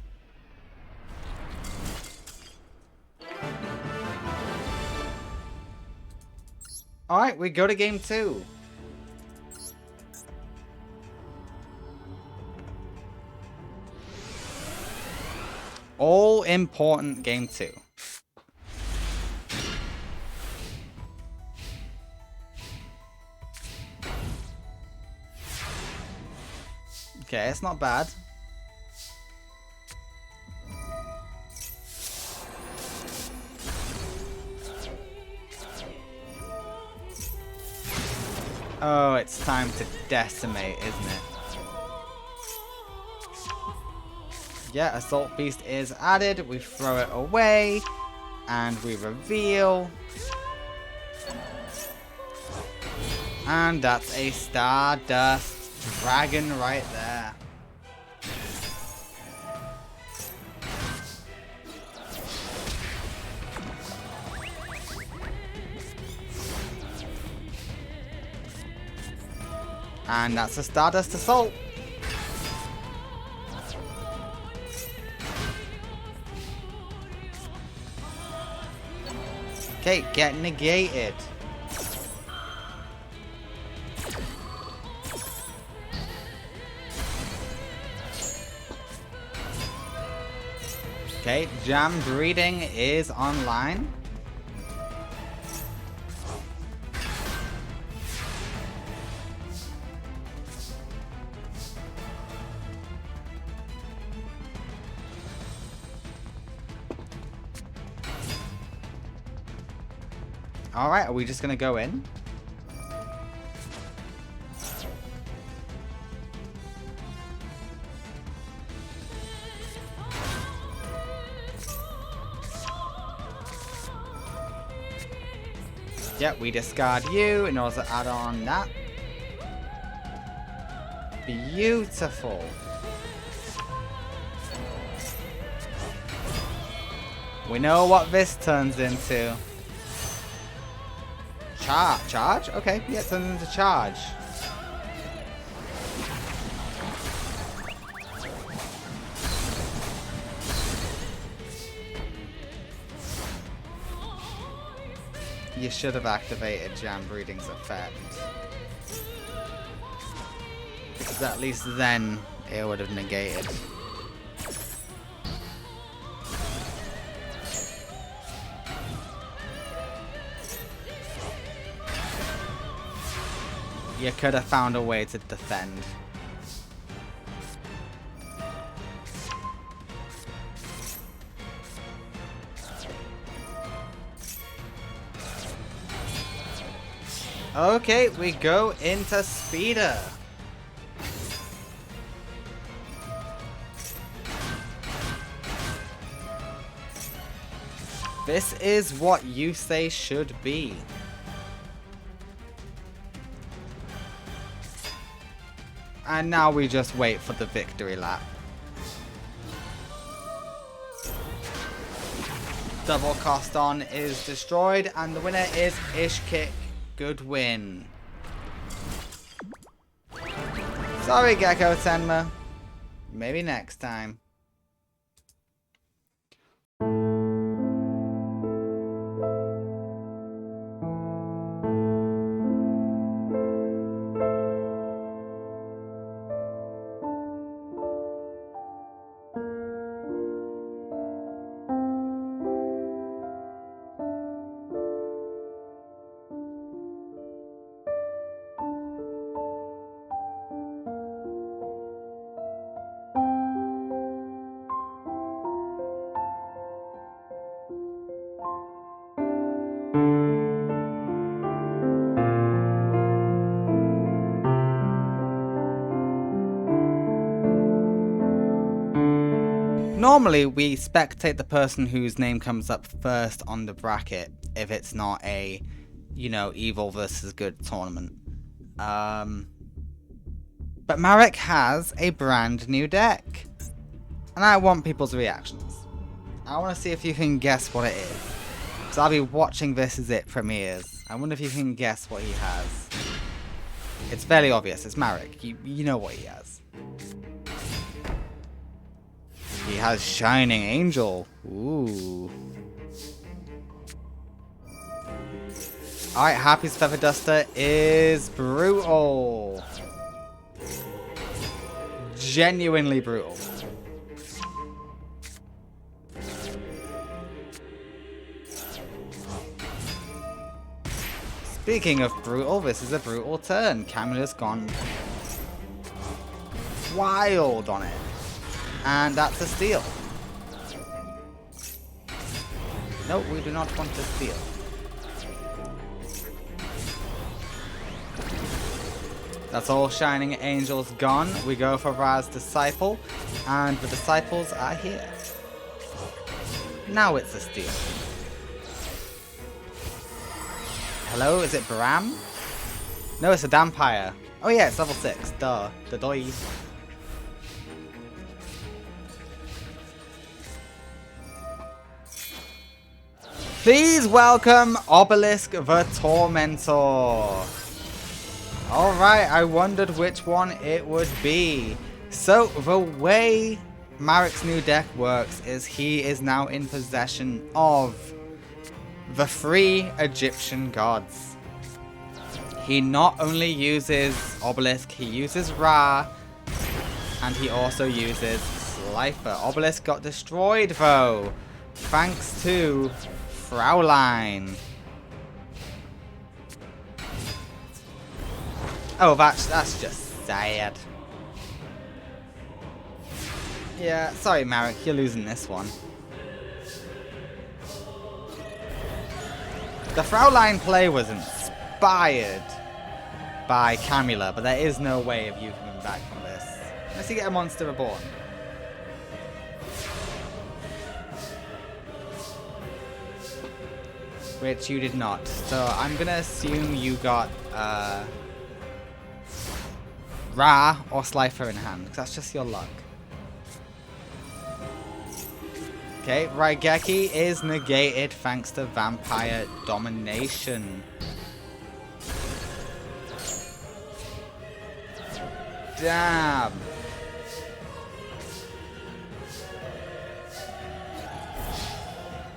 [SPEAKER 1] Alright, we go to game 2. All important game 2. Okay, it's not bad. Oh, it's time to decimate, isn't it? Yeah, Assault Beast is added. We throw it away. And we reveal. And that's a Stardust Dragon right there. And that's a Stardust Assault. Okay, get negated. Okay, Jam Breeding is online. Alright, are we just gonna go in? Yep, we discard you in order to add on that. Beautiful. We know what this turns into. Charge? Okay, yeah, it turns into charge. You should have activated Jam Breeding's effect. Because at least then it would have negated. You could have found a way to defend. Okay, we go into Speeder. This is what you say should be. And now we just wait for the victory lap. Double cost on is destroyed and the winner is Ishkick. Good win. Sorry, Gecko Tenma. Maybe next time. Normally, we spectate the person whose name comes up first on the bracket if it's not a, you know, evil versus good tournament. But Marek has a brand new deck. And I want people's reactions. I want to see if you can guess what it is. So I'll be watching this as it premieres. I wonder if you can guess what he has. It's fairly obvious. It's Marek. You know what he has. He has Shining Angel. Ooh. Alright, Happy's Feather Duster is brutal. Genuinely brutal. Speaking of brutal, this is a brutal turn. Camula's gone wild on it. And that's a steal. No, we do not want to steal. That's all Shining Angels gone. We go for Ra's Disciple, and the Disciples are here. Now it's a steal. Hello, is it Bram? No, it's a Dampire. Oh yeah, it's level 6. Duh. The doy. Please welcome Obelisk the Tormentor. Alright, I wondered which one it would be. So, the way Marek's new deck works is he is now in possession of the 3 Egyptian gods. He not only uses Obelisk, he uses Ra, and he also uses Slifer. Obelisk got destroyed though, thanks to Fraulein. Oh, that's just sad. Yeah, sorry Marek, you're losing this one. The Fraulein play was inspired by Camula, but there is no way of you coming back from this. Unless you get a Monster Reborn. Which you did not. So I'm gonna assume you got Ra or Slifer in hand, because that's just your luck. Okay, Raigeki is negated thanks to Vampire Domination. Damn.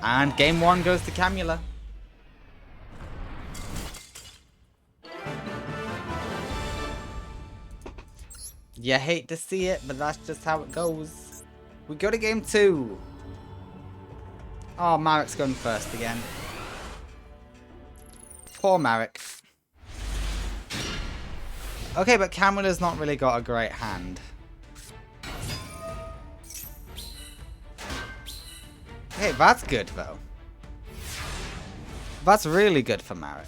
[SPEAKER 1] And game 1 goes to Camula. You hate to see it, but that's just how it goes. We go to game 2. Oh, Marek's going first again. Poor Marek. Okay, but Camula's not really got a great hand. Hey, that's good though. That's really good for Marek.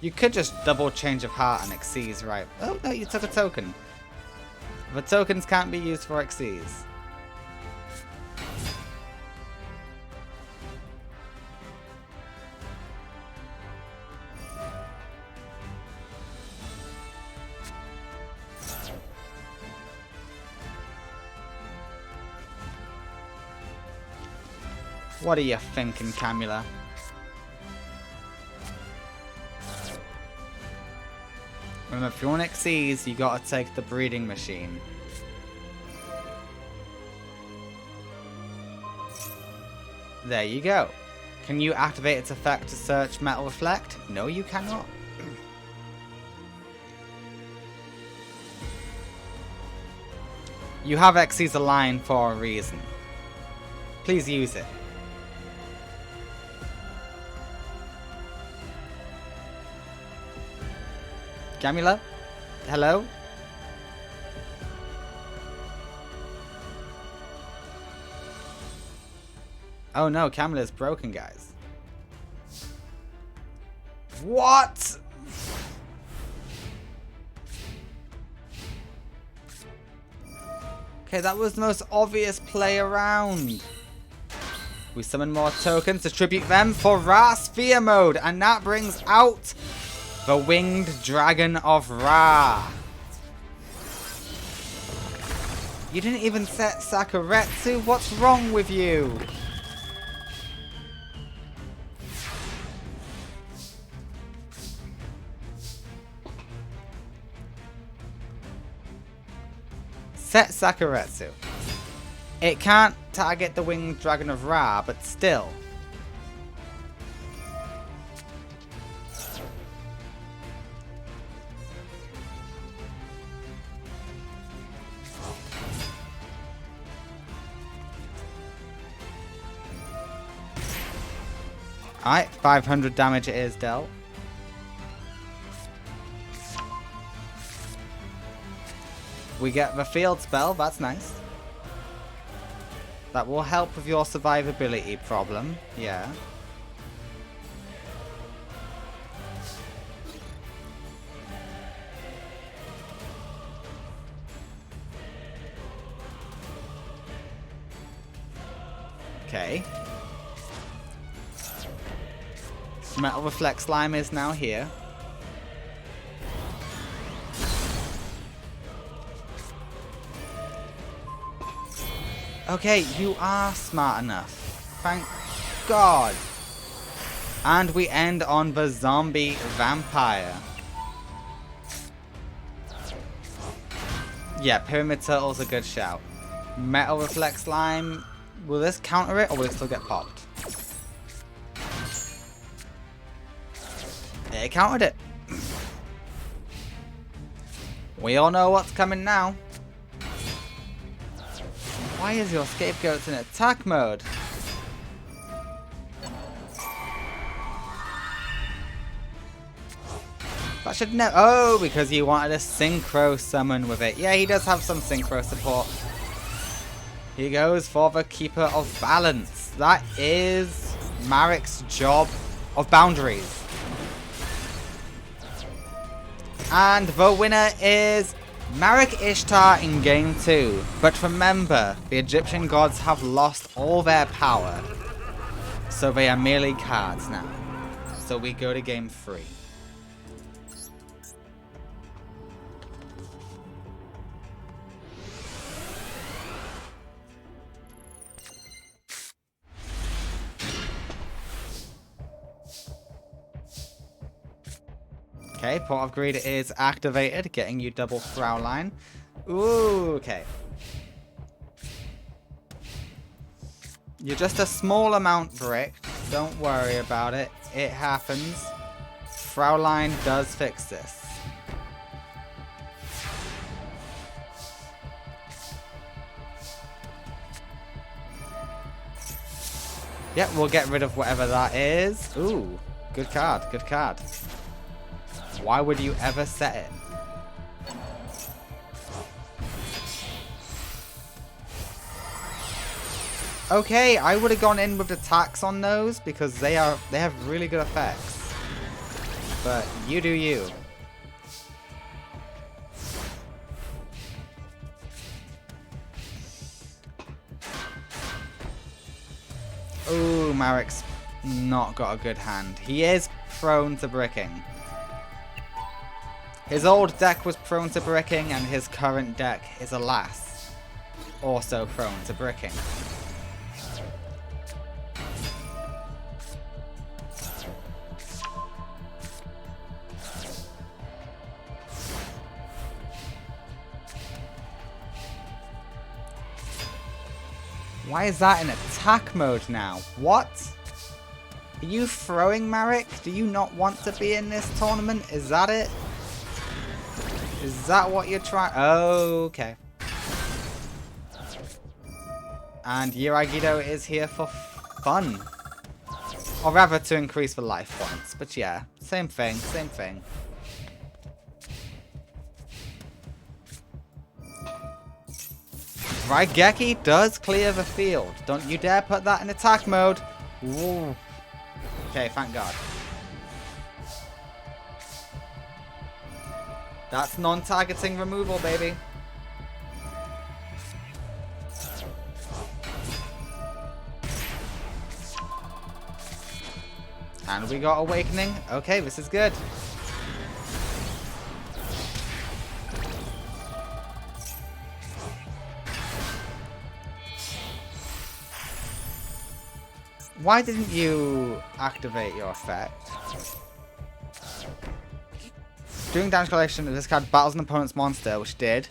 [SPEAKER 1] You could just double Change of Heart and Xyz, right? Oh, no, you took a token. The tokens can't be used for Xyz. What are you thinking, Camula? Remember, if you want Xyz, you gotta take the breeding machine. There you go. Can you activate its effect to search Metal Reflect? No, you cannot. You have Xyz aligned for a reason. Please use it. Camula? Hello? Oh no, Camula's broken, guys. What? Okay, that was the most obvious play around. We summon more tokens to tribute them for Ra Sphere mode, and that brings out the Winged Dragon of Ra. You didn't even set Sakuretsu? What's wrong with you? Set Sakuretsu. It can't target the Winged Dragon of Ra, but still. Alright, 500 damage it is dealt. We get the field spell, that's nice. That will help with your survivability problem, yeah. Okay. Metal Reflect Slime is now here. Okay, you are smart enough. Thank God. And we end on the zombie vampire. Yeah, Pyramid Turtle's a good shout. Metal Reflect Slime. Will this counter it or will it still get popped? It countered it. We all know what's coming now. Why is your scapegoat in attack mode? That should never. Oh, because you wanted a synchro summon with it. Yeah, he does have some synchro support. He goes for the Keeper of Balance. That is Marek's job of boundaries. And the winner is Marek Ishtar in Game 2. But remember, the Egyptian gods have lost all their power. So they are merely cards now. So we go to Game 3. Okay, Port of Greed is activated, getting you double Fraulein. Ooh, okay. You're just a small amount bricked. Don't worry about it. It happens. Fraulein does fix this. Yep, we'll get rid of whatever that is. Ooh, good card, good card. Why would you ever set it? Okay, I would have gone in with the tax on those because they have really good effects. But you do you. Ooh, Marek's not got a good hand. He is prone to bricking. His old deck was prone to bricking, and his current deck is, alas, also prone to bricking. Why is that in attack mode now? What? Are you throwing Marek? Do you not want to be in this tournament? Is that it? Is that what you're trying? Oh, okay. And Yuragido is here for fun. Or rather, to increase the life points. But yeah, same thing, same thing. Raigeki does clear the field. Don't you dare put that in attack mode. Ooh. Okay, thank God. That's non-targeting removal, baby. And we got Awakening. Okay, this is good. Why didn't you activate your effect? During damage collection, this card battles an opponent's monster, which did.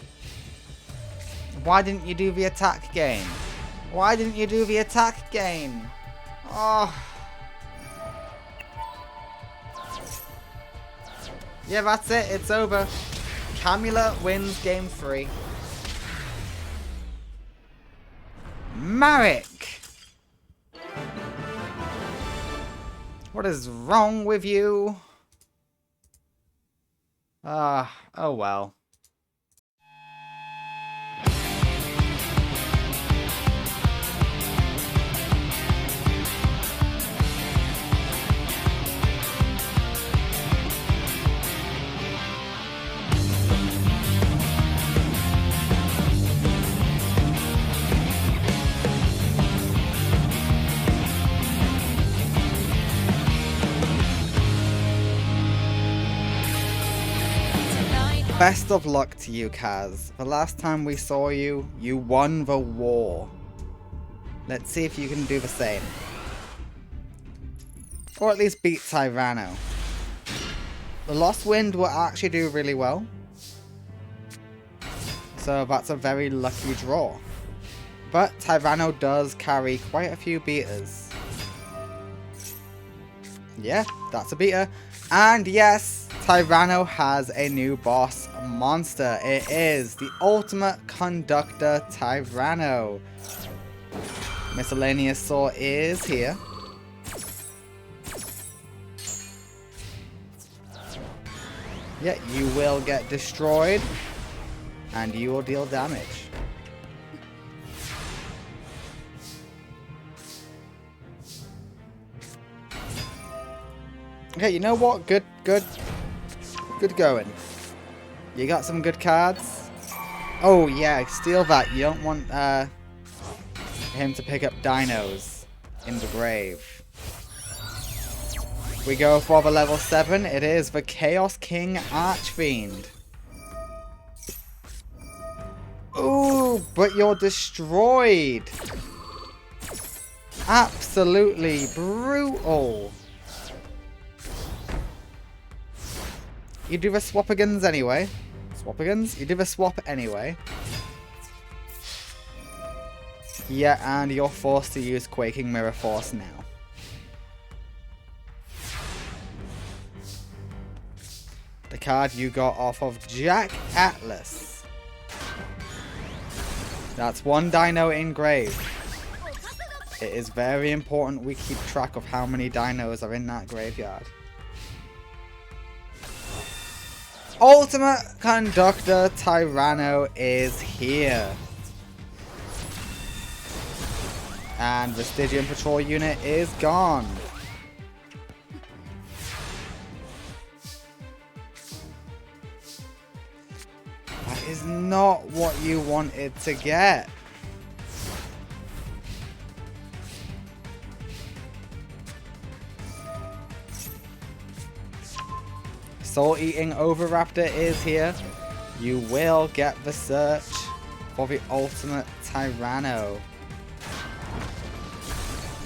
[SPEAKER 1] Why didn't you do the attack gain? Why didn't you do the attack gain? Oh. Yeah, that's it. It's over. Camula wins game 3. Marek! What is wrong with you? Oh well. Best of luck to you, Kaz. The last time we saw you, you won the war. Let's see if you can do the same. Or at least beat Tyranno. The Lost Wind will actually do really well. So that's a very lucky draw. But Tyranno does carry quite a few beaters. Yeah, that's a beater. And yes, Tyranno has a new boss monster. It is the Ultimate Conductor Tyranno. Miscellaneous Saw is here. Yeah, you will get destroyed. And you will deal damage. Okay, you know what? Good going. You got some good cards. Oh yeah, steal that. You don't want him to pick up dinos in the grave. We go for the level 7. It is the Chaos King Archfiend. Ooh, but you're destroyed. Absolutely brutal. You do the swapagans anyway. Swapagans? You do the swap anyway. Yeah, and you're forced to use Quaking Mirror Force now. The card you got off of Jack Atlas. That's one dino in grave. It is very important we keep track of how many dinos are in that graveyard. Ultimate Conductor Tyranno is here. And the Stygian Patrol unit is gone. That is not what you wanted to get. Soul Eating Overraptor is here. You will get the search for the Ultimate Tyranno.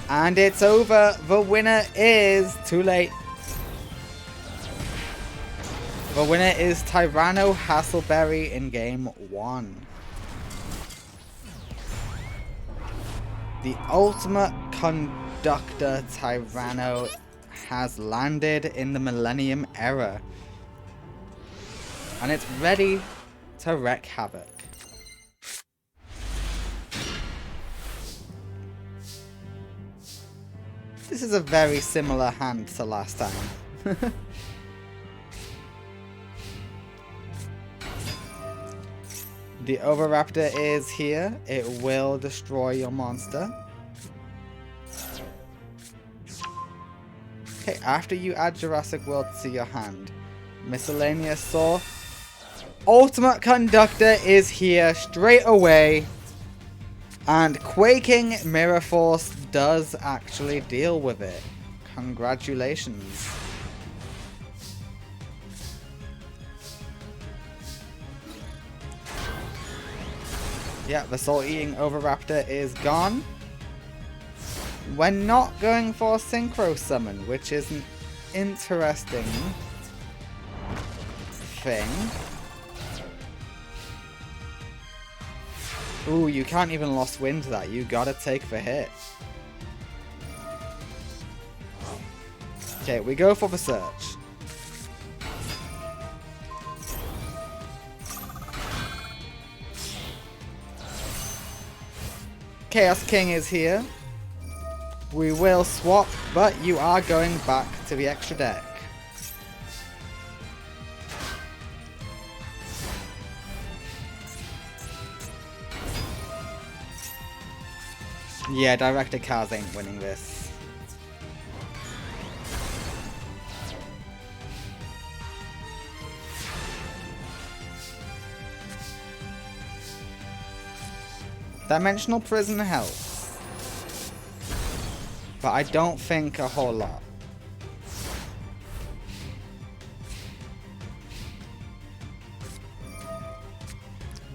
[SPEAKER 1] And it's over. The winner is too late. The winner is Tyranno Hasselberry in game 1. The Ultimate Conductor Tyranno has landed in the Millennium era. And it's ready to wreak havoc. This is a very similar hand to last time. The Overraptor is here. It will destroy your monster. Okay, after you add Jurassic World to your hand, Miscellaneous Saw. Ultimate Conductor is here straight away. And Quaking Mirror Force does actually deal with it. Congratulations. Yeah, the Soul Eating Overraptor is gone. We're not going for Synchro Summon, which is an interesting thing. Ooh, you can't even Lost Wind that. You gotta take the hit. Okay, we go for the search. Chaos King is here. We will swap, but you are going back to the extra deck. Yeah, directed cars ain't winning this. Dimensional Prison helps, but I don't think a whole lot.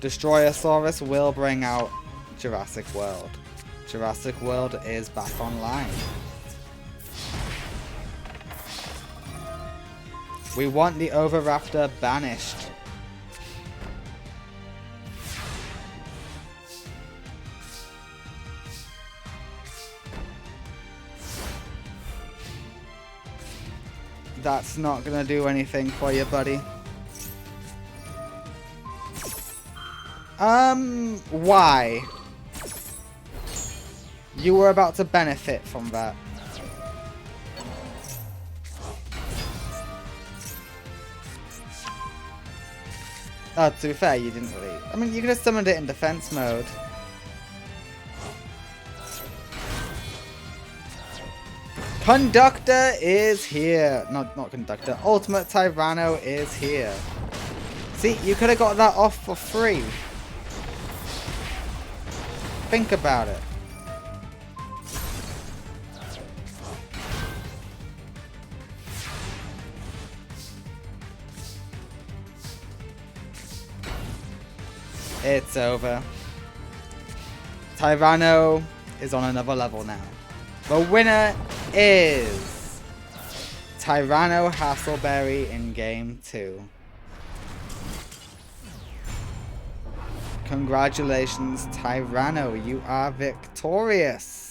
[SPEAKER 1] Destroyosaurus will bring out Jurassic World. Jurassic World is back online. We want the Oviraptor banished. That's not gonna do anything for you, buddy. Why? You were about to benefit from that. Oh, to be fair, you didn't really. I mean, you could have summoned it in defense mode. Conductor is here. Not Conductor. Ultimate Tyranno is here. See, you could have got that off for free. Think about it. It's over. Tyranno is on another level now. The winner is Tyranno Hasselberry in Game 2. Congratulations, Tyranno, you are victorious.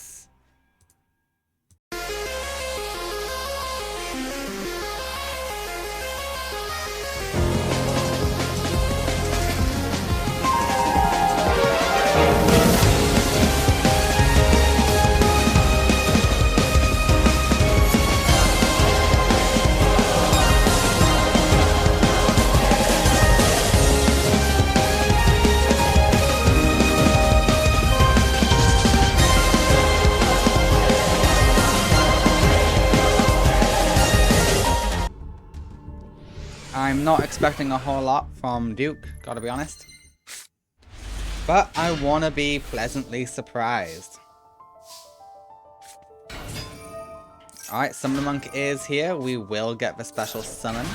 [SPEAKER 1] I'm not expecting a whole lot from Duke, gotta be honest. But I wanna be pleasantly surprised. Alright, Summon Monk is here. We will get the special summon.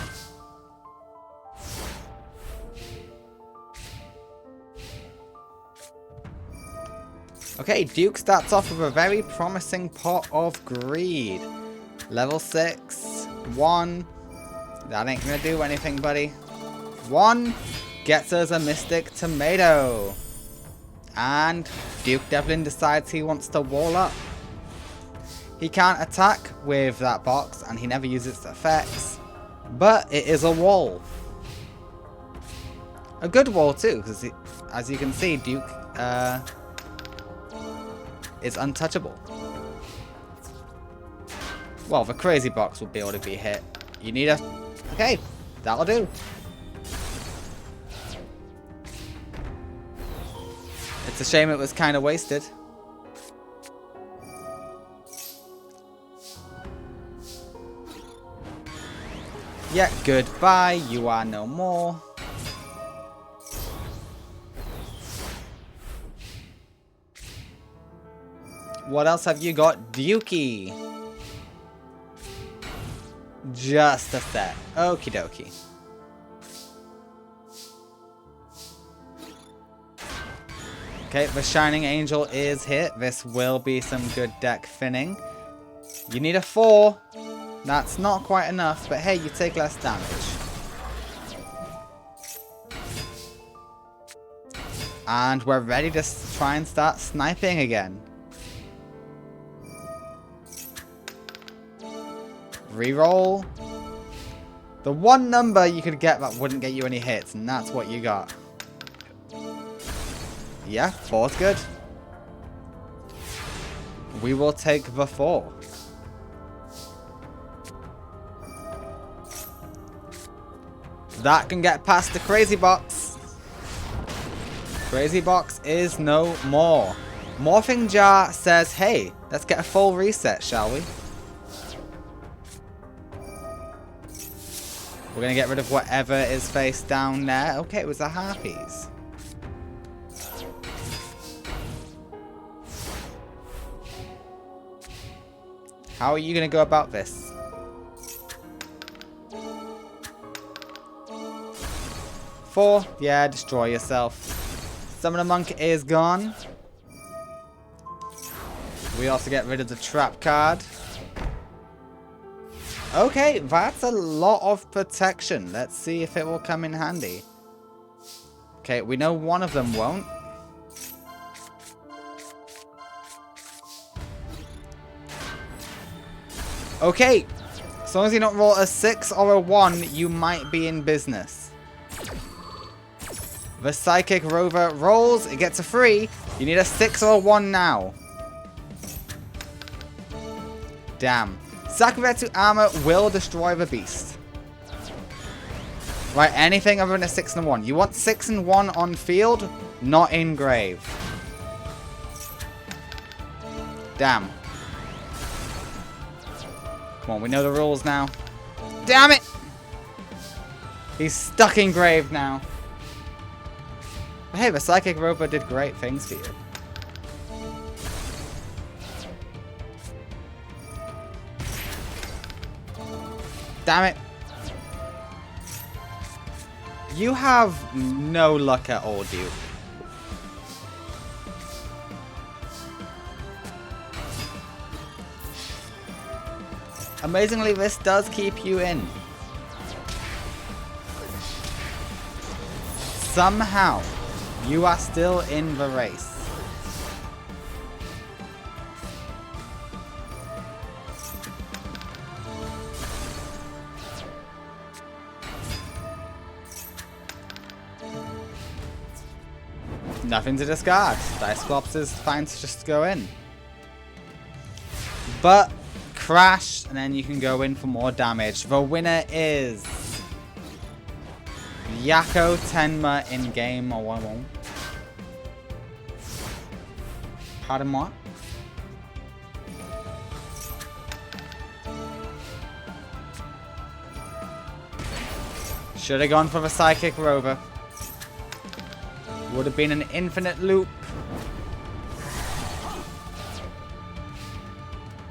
[SPEAKER 1] Okay, Duke starts off with a very promising pot of greed. Level 6, 1. That ain't gonna do anything, buddy. 1 gets us a Mystic Tomato. And Duke Devlin decides he wants to wall up. He can't attack with that box, and he never uses its effects. But it is a wall. A good wall too, because as you can see, Duke is untouchable. Well, the crazy box will be able to be hit. You need a... Okay, that'll do. It's a shame it was kind of wasted. Yeah, goodbye. You are no more. What else have you got, Dukey? Just a set. Okie dokie. Okay, the Shining Angel is hit. This will be some good deck thinning. You need a 4. That's not quite enough, but hey, you take less damage. And we're ready to try and start sniping again. Reroll. The one number you could get that wouldn't get you any hits, and that's what you got. Yeah, 4's good. we will take the 4. That can get past the crazy box. Crazy box is no more. Morphing Jar says, hey, let's get a full reset, shall we? We're going to get rid of whatever is face down there. Okay, it was the harpies. How are you going to go about this? Four, yeah, destroy yourself. Summoner Monk is gone. We also get rid of the trap card. Okay, that's a lot of protection. Let's see if it will come in handy. Okay, we know one of them won't. Okay, as long as you don't roll a 6 or a 1, you might be in business. The Psychic Rover rolls, it gets a 3. You need a 6 or a 1 now. Damn. Sakuretsu Armor will destroy the beast. Right, anything other than a 6 and a 1. You want 6 and 1 on field, not in grave. Damn. Come on, we know the rules now. Damn it! He's stuck in grave now. But hey, the Psychic Rover did great things for you. Damn it. You have no luck at all, dude. Amazingly, this does keep you in. Somehow, you are still in the race. Nothing to discard. Cyclops is fine to just go in. But crash, and then you can go in for more damage. The winner is Yako Tenma in game or 1-1. Pardon what? Should have gone for the Psychic Rover. Would have been an infinite loop.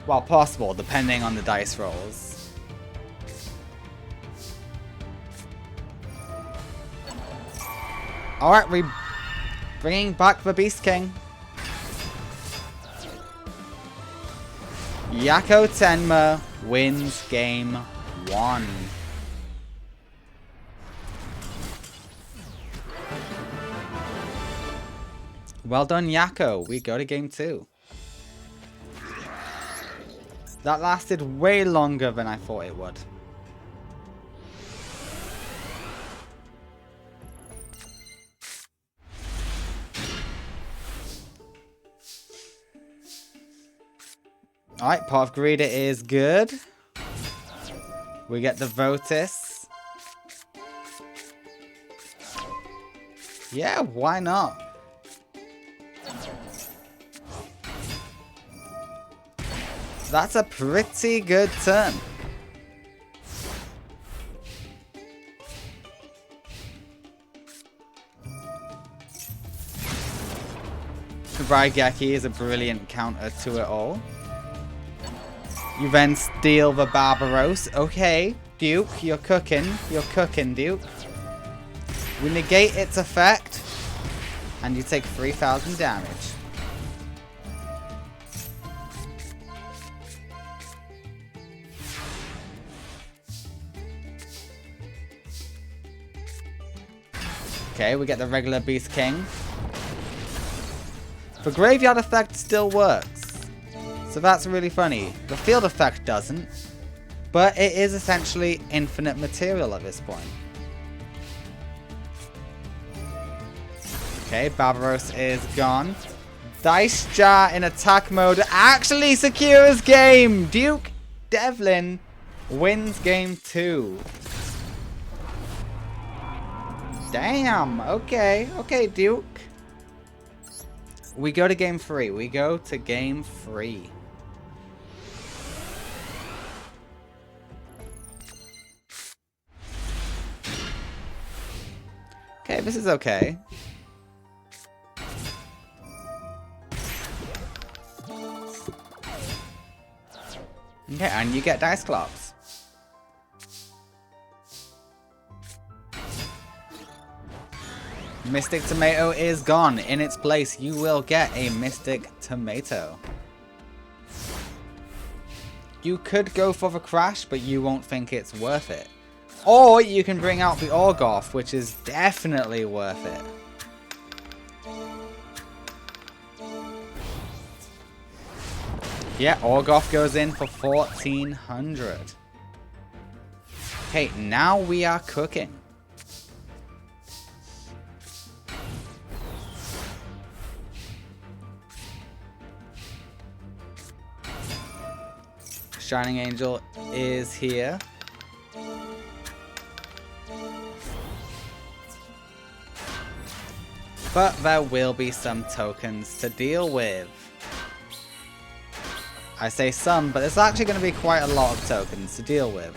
[SPEAKER 1] Well, possible, depending on the dice rolls. Alright, we bringing back the Beast King. Yako Tenma wins game 1. Well done, Yako. We go to game 2. That lasted way longer than I thought it would. Alright, Pot of Greed is good. We get the Votis. Yeah, why not? That's a pretty good turn. Raigeki is a brilliant counter to it all. You then steal the Barbaros. Okay, Duke, you're cooking. You're cooking, Duke. We negate its effect, and you take 3,000 damage. Okay, we get the regular Beast King. The graveyard effect still works. So that's really funny. The field effect doesn't. But it is essentially infinite material at this point. Okay, Barbaros is gone. Dice Jar in attack mode actually secures game. Duke Devlin wins game 2. Damn. Okay. Okay, Duke. We go to game 3. We go to game 3. Okay, this is okay. Okay, and you get dice clocks. Mystic Tomato is gone. In its place, you will get a Mystic Tomato. You could go for the Crash, but you won't think it's worth it. Or you can bring out the Orgoth, which is definitely worth it. Yeah, Orgoth goes in for 1,400. Okay, now we are cooking. Shining Angel is here. But there will be some tokens to deal with. I say some, but there's actually going to be quite a lot of tokens to deal with.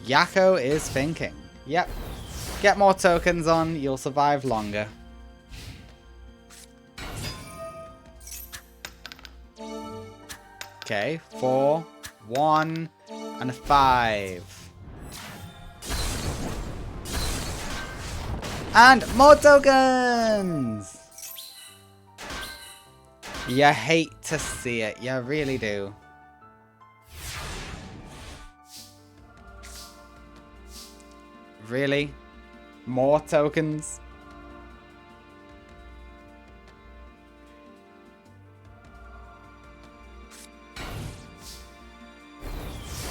[SPEAKER 1] Yakko is thinking. Yep. Get more tokens on, you'll survive longer. Okay, 4, 1, and 5. And more tokens! You hate to see it, you really do. Really? More tokens?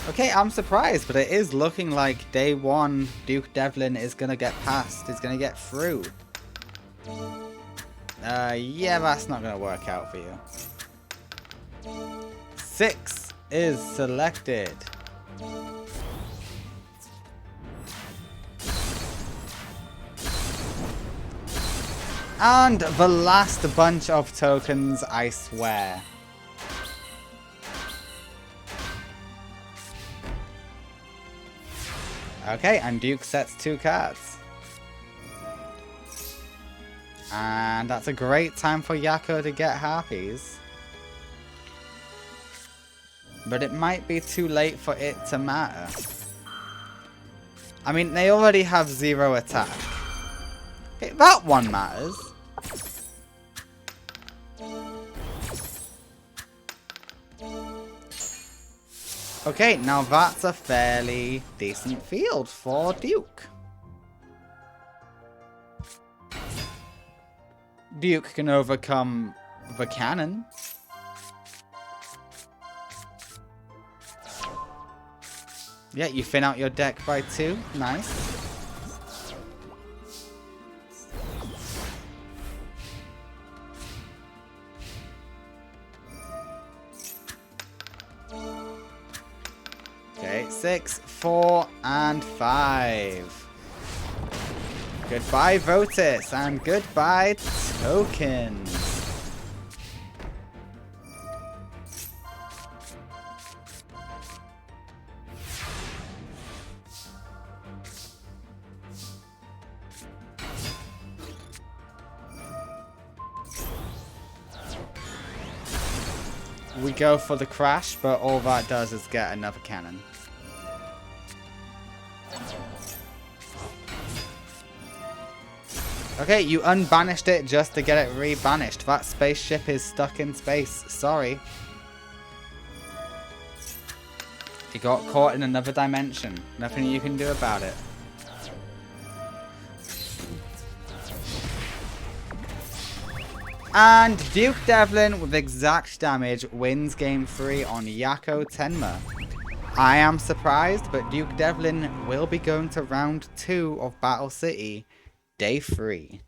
[SPEAKER 1] Okay, I'm surprised, but it is looking like day 1 Duke Devlin is gonna get past, is gonna get through. Yeah, that's not gonna work out for you. 6 is selected. And the last bunch of tokens, I swear. Okay, and Duke sets 2 cards. And that's a great time for Yakko to get harpies. But it might be too late for it to matter. I mean, they already have 0 attack. Okay, that one matters. Okay, now that's a fairly decent field for Duke. Duke can overcome the cannon. Yeah, you thin out your deck by 2. Nice. Okay, 6, 4, and 5. Goodbye, Votis, and goodbye, tokens. We go for the crash, but all that does is get another cannon. Okay, you unbanished it just to get it rebanished. That spaceship is stuck in space. Sorry. You got caught in another dimension. Nothing you can do about it. And Duke Devlin with exact damage wins game 3 on Yakko Tenma. I am surprised, but Duke Devlin will be going to round 2 of Battle City, day 3.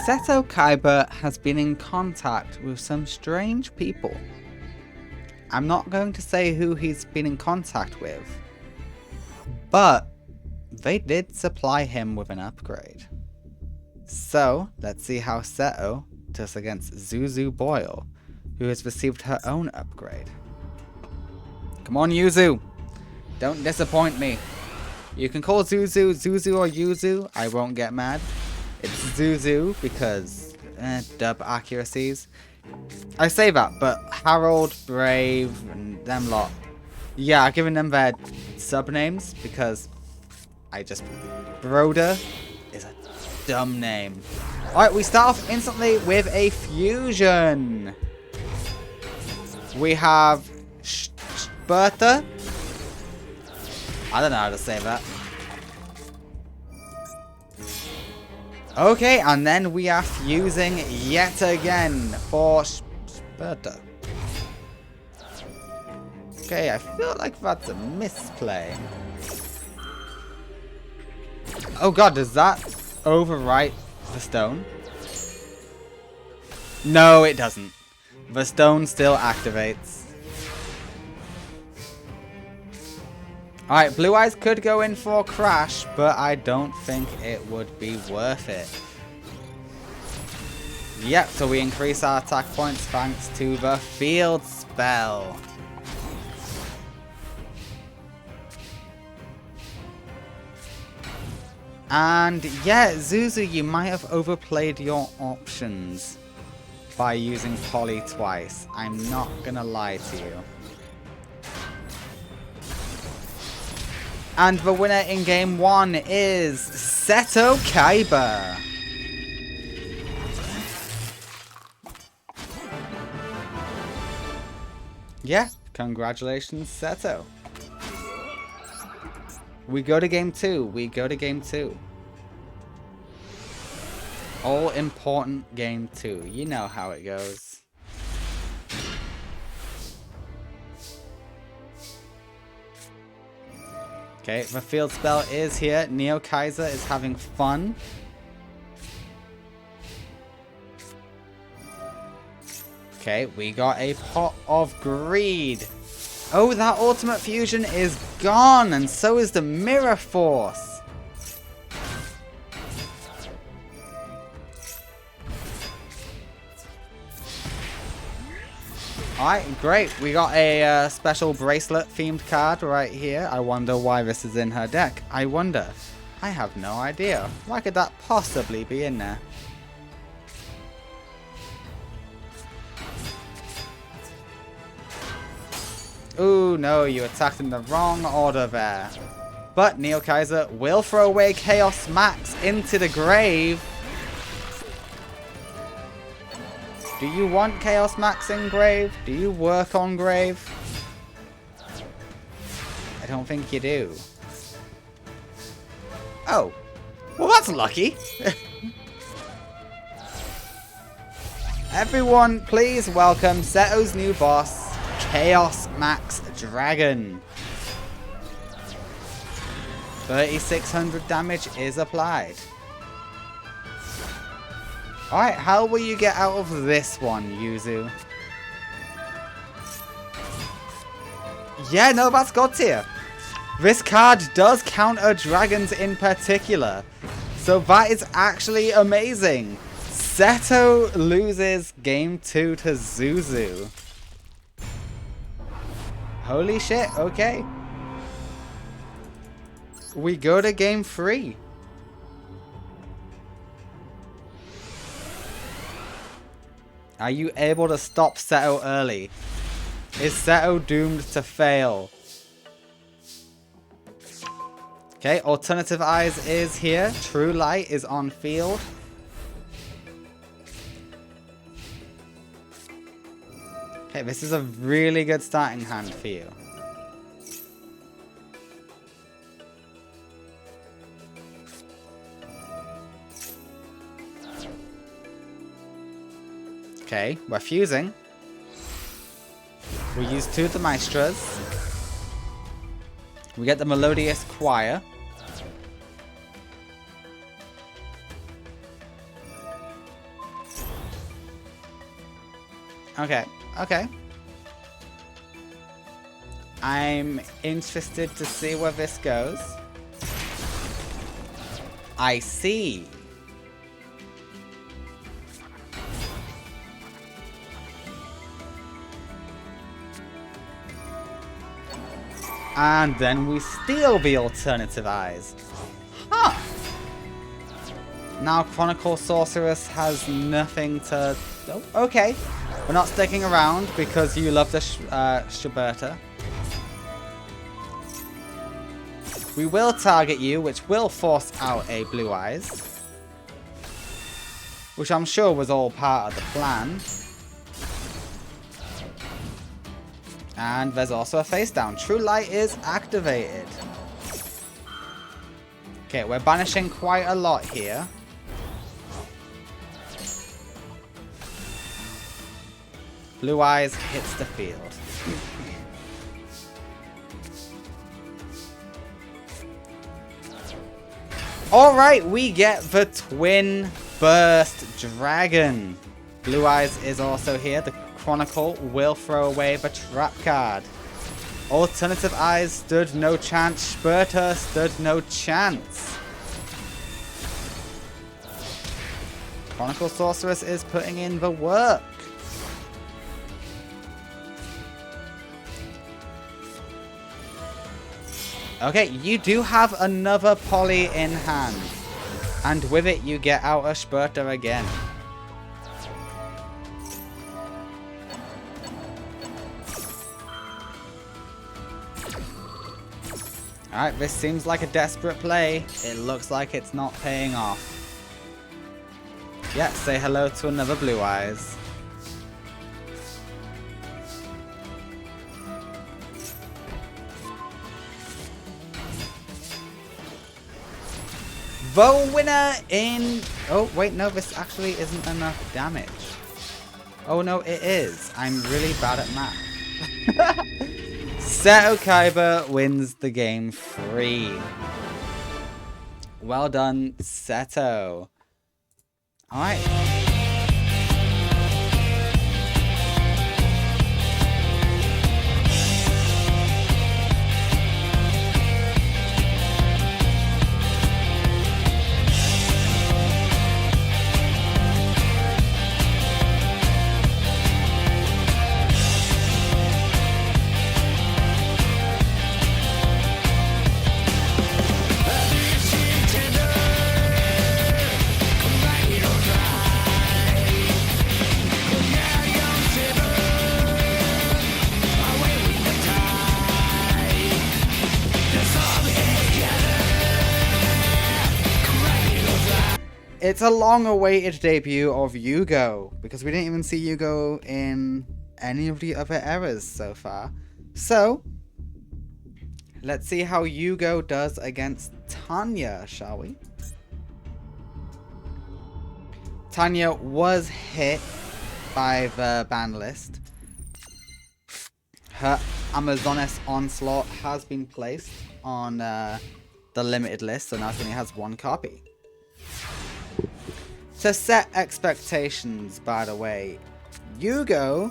[SPEAKER 1] Seto Kaiba has been in contact with some strange people. I'm not going to say who he's been in contact with, but they did supply him with an upgrade. So, let's see how Seto does against Zuzu Boyle, who has received her own upgrade. Come on, Yuzu! Don't disappoint me. You can call Zuzu Zuzu or Yuzu, I won't get mad. It's Zuzu because dub accuracies. I say that, but Harold, Brave, and them lot. Yeah, I've given them their sub names because Broder is a dumb name. Alright, we start off instantly with a fusion. We have Bertha. I don't know how to say that. Okay, and then we are fusing yet again for Sperta. Okay, I feel like that's a misplay. Oh god, does that overwrite the stone? No, it doesn't. The stone still activates. Alright, Blue Eyes could go in for Crash, but I don't think it would be worth it. Yep, so we increase our attack points thanks to the field spell. And yeah, Zuzu, you might have overplayed your options by using Polly twice. I'm not gonna lie to you. And the winner in game 1 is Seto Kaiba. Yeah, congratulations, Seto. We go to game 2. We go to game 2. All important game 2. You know how it goes. Okay, the field spell is here. Neo Kaiser is having fun. Okay, we got a pot of greed. Oh, that ultimate fusion is gone, and so is the mirror force. Alright, great. We got a special bracelet themed card right here. I wonder why this is in her deck. I wonder. I have no idea. Why could that possibly be in there? Ooh, no, you attacked in the wrong order there. But Neo Kaiser will throw away Chaos Max into the grave. Do you want Chaos Max in grave? Do you work on grave? I don't think you do. Oh. Well, that's lucky. Everyone, please welcome Seto's new boss, Chaos Max Dragon. 3600 damage is applied. Alright, how will you get out of this one, Yuzu? Yeah, no, that's God tier. This card does counter dragons in particular. So that is actually amazing. Seto loses game 2 to Zuzu. Holy shit, okay. We go to game 3. Are you able to stop Seto early? Is Seto doomed to fail? Okay, Alternative Eyes is here. True Light is on field. Okay, this is a really good starting hand for you. Okay, we're fusing. We use 2 of the Maestras. We get the Melodious Choir. Okay, okay. I'm interested to see where this goes. I see. And then we steal the Alternative Eyes. Huh. Now Chronicle Sorceress has nothing to... Oh, okay. We're not sticking around because you love the Shuberta. We will target you, which will force out a Blue Eyes. Which I'm sure was all part of the plan. And there's also a face down. True Light is activated. Okay, we're banishing quite a lot here. Blue Eyes hits the field. Alright, we get the Twin Burst Dragon. Blue Eyes is also here. The Chronicle will throw away the trap card. Alternative Eyes stood no chance. Spuerta stood no chance. Chronicle Sorceress is putting in the work. Okay, you do have another Poly in hand. And with it, you get out a Spuerta again. Alright, this seems like a desperate play. It looks like it's not paying off. Yeah, say hello to another Blue Eyes. The winner in... Oh, wait, no, this actually isn't enough damage. Oh, no, it is. I'm really bad at math. Seto Kaiba wins the game free. Well done, Seto. Alright. It's a long-awaited debut of Yugo, because we didn't even see Yugo in any of the other eras so far. So, let's see how Yugo does against Tanya, shall we? Tanya was hit by the ban list. Her Amazonas Onslaught has been placed on the limited list, so now she only has 1 copy. To set expectations, by the way, Yugo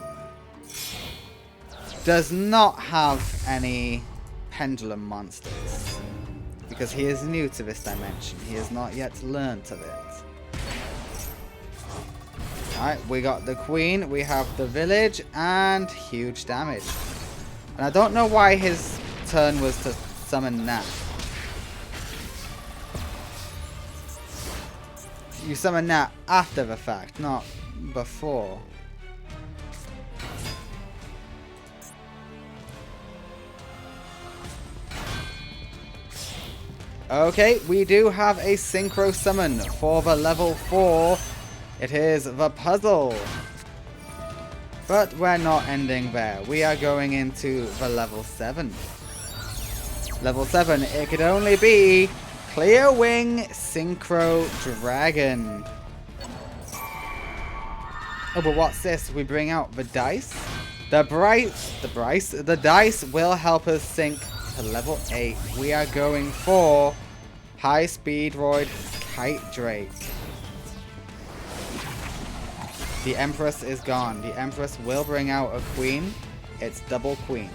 [SPEAKER 1] does not have any pendulum monsters because he is new to this dimension. He has not yet learned of it. Alright, we got the queen, we have the village, and huge damage. And I don't know why his turn was to summon Nat. You summon that after the fact, not before. Okay, we do have a synchro summon for the level 4. It is the puzzle. But we're not ending there. We are going into the level 7. Level 7, it could only be Clear Wing Synchro Dragon. Oh, but what's this? We bring out the dice. The dice will help us sync to level 8. We are going for High Speedroid Kite Drake. The Empress is gone. The Empress will bring out a queen. It's double queen.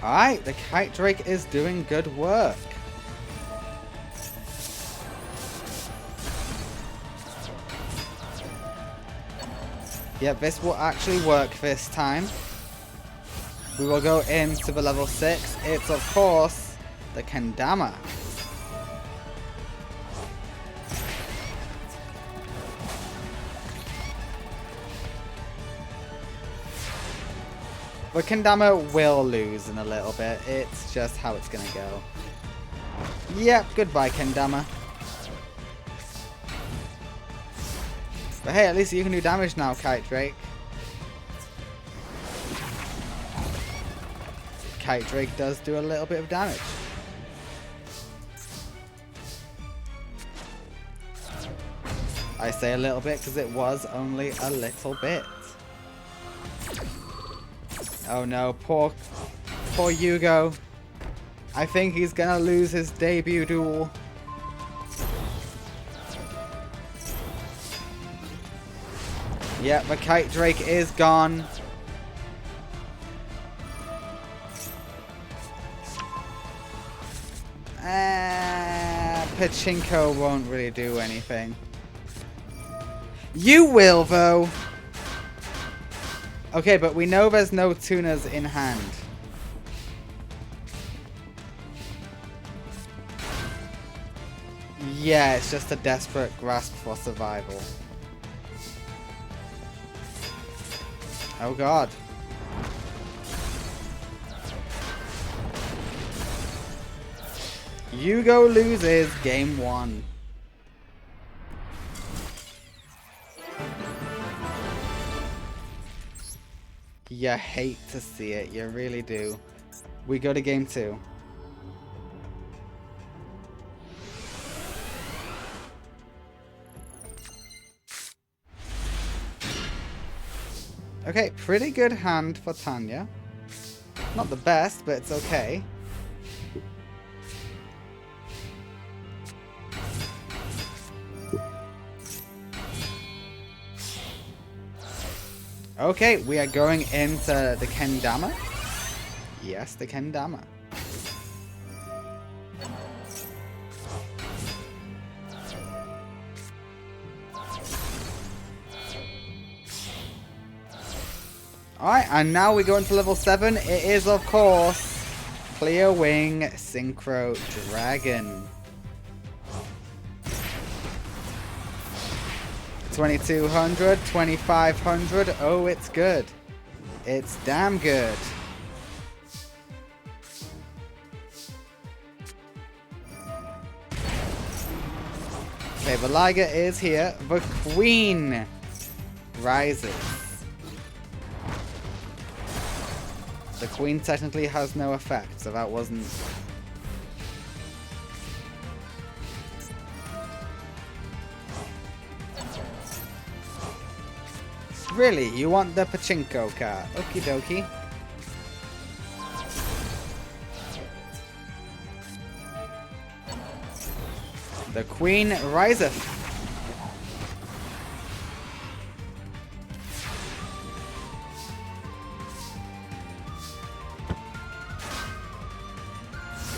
[SPEAKER 1] Alright, the Kite Drake is doing good work. Yeah, this will actually work this time. We will go into the level 6. It's, of course, the Kendama. The Kendama will lose in a little bit. It's just how it's gonna go. Yep, goodbye, Kendama. But hey, at least you can do damage now, Kite Drake. Kite Drake does do a little bit of damage. I say a little bit because it was only a little bit. Oh no, poor Yugo. I think he's gonna lose his debut duel. Yeah, the Kite Drake is gone. Pachinko won't really do anything. You will, though. Okay, but we know there's no tunas in hand. Yeah, it's just a desperate grasp for survival. Oh god. Yugo loses game 1. You hate to see it, you really do. We go to game 2. Okay, pretty good hand for Tanya. Not the best, but it's okay. Okay, we are going into the Kendama. Yes, the Kendama. Alright, and now we go into level 7. It is, of course, Clear Wing Synchro Dragon. 2200, 2500. Oh, it's good. It's damn good. Okay, the Liger is here. The Queen rises. The Queen technically has no effect, so that wasn't... Really? You want the Pachinko card? Okie dokie. The Queen riseth.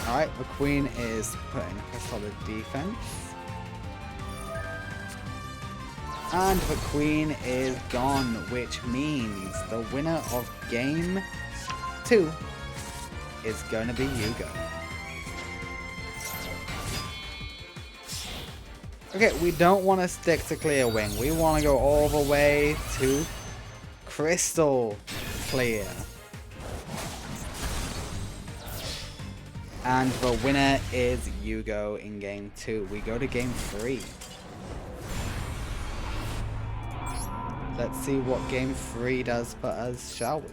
[SPEAKER 1] Alright, the Queen is putting up a solid defense. And the Queen is gone, which means the winner of game 2 is going to be Yugo. Okay, we don't want to stick to Clear Wing. We want to go all the way to Crystal Clear. And the winner is Yugo in game 2. We go to game 3. Let's see what game 3 does for us, shall we?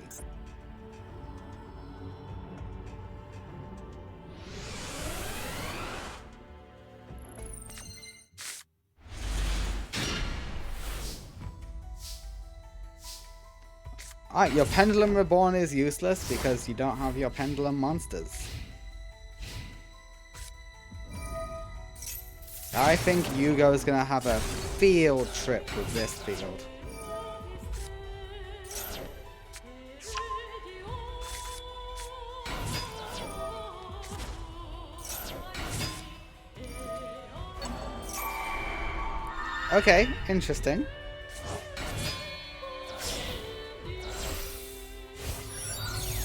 [SPEAKER 1] Alright, your Pendulum Reborn is useless because you don't have your Pendulum monsters. I think Yugo is going to have a field trip with this field. Okay, interesting.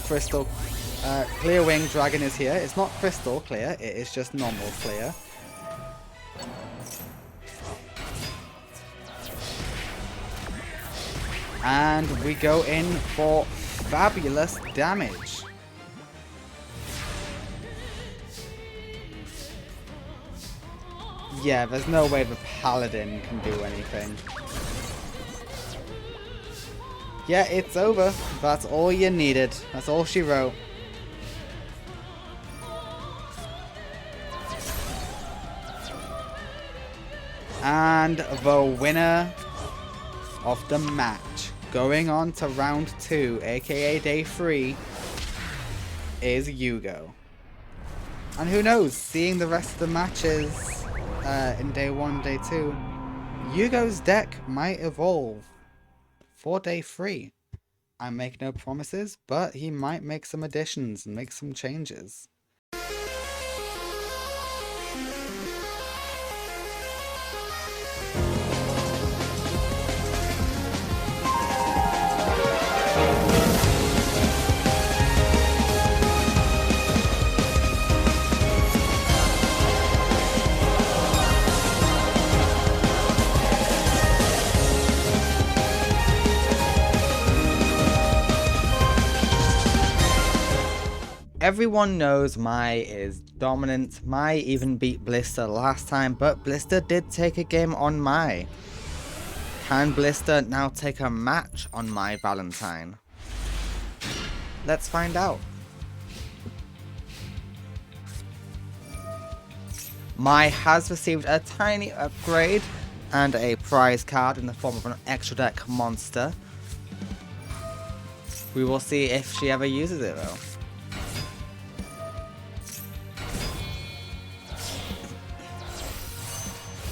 [SPEAKER 1] Crystal Clear Wing Dragon is here. It's not Crystal Clear, it is just normal Clear. And we go in for fabulous damage. Yeah, there's no way the Paladin can do anything. Yeah, it's over. That's all you needed. That's all she wrote. And the winner of the match, going on to round 2, aka day 3, is Yugo. And who knows, seeing the rest of the matches in day 1, day 2, Yugo's deck might evolve for day 3. I make no promises, but he might make some additions and make some changes. Everyone knows Mai is dominant. Mai even beat Blister last time, but Blister did take a game on Mai. Can Blister now take a match on Mai Valentine? Let's find out. Mai has received a tiny upgrade and a prize card in the form of an extra deck monster. We will see if she ever uses it though.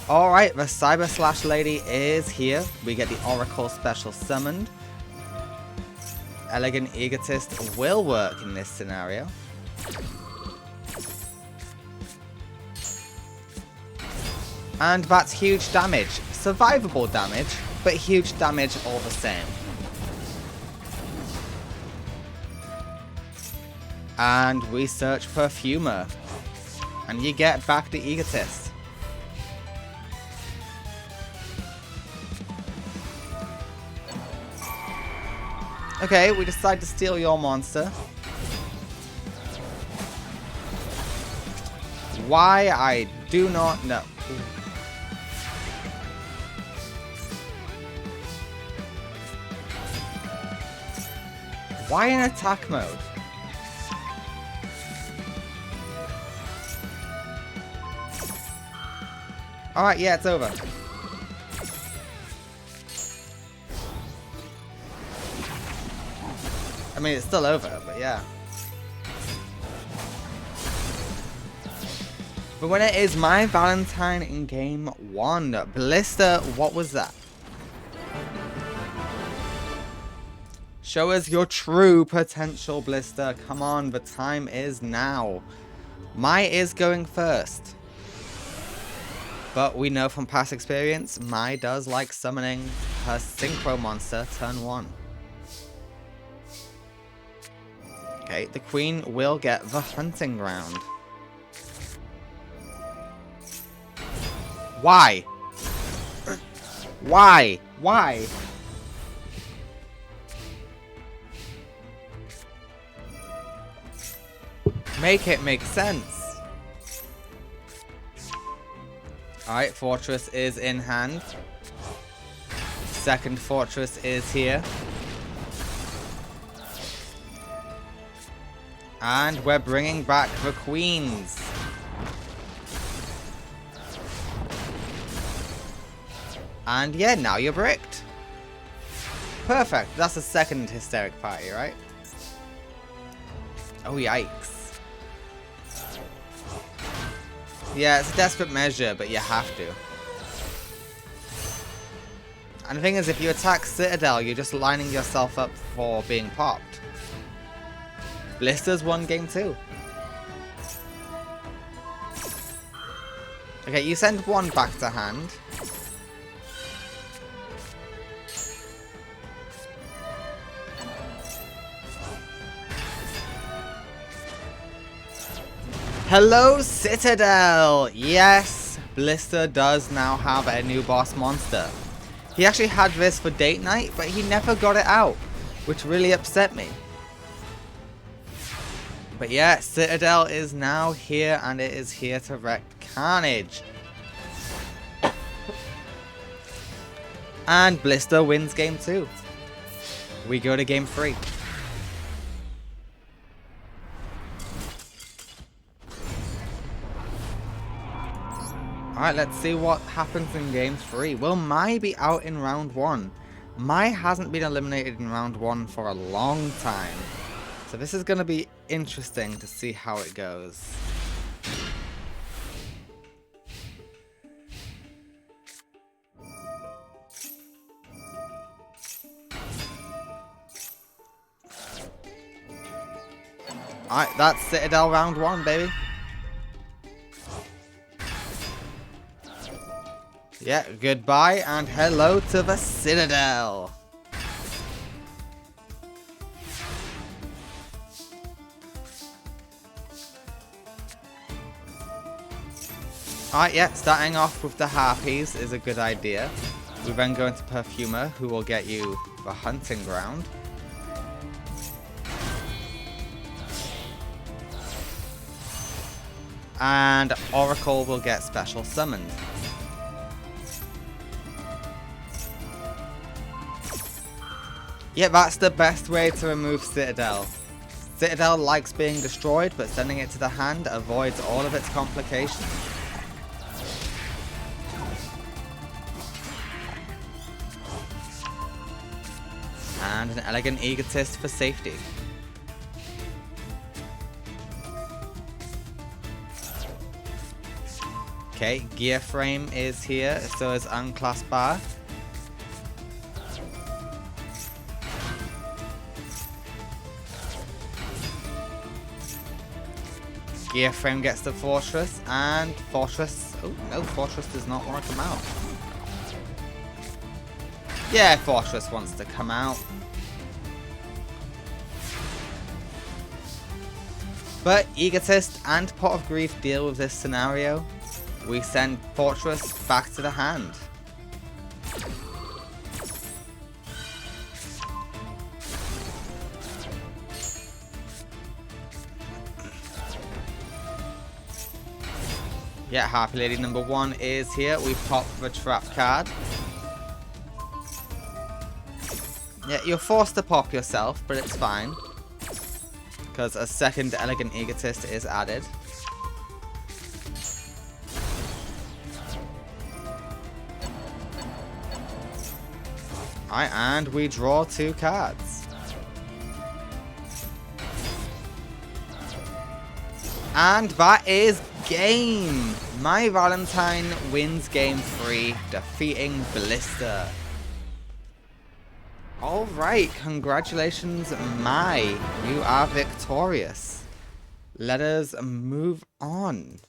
[SPEAKER 1] Alright, the Cyber Slash Lady is here. We get the Oracle special summoned. Elegant Egotist will work in this scenario. And that's huge damage. Survivable damage, but huge damage all the same. And we search Perfumer. And you get back the Egotist. Okay, we decide to steal your monster. Why, I do not know. Why in attack mode? Alright, yeah, it's over. I mean, it's still over, but yeah. The winner is Mai Valentine in game 1. Blister, what was that? Show us your true potential, Blister. Come on, the time is now. Mai is going first. But we know from past experience, Mai does like summoning her Synchro monster turn 1. Okay, the Queen will get the Hunting Ground. Why? Why? Why? Make it make sense. Alright, fortress is in hand. Second fortress is here. And we're bringing back the queens. And yeah, now you're bricked. Perfect. That's the second hysteric party, right? Oh, yikes. Yeah, it's a desperate measure, but you have to. And the thing is, if you attack Citadel, you're just lining yourself up for being popped. Blister's won game 2. Okay, you send one back to hand. Hello, Citadel! Yes, Blister does now have a new boss monster. He actually had this for date night, but he never got it out, which really upset me. But yeah, Citadel is now here, and it is here to wreak carnage. And Blister wins game 2. We go to game 3. Alright, let's see what happens in game 3. Will Mai be out in round 1? Mai hasn't been eliminated in round 1 for a long time. So this is going to be interesting to see how it goes. Alright, that's Citadel round 1, baby. Yeah, goodbye and hello to the Citadel. Alright, yeah, starting off with the Harpies is a good idea. We then go into Perfumer, who will get you the Hunting Ground. And Oracle will get Special Summoned. Yeah, that's the best way to remove Citadel. Citadel likes being destroyed, but sending it to the hand avoids all of its complications. And an Elegant Egotist for safety. Okay, Gear Frame is here, so is Unclasp Bar. Gear Frame gets the Fortress, and Fortress... Oh, no, Fortress does not want to come out. Yeah, Fortress wants to come out. But Egotist and Pot of Grief deal with this scenario. We send Fortress back to the hand. Yeah, Harpy Lady number 1 is here. We pop the trap card. Yeah, you're forced to pop yourself, but it's fine. Because a second Elegant Egotist is added. Alright, and we draw 2 cards. And that is game! My Valentine wins game 3, defeating Blister. Alright, congratulations, Mai. You are victorious. Let us move on.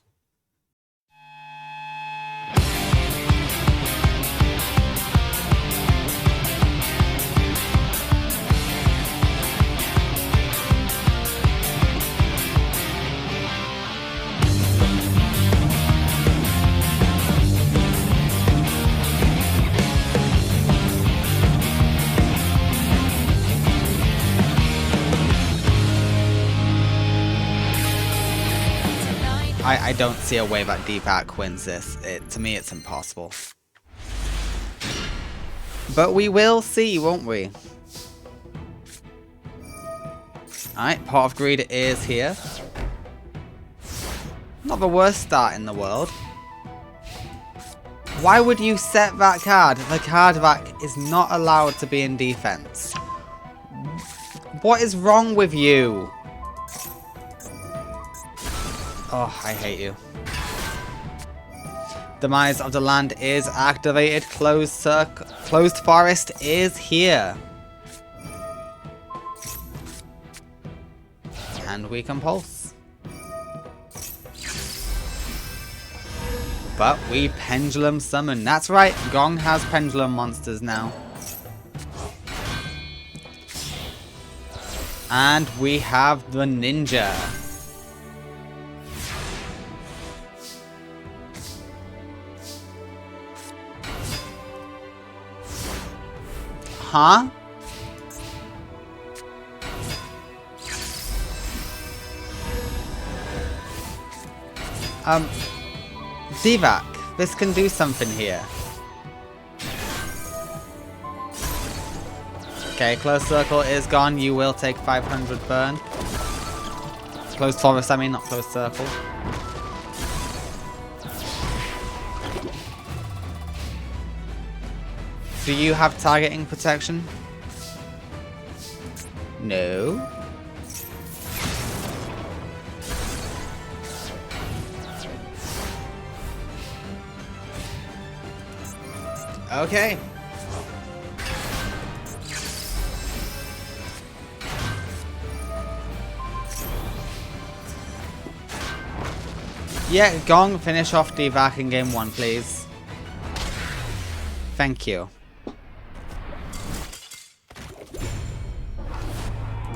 [SPEAKER 1] I don't see a way that D-Back wins this. To me, it's impossible. But we will see, won't we? Alright, Pot of Greed is here. Not the worst start in the world. Why would you set that card? The card that is not allowed to be in defense. What is wrong with you? Oh, I hate you. Demise of the Land is activated. Closed Forest is here. And we can pulse. But we Pendulum Summon. That's right, Gong has Pendulum monsters now. And we have the Ninja. Huh? Divac, this can do something here. Okay, Closed Circle is gone. You will take 500 burn. Closed Forest, I mean, not Closed Circle. Do you have targeting protection? No. Okay. Yeah, Gong, finish off Divac in game 1, please. Thank you.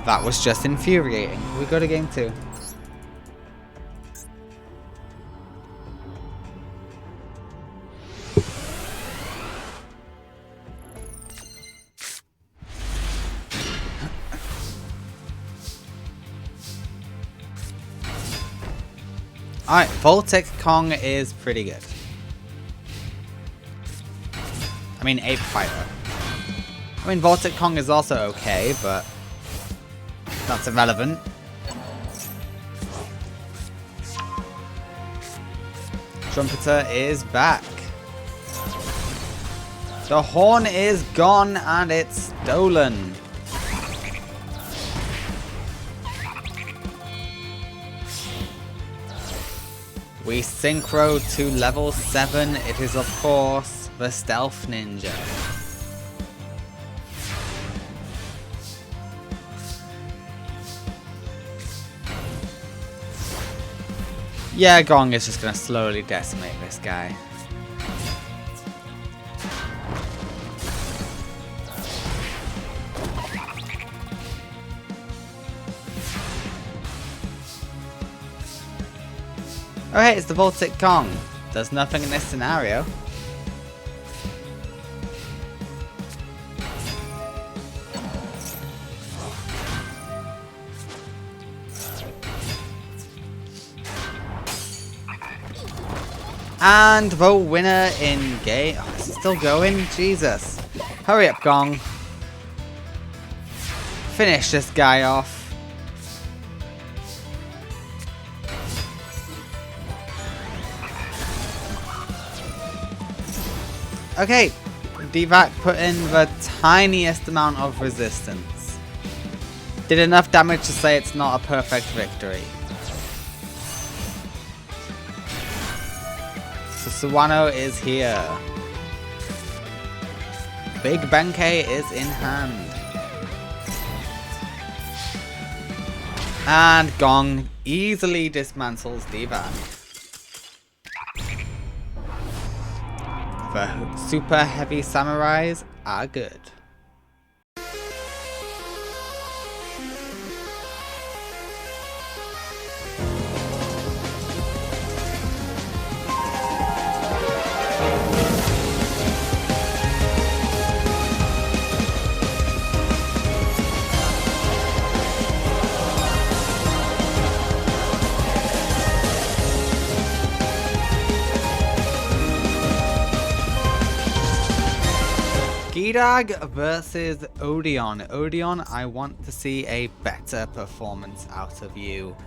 [SPEAKER 1] That was just infuriating. We go to game 2. Alright, Voltic Kong is pretty good. I mean, Ape Fighter. I mean, Voltic Kong is also okay, but that's irrelevant. Trumpeter is back. The horn is gone and it's stolen. We synchro to level 7. It is, of course, the Stealth Ninja. Yeah, Gong is just gonna slowly decimate this guy. Okay, it's the Voltic Kong. Does nothing in this scenario. And the winner in game. Oh, is it still going? Jesus. Hurry up, Gong. Finish this guy off. Okay, Divac put in the tiniest amount of resistance. Did enough damage to say it's not a perfect victory. So Suwano is here. Big Benkei is in hand. And Gong easily dismantles Divac. The super heavy samurais are good. Gidag versus Odeon. Odeon, I want to see a better performance out of you.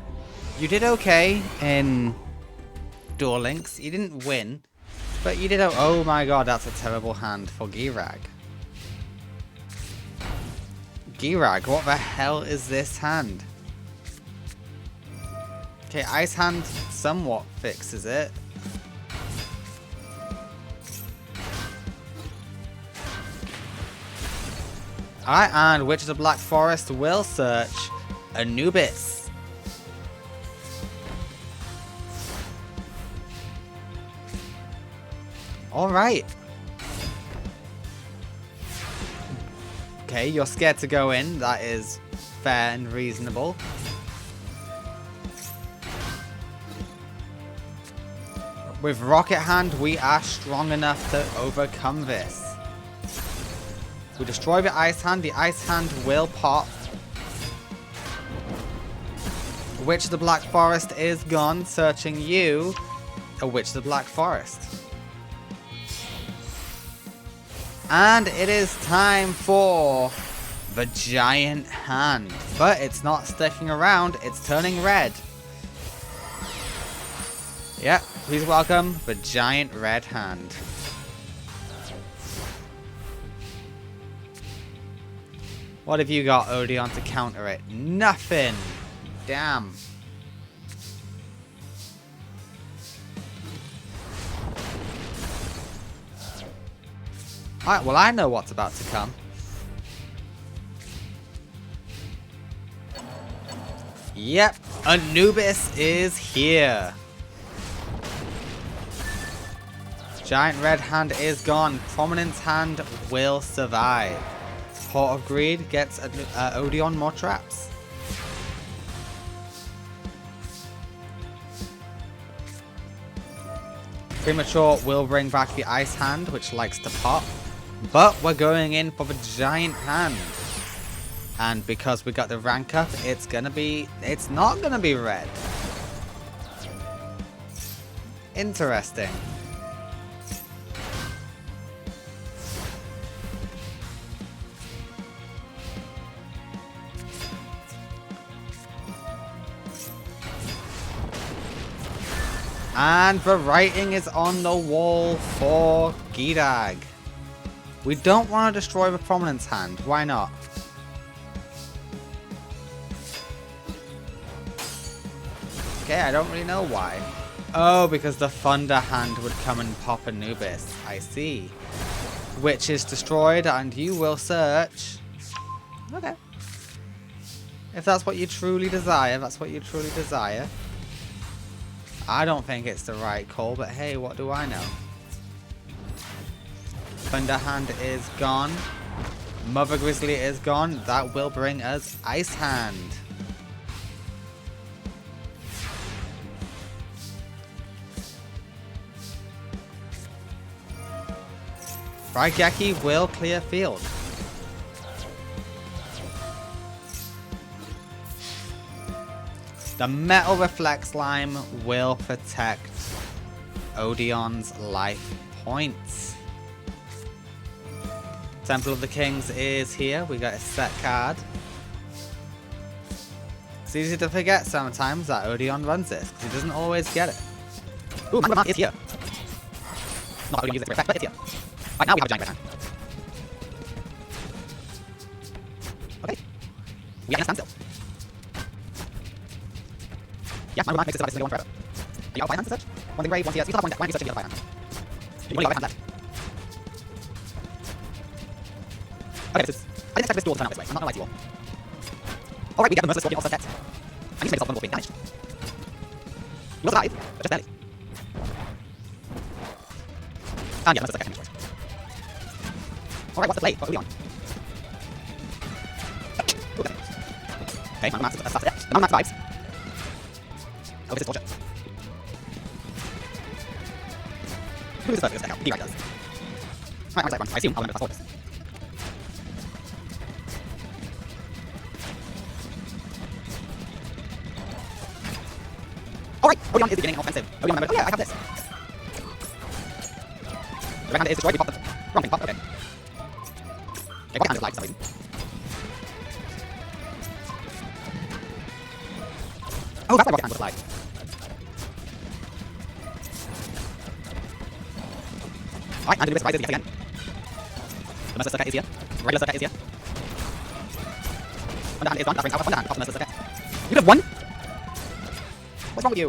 [SPEAKER 1] You did okay in Duel Links. You didn't win, but you did. Oh my god, that's a terrible hand for Girag. Girag, what the hell is this hand? Okay, Ice Hand somewhat fixes it. Alright, and Witch of the Black Forest will search Anubis. Alright. Okay, you're scared to go in. That is fair and reasonable. With Rocket Hand, we are strong enough to overcome this. We destroy the Ice Hand will pop. Witch of the Black Forest is gone, searching you, a Witch of the Black Forest. And it is time for the Giant Hand. But it's not sticking around, it's turning red. Yep, please welcome the Giant Red Hand. What have you got, Odeon, to counter it? Nothing! Damn. Alright, well I know what's about to come. Yep, Anubis is here. Giant Red Hand is gone. Prominence Hand will survive. Port of Greed gets Odeon more traps. Premature will bring back the Ice Hand, which likes to pop. But we're going in for the Giant Hand. And because we got the rank up, it's not gonna be red. Interesting. And the writing is on the wall for Gidag. We don't want to destroy the Prominence Hand. Why not? Okay, I don't really know why. Oh, because the Thunder Hand would come and pop Anubis. I see. Which is destroyed and you will search. Okay. If that's what you truly desire, that's what you truly desire. I don't think it's the right call, but hey, what do I know? Thunder Hand is gone. Mother Grizzly is gone. That will bring us Ice Hand. Raigeki will clear field. The Metal Reflect Slime will protect Odeon's life points. Temple of the Kings is here. We got a set card. It's easy to forget sometimes that Odeon runs this, because he doesn't always get it. Ooh, Magma is here. Not Odeon uses it for effect, but it's here. Right, now we have a Giant Red Hand. Okay. We are in a standstill. Yeah, my mind makes this about this go on forever. Are you out by hand to search? One thing brave, one CS. You still have one searching the other by hand. You only got right hand left. Okay, this is... I didn't expect this duel to turn out this way. I'm not gonna lie to you all. Alright, we get the Merciless Scorpion all set. I need to make yourself vulnerable being damaged. You will survive, but just barely. And yeah, Merciless Scorpion. Alright, what's the play for Odeon? Okay, Mana Max, that's it. The Mana Max vibes. Oh, this is bullshit. Who is this first? He right does. Right, run. I assume I'll remember fast forward this. Alright, Odeon is beginning offensive. Odeon remembered, oh yeah, I have this. The red hand is destroyed, we pop the wrong thing, pop, okay. Oh, that's why rocket hand was applied. Alright, I'm going to do this right again. The Mercer circuit is here. Regular circuit is here. Underhand is gone. That brings out underhand off the Mercer circuit. You could have won! What's wrong with you?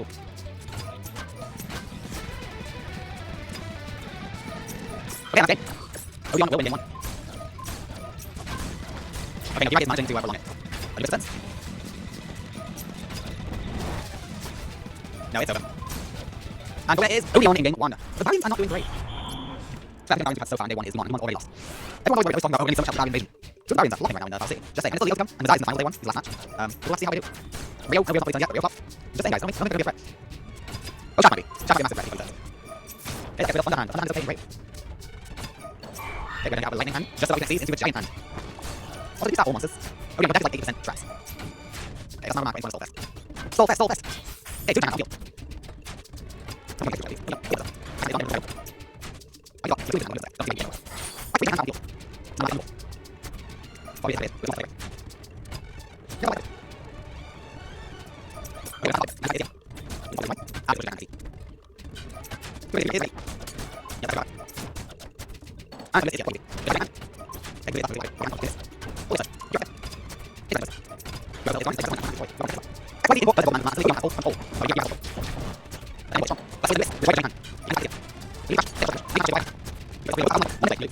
[SPEAKER 1] Okay, that's it. Obi-Wan will win game 1. Okay, now Uri is managing to prolong it. Are you with sense? No, it's over. And where is Obi-Wan in game 1? The Valiants are not doing great. The Valiants we've had so far in day 1 is 1 already lost. Everyone always talking about, oh, we need so much help with the invasion. Two Valiants are flopping right now in the South City. Just saying, and it's still the to come, and the dies in the final day 1, his last match. We'll have to see how we do. Rio's not fully turned yet, but Rio's top. Just saying, guys, don't think they're going to be a threat. Oh, Chad might be. Chad might be a massive threat if he turns. Okay, let's get rid of Underhand. Underhand is okay, great. Okay, we're going to get out with Lightning Hand, just so we can see into a Giant Hand. Also, these are all monsters. Okay, we're definitely like 80% traps. Okay, that's not a mark, but it's one of Stall Fest. Stall Fest! Hey, 2 Giant on the field. Someone get 2 Giant on the field. Actually, don't get 2 Giant. I got 2 Giant on the field. Don't give me the I 3 Giant on the field. I'm not in the field. Probably this is it. We'll do it. Get out of it. Okay, that's not it. That's it. We'll do it. I'll do it. Giant. Do it. Yes, I got it. And let's see it. Get it. Take it. Take it. Take it. Hold it. Get it. Get it. Go, go, go, go, go, go, go, go, go. Why do you let's go, man? Let's go, man. Hold. Oh, yeah, yeah. And watch on. Let's do this. Right hand. You can see it. You can see it. You can see it. You can see it. One second.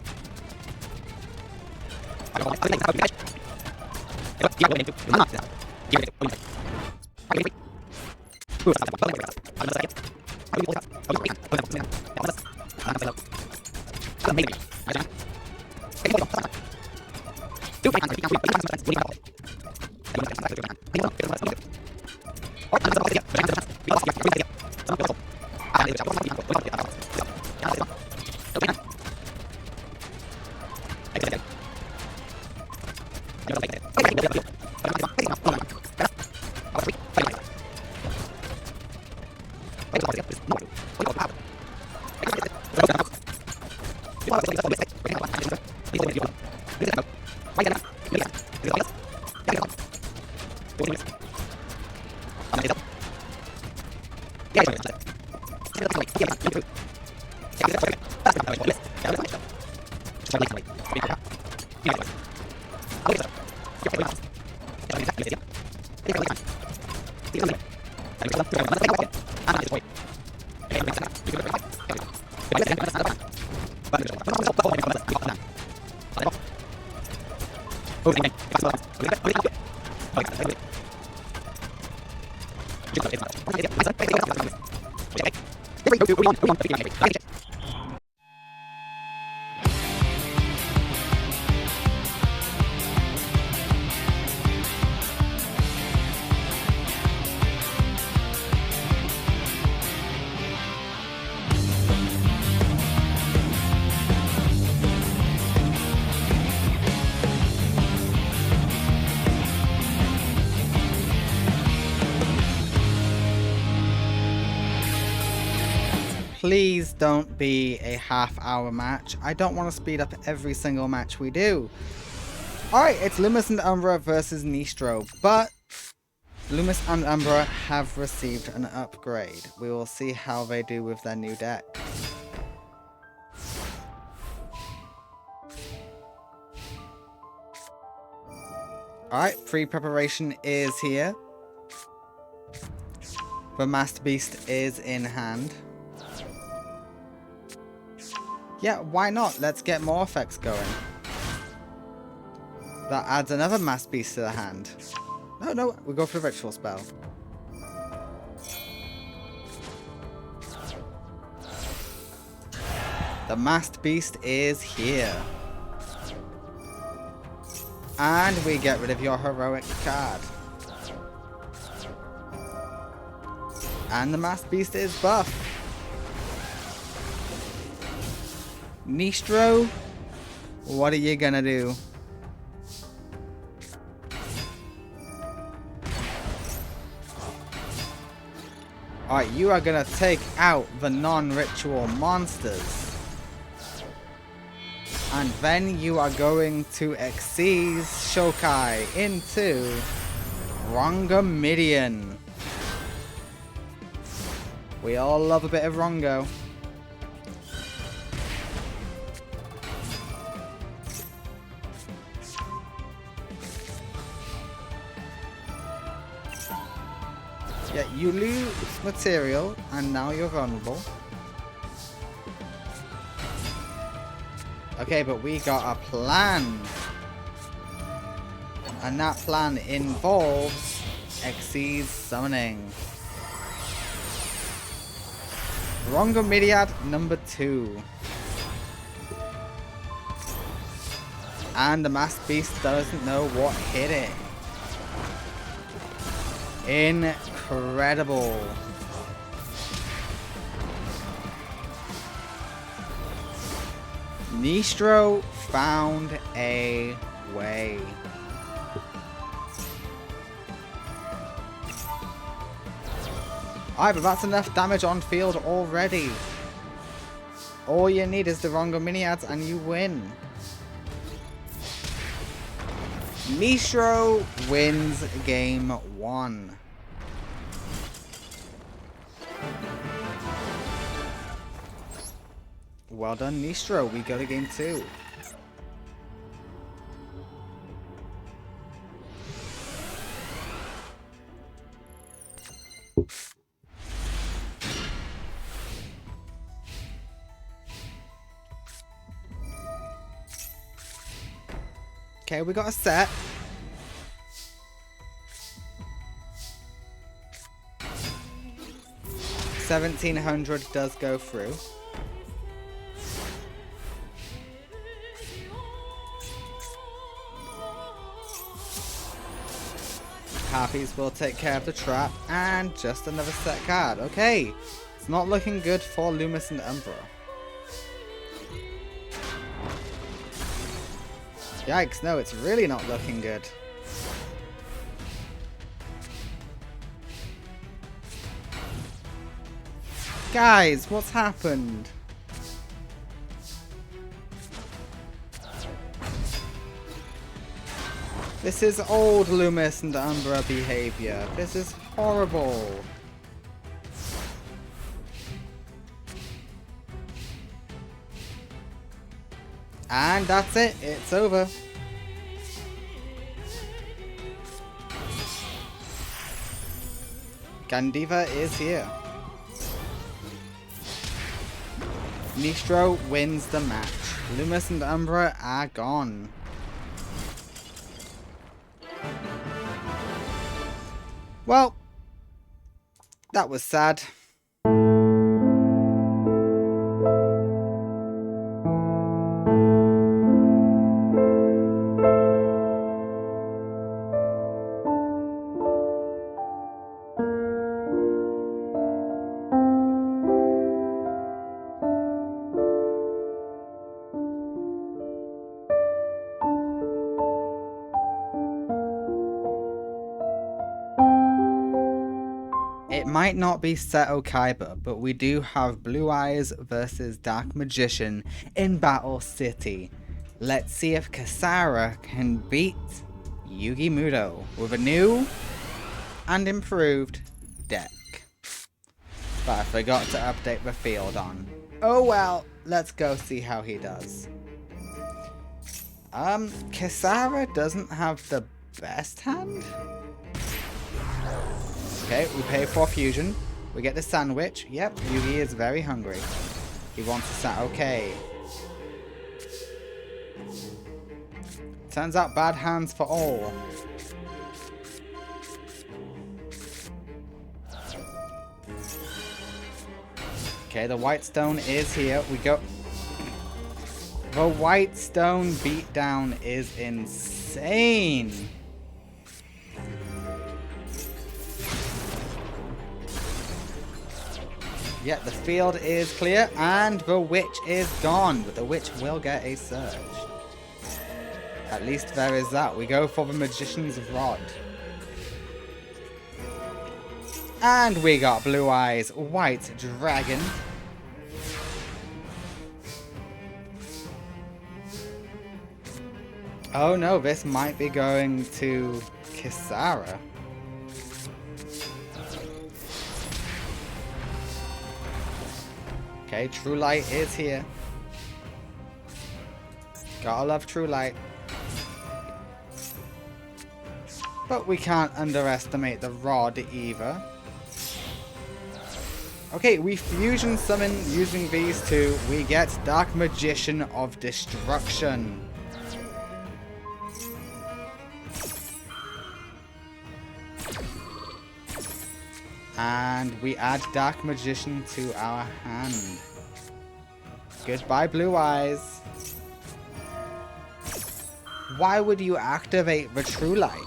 [SPEAKER 1] I go. I think that's okay. Yeah, we're into. I'm not. Give it. Wait. Wait. Ooh, that's one. I'm gonna say it. I will pull it out. Oh, we can. Oh, no. Yeah, let's. I'm gonna say low. That's amazing. Right hand. Take it. Hold on. Do right hand. You can see it. You can see it. Really bad. Please don't be a half-hour match. I don't want to speed up every single match we do. Alright, it's Loomis and Umbra versus Nistro, but Loomis and Umbra have received an upgrade. We will see how they do with their new deck. Alright, pre-preparation is here. The Master Beast is in hand. Yeah, why not? Let's get more effects going. That adds another Master Beast to the hand. No, we go for the ritual spell. The Master Beast is here. And we get rid of your heroic card. And the Master Beast is buff. Nistro, what are you gonna do? Alright, you are gonna take out the non-ritual monsters. And then you are going to Xyz Shokai into Millennium. We all love a bit of Rongo. Yeah, you lose material and now you're vulnerable. Okay, but we got a plan. And that plan involves Xyz summoning. Millennium number 2. And the Masked Beast doesn't know what hit it. Incredible. Nistro found a way. Alright, but that's enough damage on field already. All you need is the Millennium and you win. Nistro wins game 1. Well done, Nistro. We go to game 2. Okay, we got a set. $1,700 does go through. Harpies will take care of the trap, and just another set card. Okay, it's not looking good for Loomis and Umbra. Yikes, no, it's really not looking good. Guys, what's happened? This is old Loomis and Umbra behavior. This is horrible. And that's it. It's over. Gandiva is here. Nistro wins the match. Loomis and Umbra are gone. Well, that was sad. It might not be Seto Kaiba, but we do have Blue Eyes versus Dark Magician in Battle City. Let's see if Kasara can beat Yugi Muto with a new and improved deck. But I forgot to update the field on. Oh well, let's go see how he does. Kasara doesn't have the best hand. Okay, we pay for fusion. We get the sandwich. Yep, Yugi is very hungry. He wants a sandwich. Okay. Turns out bad hands for all. Okay, the white stone is here. We go. The white stone beatdown is insane. Yeah, the field is clear and the witch is gone, but the witch will get a surge. At least there is that. We go for the magician's rod. And we got Blue Eyes, White Dragon. Oh no, this might be going to Kisara. Okay, True Light is here. Gotta love True Light. But we can't underestimate the Rod either. Okay, we fusion summon using these two. We get Dark Magician of Destruction. And we add Dark Magician to our hand. Goodbye, Blue Eyes. Why would you activate the True Light?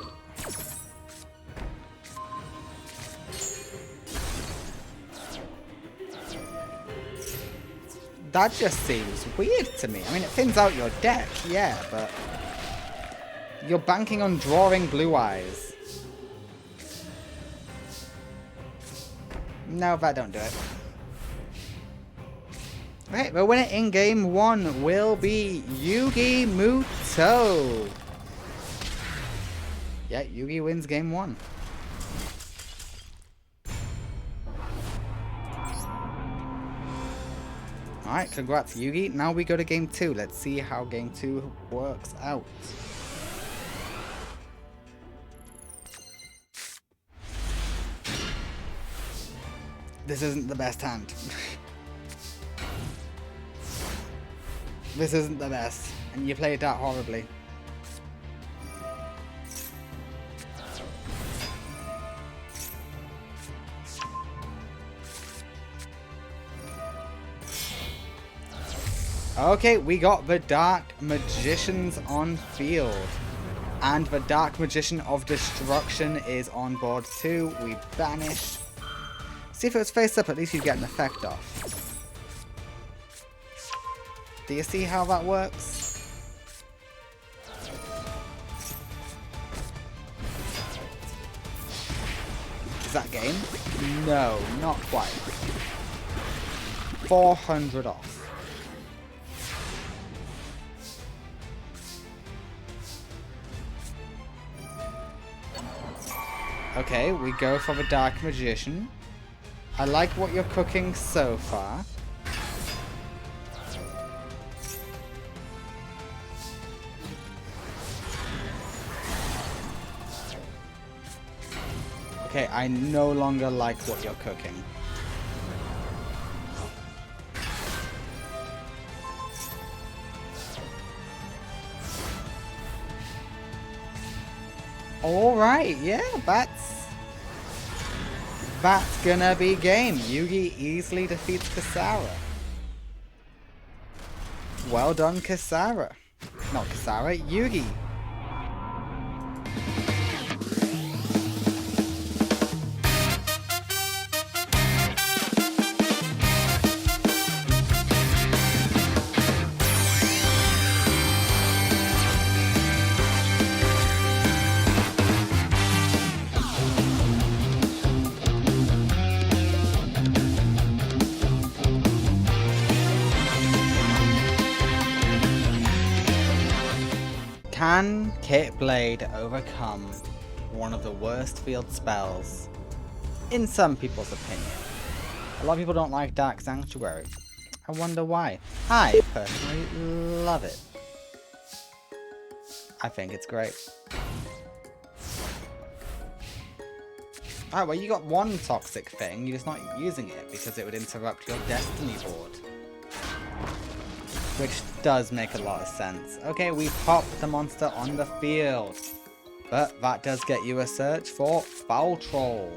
[SPEAKER 1] That just seems weird to me. I mean, it thins out your deck, yeah, but you're banking on drawing Blue Eyes. No, that don't do it. Okay, the winner in game 1 will be Yugi Muto. Yeah, Yugi wins game 1. Alright, congrats Yugi. Now we go to game 2. Let's see how game 2 works out. This isn't the best hand. This isn't the best. And you played that horribly. Okay, we got the Dark Magicians on field. And the Dark Magician of Destruction is on board too. We banish. See, if it was face up, at least you'd get an effect off. Do you see how that works? Is that game? No, not quite. 400 off. Okay, we go for the Dark Magician. I like what you're cooking so far. Okay, I no longer like what you're cooking. Alright, yeah, that's gonna be game. Yugi easily defeats Kisara. Well done, Kisara. Not Kisara, Yugi. Can Kit Blade overcome one of the worst field spells? In some people's opinion. A lot of people don't like Dark Sanctuary. I wonder why. I personally love it. I think it's great. Alright, well you got one toxic thing, you're just not using it because it would interrupt your destiny board. Which does make a lot of sense. Okay, we popped the monster on the field. But that does get you a search for Foul Troll.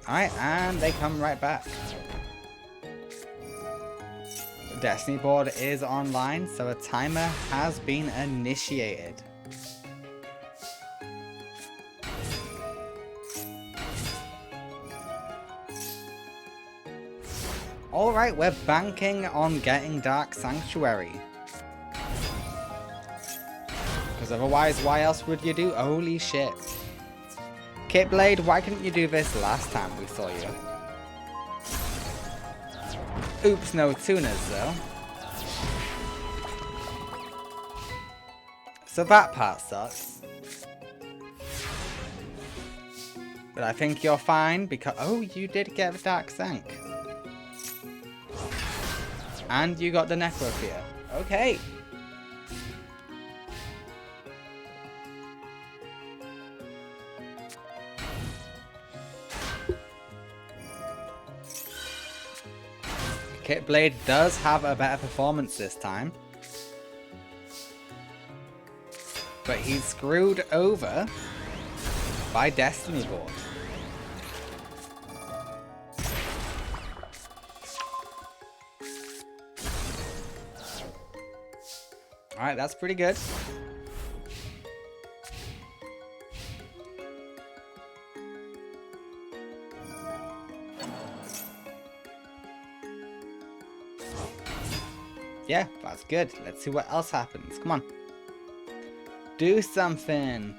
[SPEAKER 1] Alright, and they come right back. The Destiny board is online, so a timer has been initiated. Alright, we're banking on getting Dark Sanctuary. Because otherwise, why else would you do? Holy shit. Kit Blade, why couldn't you do this last time we saw you? Oops, no tunas though. So that part sucks. But I think you're fine because... Oh, you did get the Dark Sank. And you got the Necrofear. Okay. Kit Blade does have a better performance this time. But he's screwed over by Destiny Board. Alright, that's pretty good. Yeah, that's good. Let's see what else happens. Come on. Do something.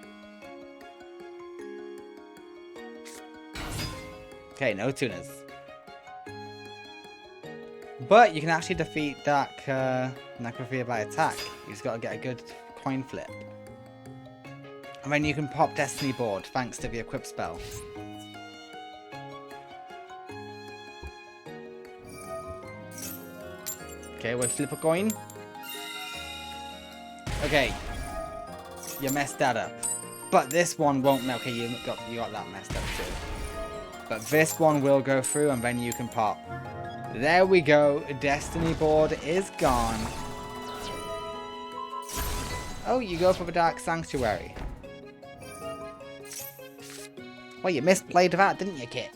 [SPEAKER 1] Okay, no tunas. But you can actually defeat Dark Necrofear by attack. You just gotta get a good coin flip. And then you can pop Destiny Board thanks to the equip spell. Okay, we'll flip a coin. Okay. You messed that up. But this one won't. Okay, you got that messed up too. But this one will go through and then you can pop. There we go. Destiny Board is gone. Oh, you go for the Dark Sanctuary. Well, you misplayed that, didn't you, Kit?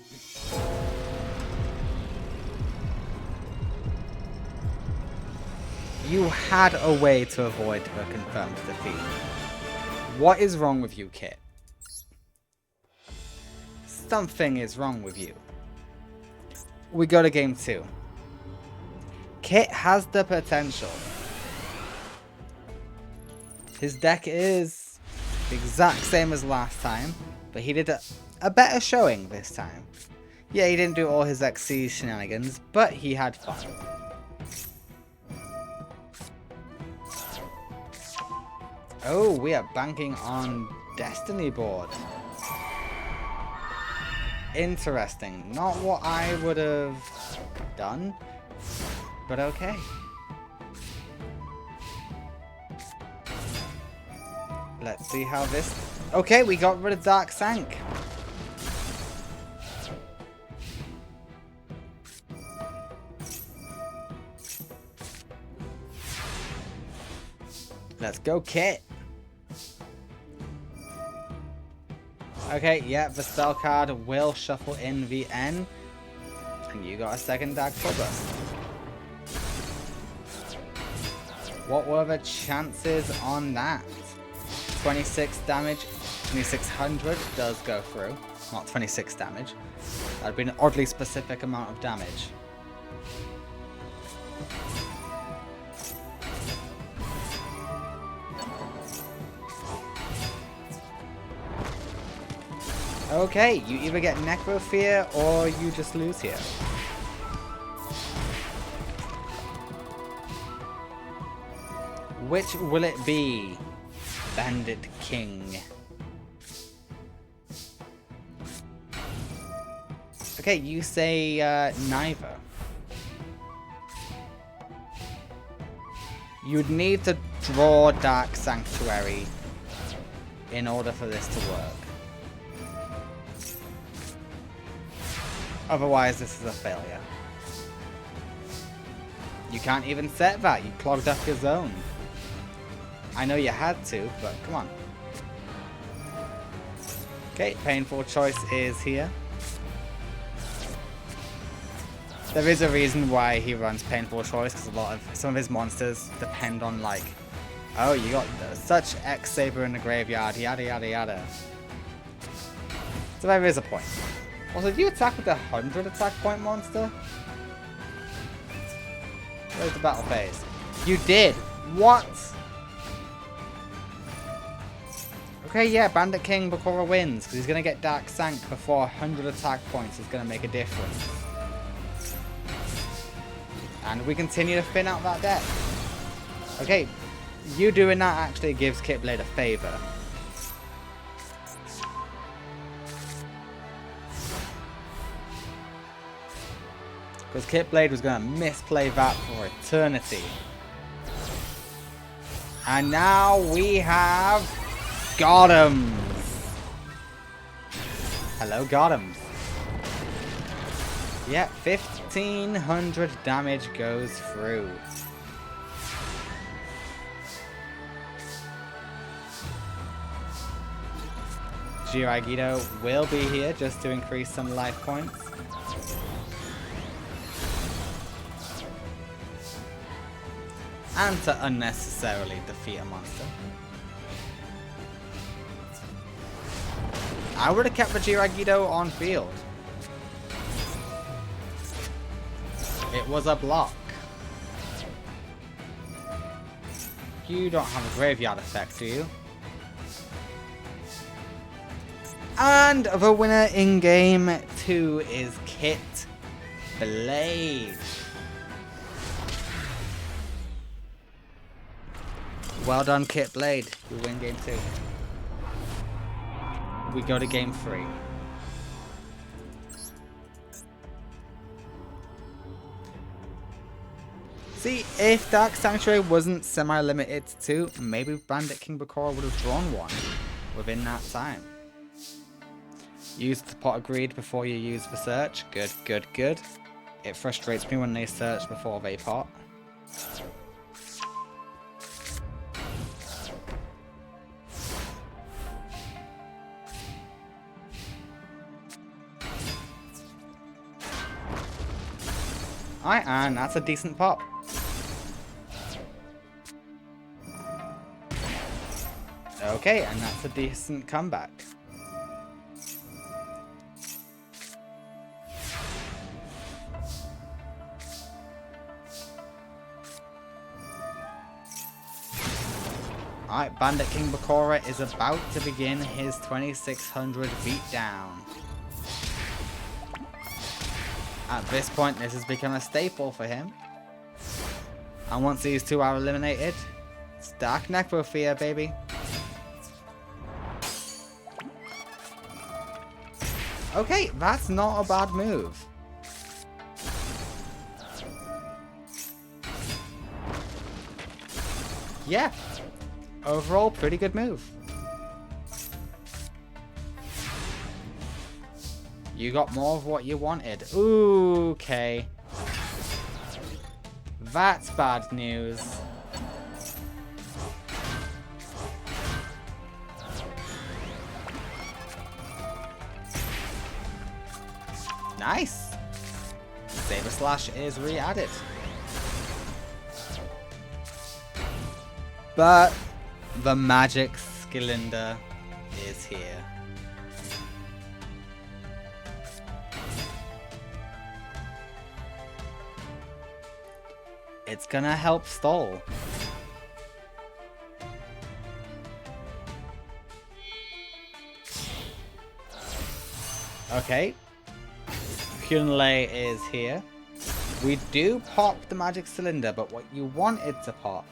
[SPEAKER 1] You had a way to avoid a confirmed defeat. What is wrong with you, Kit? Something is wrong with you. We go to game 2. Kit has the potential. His deck is the exact same as last time, but he did a better showing this time. Yeah, he didn't do all his XC shenanigans, but he had fun. Oh, we are banking on Destiny Board. Interesting. Not what I would have done, but okay. Let's see how this... Okay, we got rid of Dark Sank. Let's go, Kit. Okay, yeah, the spell card will shuffle in the N. And you got a second Dark Bust. What were the chances on that? 26 damage, 2600 does go through. Not 26 damage. That would be an oddly specific amount of damage. Okay, you either get Necrofear or you just lose here. Which will it be? Bandit King. Okay, you say neither. You'd need to draw Dark Sanctuary in order for this to work. Otherwise, this is a failure. You can't even set that. You clogged up your zone. I know you had to, but come on. Okay, Painful Choice is here. There is a reason why he runs Painful Choice, because some of his monsters depend on, like, oh, you got such X-Saber in the graveyard, yada yada yada. So there is a point. Also, did you attack with the 100 attack point monster? Where's the battle phase? You did! What? Okay, yeah, Bandit King Bakura wins, because he's going to get Dark Sank before 100 attack points is going to make a difference. And we continue to thin out that deck. Okay, you doing that actually gives Kitblade a favor. Because Kitblade was going to misplay that for eternity. And now we have Gotems. Hello, Gotems. Yeah, 1500 damage goes through. Jiragido will be here just to increase some life points. And to unnecessarily defeat a monster. I would have kept the Jiragido on field. It was a block. You don't have a graveyard effect, do you? And the winner in game 2 is Kitblade. Well done, Kitblade. You win game 2. We go to game 3. See, if Dark Sanctuary wasn't semi-limited to, maybe Bandit King Bakura would have drawn one within that time. Use the Pot of Greed before you use the search. Good, good, good. It frustrates me when they search before they pot. Alright, and that's a decent pop. Okay, and that's a decent comeback. Alright, Bandit King Bakura is about to begin his 2600 beatdown. At this point, this has become a staple for him. And once these two are eliminated, it's Dark Necrosphere, baby. Okay, that's not a bad move. Yeah. Overall, pretty good move. You got more of what you wanted. Ooh, okay. That's bad news. Nice. Saber Slash is re-added. But the Magic Cylinder is here. It's gonna help stall. Okay. Kunle is here. We do pop the Magic Cylinder, but what you wanted to pop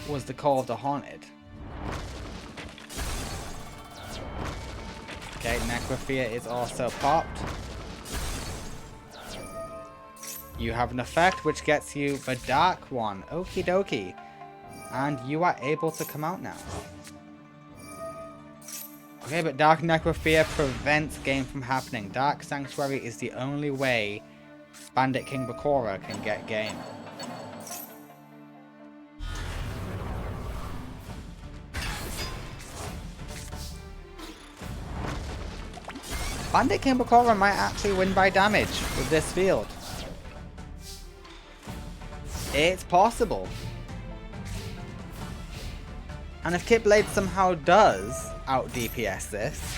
[SPEAKER 1] was the Call of the Haunted. Okay, Necrosphere is also popped. You have an effect which gets you the Dark one. Okie dokie. And you are able to come out now. Okay, but Dark Necrosphere prevents game from happening. Dark Sanctuary is the only way Bandit King Bakura can get game. Bandit King Bakura might actually win by damage with this field. It's possible. And if Kitblade somehow does out DPS this,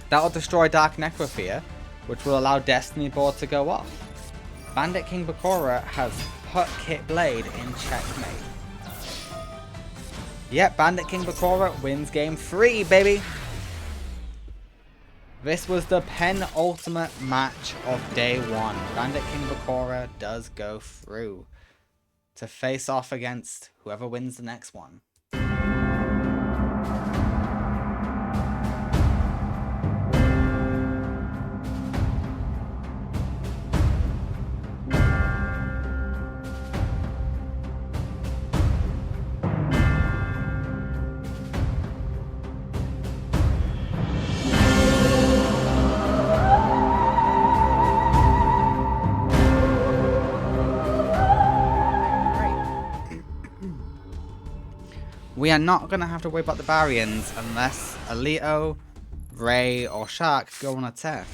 [SPEAKER 1] that'll destroy Dark Necrosphere, which will allow Destiny Board to go off. Bandit King Bakura has put Kitblade in checkmate. Yep, Bandit King Bakura wins game 3, baby. This was the penultimate match of day 1. Bandit King Bakura does go through to face off against whoever wins the next one. We are not going to have to worry about the Barians unless Alito, Ray, or Shark go on attack.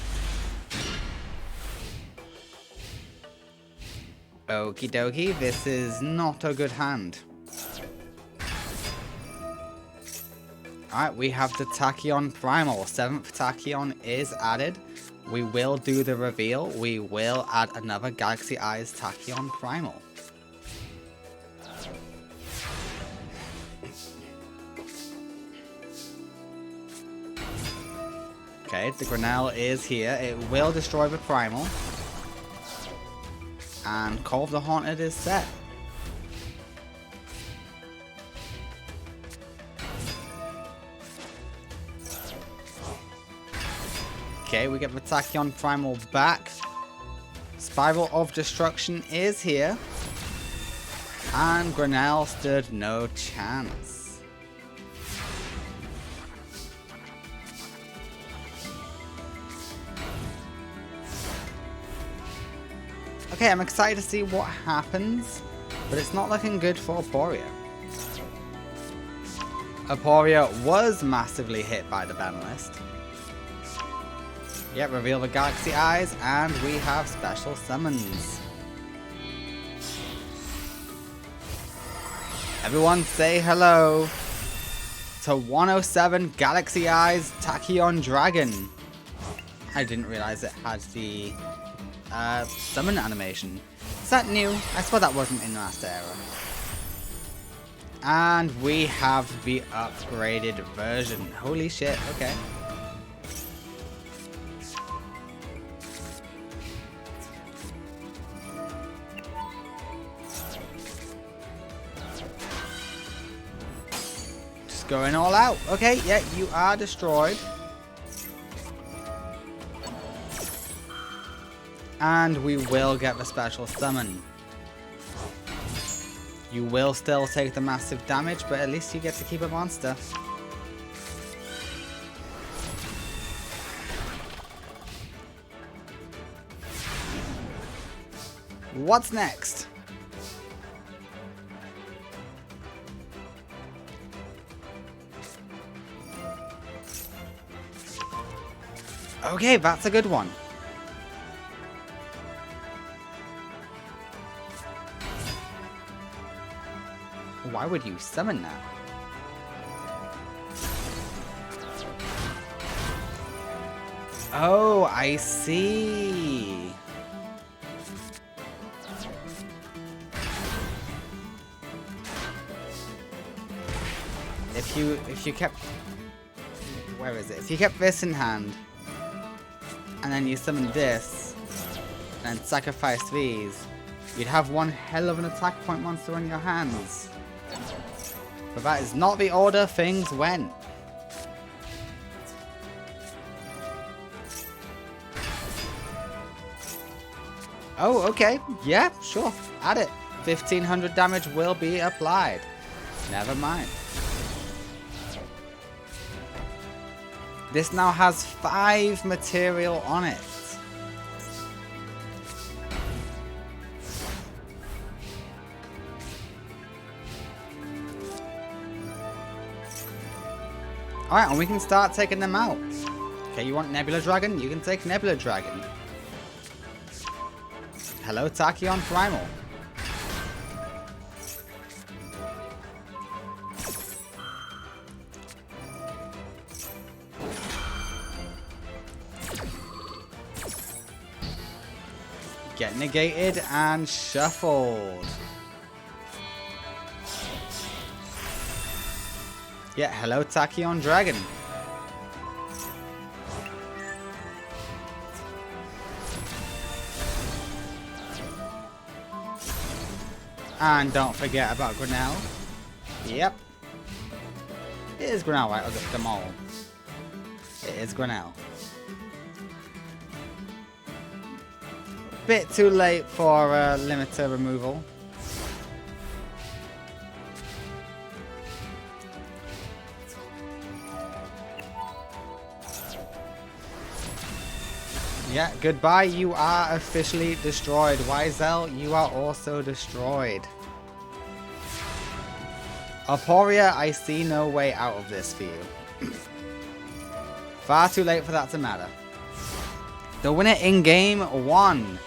[SPEAKER 1] Okie dokie, this is not a good hand. Alright, we have the Tachyon Primal. 7th Tachyon is added. We will do the reveal. We will add another Galaxy Eyes Tachyon Primal. Okay, the Grinnell is here. It will destroy the Primal. And Call of the Haunted is set. Okay, we get the Tachyon Primal back. Spiral of Destruction is here. And Grinnell stood no chance. Okay, I'm excited to see what happens, but it's not looking good for Aporia. Aporia was massively hit by the ban list. Yep, reveal the Galaxy Eyes, and we have special summons. Everyone say hello to 107 Galaxy Eyes Tachyon Dragon. I didn't realize it had the summon animation. Is that new? I swear that wasn't in last era. And we have the upgraded version. Holy shit, okay. Just going all out. Okay, yeah, you are destroyed. And we will get the special summon. You will still take the massive damage, but at least you get to keep a monster. What's next? Okay, that's a good one. Why would you summon that? Oh, I see. If you kept, where is it? If you kept this in hand, and then you summoned this, and sacrificed these, you'd have one hell of an attack point monster on your hands. But that is not the order things went. Oh, okay. Yeah, sure. Add it. 1500 damage will be applied. Never mind. This now has 5 material on it. Alright, and we can start taking them out. Okay, you want Nebula Dragon? You can take Nebula Dragon. Hello, Tachyon Primal. Get negated and shuffled. Yeah, hello Tachyon Dragon. And don't forget about Grinnell. Yep. It is Grinnell, right? Or the mole. It is Grinnell. Bit too late for limiter removal. Yeah, goodbye. You are officially destroyed. Wizel, you are also destroyed. Aporia, I see no way out of this for you. Far too late for that to matter. The winner in game 1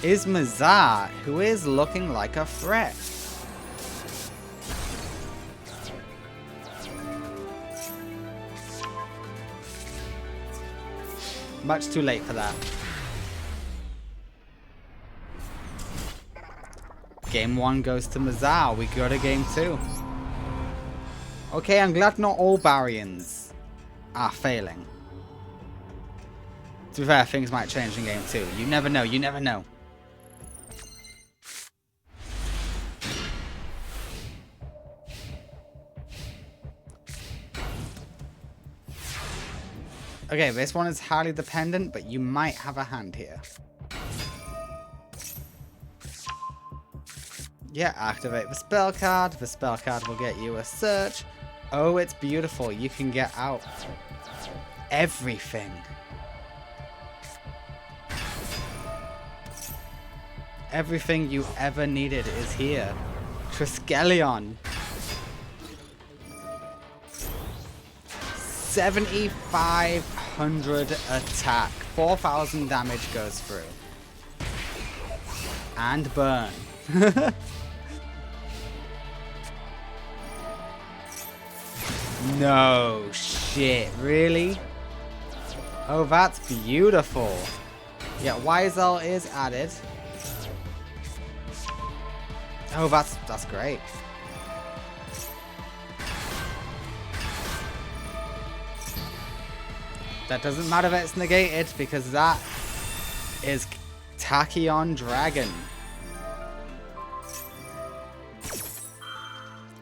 [SPEAKER 1] is Mazar, who is looking like a threat. Much too late for that. Game 1 goes to Mazar. We go to game 2. Okay, I'm glad not all Baryons are failing. To be fair, things might change in game 2. You never know, you never know. Okay, this one is highly dependent, but you might have a hand here. Yeah, activate the spell card. The spell card will get you a search. Oh, it's beautiful. You can get out everything. Everything you ever needed is here. Triskelion. 7,500 attack. 4,000 damage goes through. And burn. No shit, really? Oh, that's beautiful. Yeah, Wizel is added. Oh, that's great. That doesn't matter that it's negated because that is Tachyon Dragon.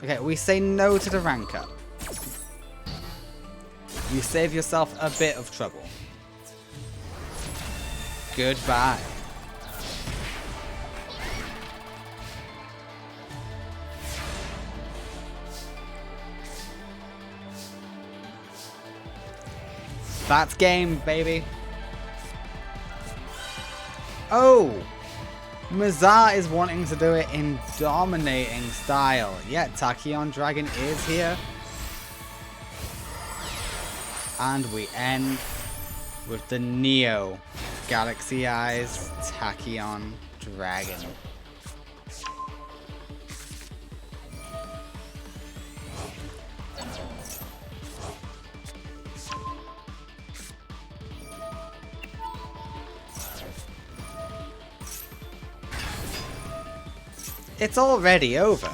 [SPEAKER 1] Okay, we say no to the rank up. You save yourself a bit of trouble. Goodbye. That's game, baby. Oh! Mazar is wanting to do it in dominating style. Yeah, Tachyon Dragon is here. And we end with the Neo Galaxy Eyes Tachyon Dragon. It's already over.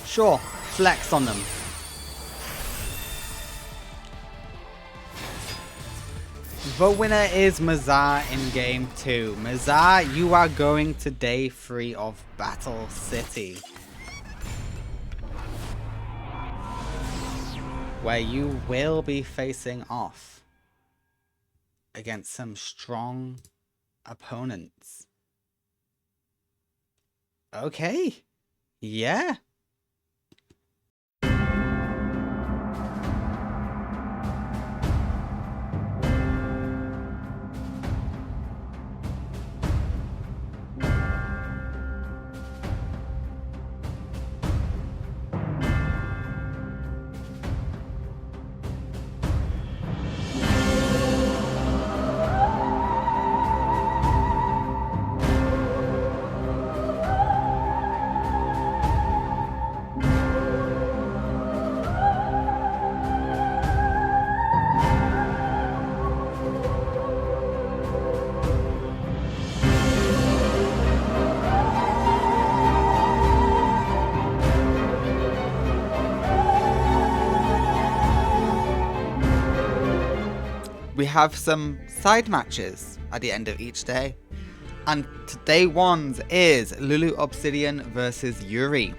[SPEAKER 1] Sure, flex on them. The winner is Mazar in game 2. Mazar, you are going to day 3 of Battle City, where you will be facing off against some strong opponents. Okay. Yeah. we have some side matches at the end of each day. And day one's is Lulu Obsidian versus Yuri.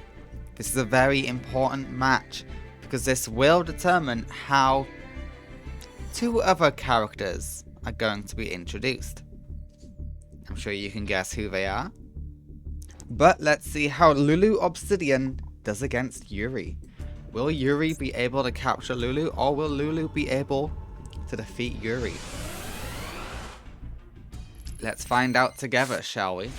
[SPEAKER 1] This is a very important match because this will determine how two other characters are going to be introduced. I'm sure you can guess who they are. But let's see how Lulu Obsidian does against Yuri. Will Yuri be able to capture Lulu, or will Lulu be able to defeat Yuri? Let's find out together, shall we?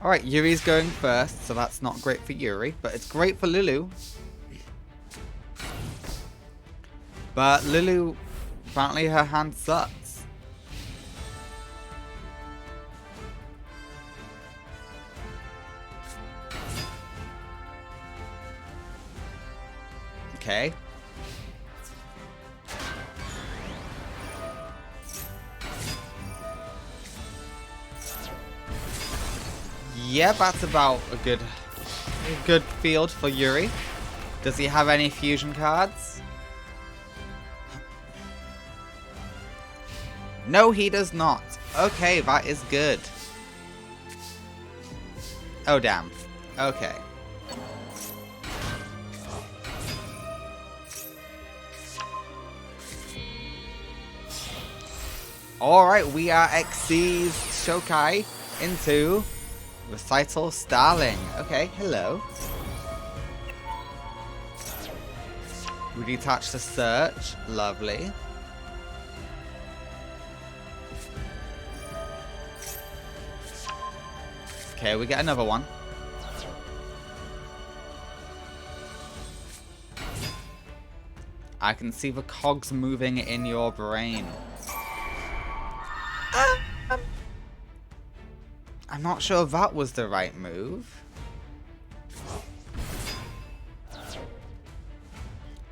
[SPEAKER 1] Alright, Yuri's going first, so that's not great for Yuri, but it's great for Lulu. But Lulu, apparently her hand sucks. Okay. Yeah, that's about a good field for Yuri. Does he have any fusion cards? No, he does not. Okay, that is good. Oh, damn. Okay. Alright, we are Xyz Shokai into Recital Starling. Okay, hello. We detach the search. Lovely. Okay, we get another one. I can see the cogs moving in your brain. I'm not sure that was the right move.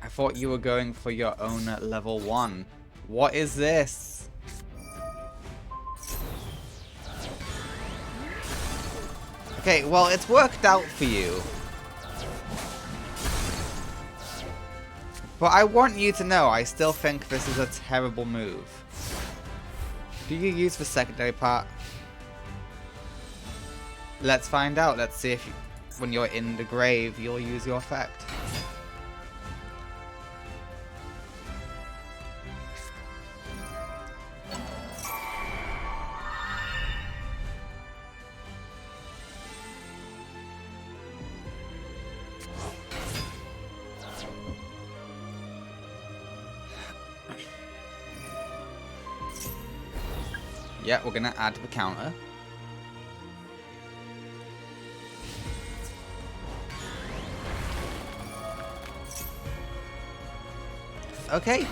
[SPEAKER 1] I thought you were going for your own level 1. What is this? Okay, well, it's worked out for you. But I want you to know I still think this is a terrible move. Do you use the secondary part? Let's find out. Let's see if you, when you're in the grave, you'll use your effect. Yeah, we're gonna add the counter. Okay,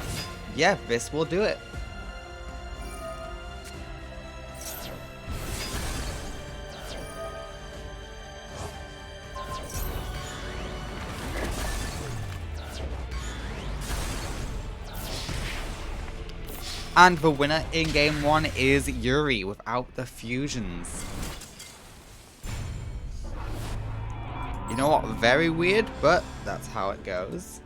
[SPEAKER 1] yeah, this will do it. And the winner in game 1 is Yuri without the fusions. You know what? Very weird, but that's how it goes.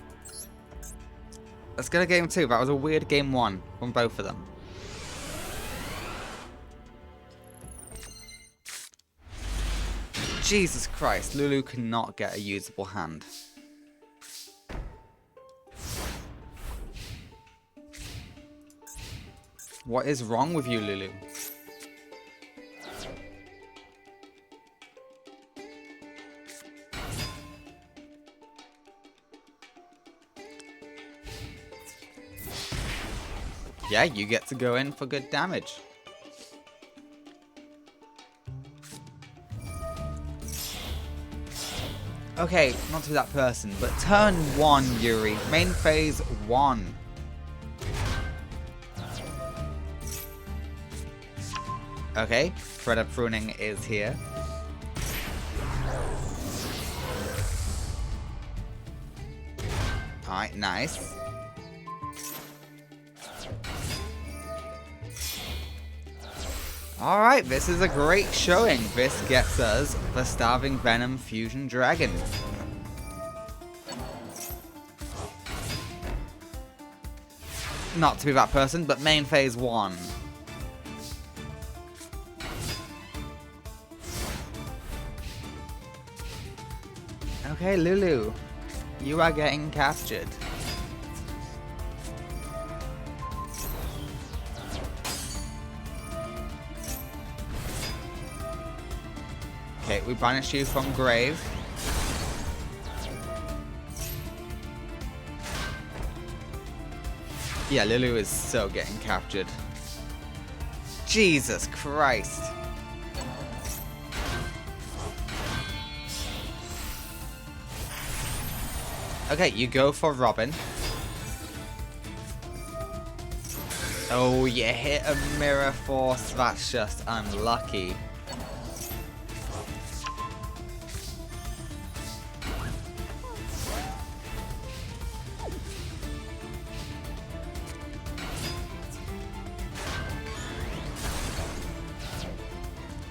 [SPEAKER 1] Let's go to game 2. That was a weird game 1 from both of them. Jesus Christ, Lulu cannot get a usable hand. What is wrong with you, Lulu? Yeah, you get to go in for good damage. Okay, not to that person, but turn 1, Yuri. Main phase 1. Okay, Thread of Pruning is here. Alright, nice. Alright, this is a great showing. This gets us the Starving Venom Fusion Dragon. not to be that person, but main phase 1. Okay, Lulu, you are getting captured. Okay, we banish you from grave. Yeah, Lulu is so getting captured. Jesus Christ. Okay, you go for Robin. Oh, you hit a mirror force. That's just unlucky.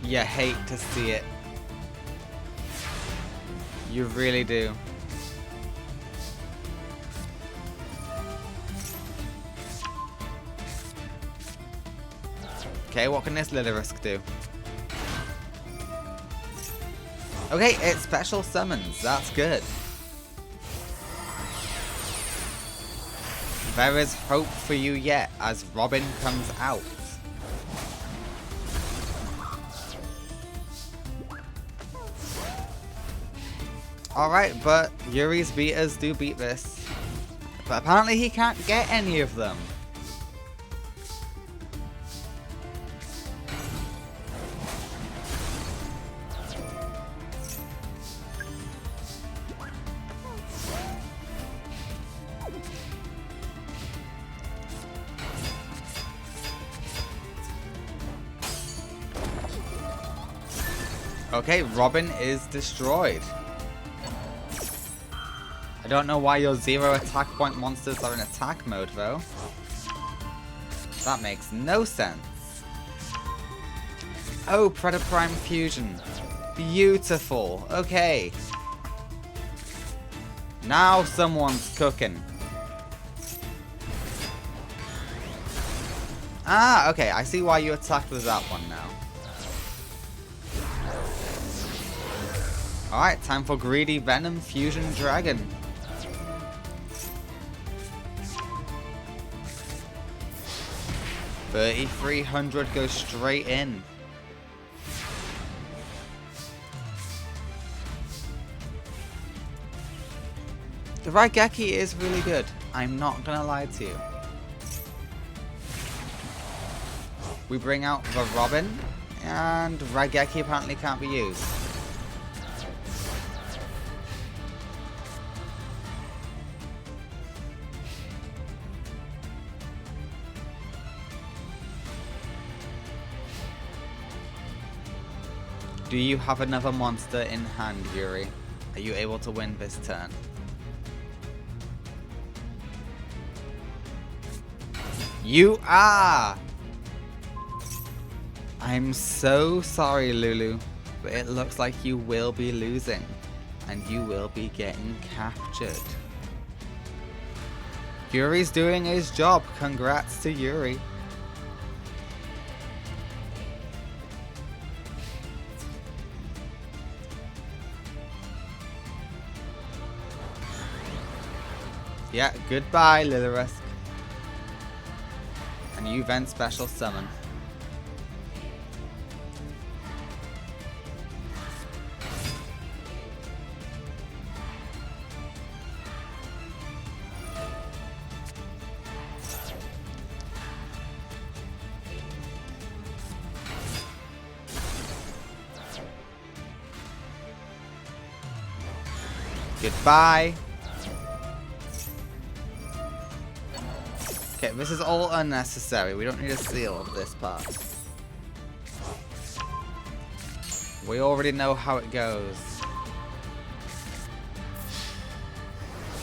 [SPEAKER 1] You hate to see it. You really do. Okay, what can this Lilirisk do? Okay, it special summons. That's good. There is hope for you yet as Robin comes out. Alright, but Yuri's beaters do beat this. But apparently he can't get any of them. Okay, Robin is destroyed. I don't know why your 0 attack point monsters are in attack mode though. That makes no sense. Oh, Predator Prime Fusion. Beautiful. Okay. Now someone's cooking. Ah, okay. I see why you attacked with that one now. Alright, time for Greedy Venom Fusion Dragon. $3,300 goes straight in. The Raigeki is really good. I'm not gonna lie to you. We bring out the Robin, and Raigeki apparently can't be used. Do you have another monster in hand, Yuri? Are you able to win this turn? You are! I'm so sorry, Lulu, but it looks like you will be losing, and you will be getting captured. Yuri's doing his job. Congrats to Yuri. Yeah, goodbye, Lilirisk. And you then special summon. Goodbye. Okay, this is all unnecessary. We don't need a seal of this part. We already know how it goes.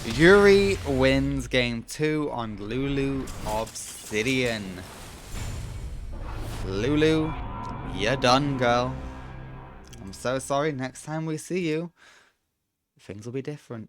[SPEAKER 1] Yuri wins game 2 on Lulu Obsidian. Lulu, you're done, girl. I'm so sorry. Next time we see you, things will be different.